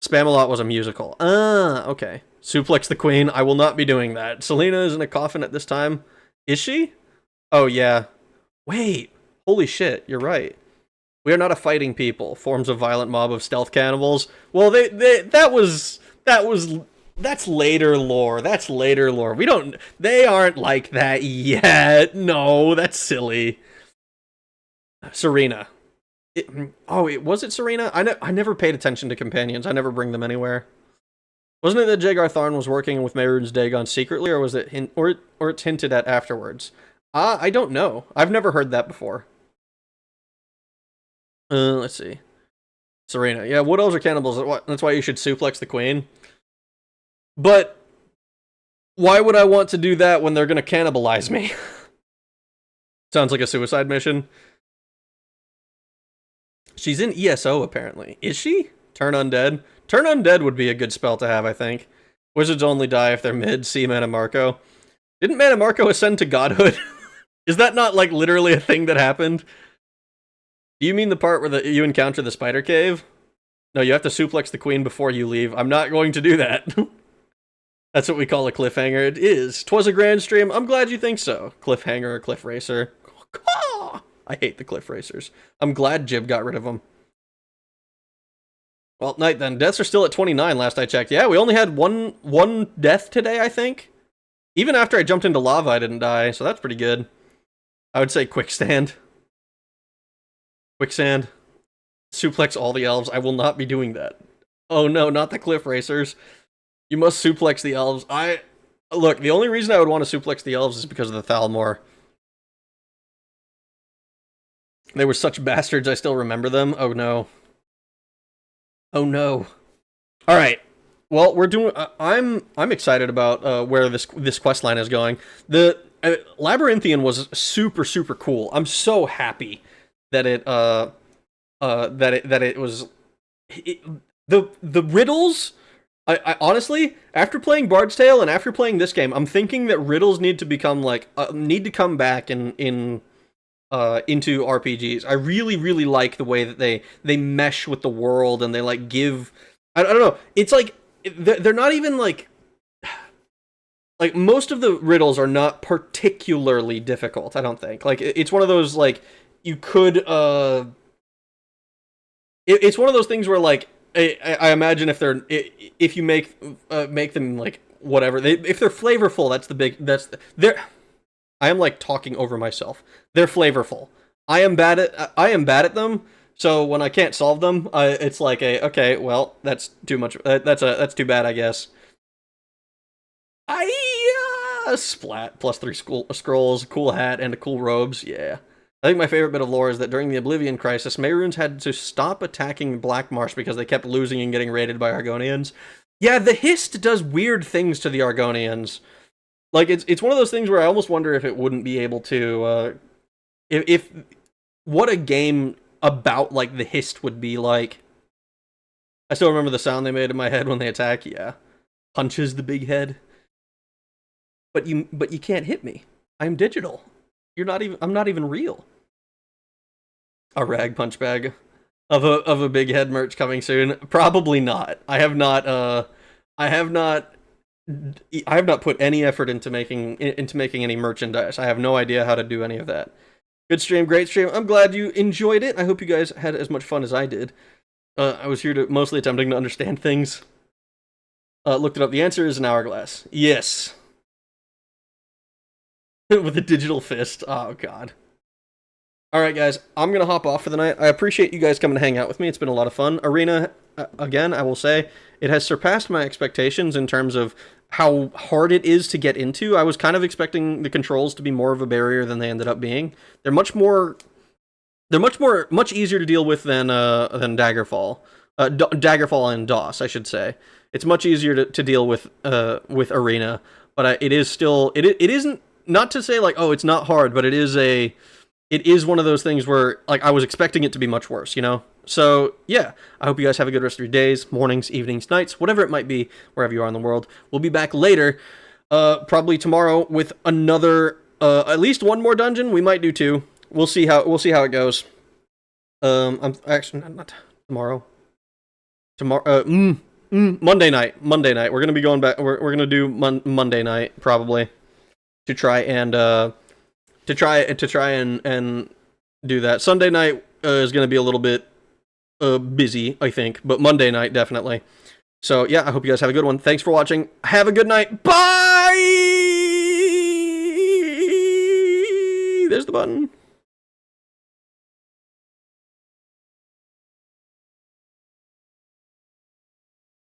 [SPEAKER 1] Spamalot was a musical. Ah, okay. Suplex the Queen. I will not be doing that. Selena is in a coffin at this time. Is she? Oh, yeah. Wait. Holy shit, you're right. We are not a fighting people. Forms of violent mob of stealth cannibals. Well, that's later lore. That's later lore. They aren't like that yet. No, that's silly. Serena. Was it Serena? I never paid attention to companions. I never bring them anywhere. Wasn't it that Jagar Tharn was working with Mehrunes Dagon secretly, or was it or it's hinted at afterwards? I don't know. I've never heard that before. Let's see. Serena. Yeah, wood elves are cannibals. That's why you should suplex the queen. But why would I want to do that when they're going to cannibalize me? Sounds like a suicide mission. She's in ESO, apparently. Is she? Turn Undead? Turn Undead would be a good spell to have, I think. Wizards only die if they're mid. See Mana Marco. Didn't Mana Marco ascend to godhood? Is that not, like, literally a thing that happened? Do you mean the part where you encounter the spider cave? No, you have to suplex the queen before you leave. I'm not going to do that. That's what we call a cliffhanger. It is. 'Twas a grand stream. I'm glad you think so. Cliffhanger or cliff racer. I hate the cliff racers. I'm glad Jib got rid of them. Well, night then. Deaths are still at 29 last I checked. Yeah, we only had one death today, I think. Even after I jumped into lava, I didn't die, so that's pretty good. I would say quicksand. Quicksand. Suplex all the elves. I will not be doing that. Oh no, not the cliff racers. You must suplex the elves. Look, the only reason I would want to suplex the elves is because of the Thalmor. They were such bastards, I still remember them. Oh no. Oh no. Alright. Well, we're doing... I'm excited about where this quest line is going. The Labyrinthian was super, super cool. I'm so happy that it was... The riddles... I honestly, after playing Bard's Tale and after playing this game, I'm thinking that riddles need to become like need to come back into RPGs. I really, really like the way that they mesh with the world and they like give. I don't know. It's like they're not even like most of the riddles are not particularly difficult. I don't think. Like it's one of those like you could. It's one of those things where like. I imagine if you make them like whatever if they're flavorful, I am like talking over myself. They're flavorful. I am bad at them. So when I can't solve them, it's like okay, well that's too much. That's too bad, I guess. Splat +3 scrolls, cool hat, and a cool robes. Yeah. I think my favorite bit of lore is that during the Oblivion Crisis, Mehrunes had to stop attacking Black Marsh because they kept losing and getting raided by Argonians. Yeah, the Hist does weird things to the Argonians. Like, it's one of those things where I almost wonder if it wouldn't be able to... if what a game about, like, the Hist would be like. I still remember the sound they made in my head when they attack. Yeah. Punches the big head. But you can't hit me. I'm digital. I'm not even real. A rag punch bag of a big head merch coming soon. Probably not. I have not put any effort into making any merchandise. I have no idea how to do any of that. Good stream, great stream. I'm glad you enjoyed it. I hope you guys had as much fun as I did. I was here mostly attempting to understand things. Looked it up. The answer is an hourglass. Yes. With a digital fist. Oh, God. Alright, guys. I'm going to hop off for the night. I appreciate you guys coming to hang out with me. It's been a lot of fun. Arena, again, I will say, it has surpassed my expectations in terms of how hard it is to get into. I was kind of expecting the controls to be more of a barrier than they ended up being. They're They're much easier to deal with than Daggerfall. Daggerfall and DOS, I should say. It's much easier to deal with Arena, but it is still it isn't, not to say like, oh, it's not hard, but it is one of those things where like I was expecting it to be much worse, you know? So yeah, I hope you guys have a good rest of your days, mornings, evenings, nights, whatever it might be, wherever you are in the world. We'll be back later, probably tomorrow with another at least one more dungeon. We might do two. We'll see how it goes. I'm actually not tomorrow. Monday night. We're gonna be going back. We're gonna do Monday night probably to try and do that. Sunday night is gonna be a little bit busy, I think, but Monday night definitely. So yeah, I hope you guys have a good one. Thanks for watching. Have a good night. Bye. There's the button.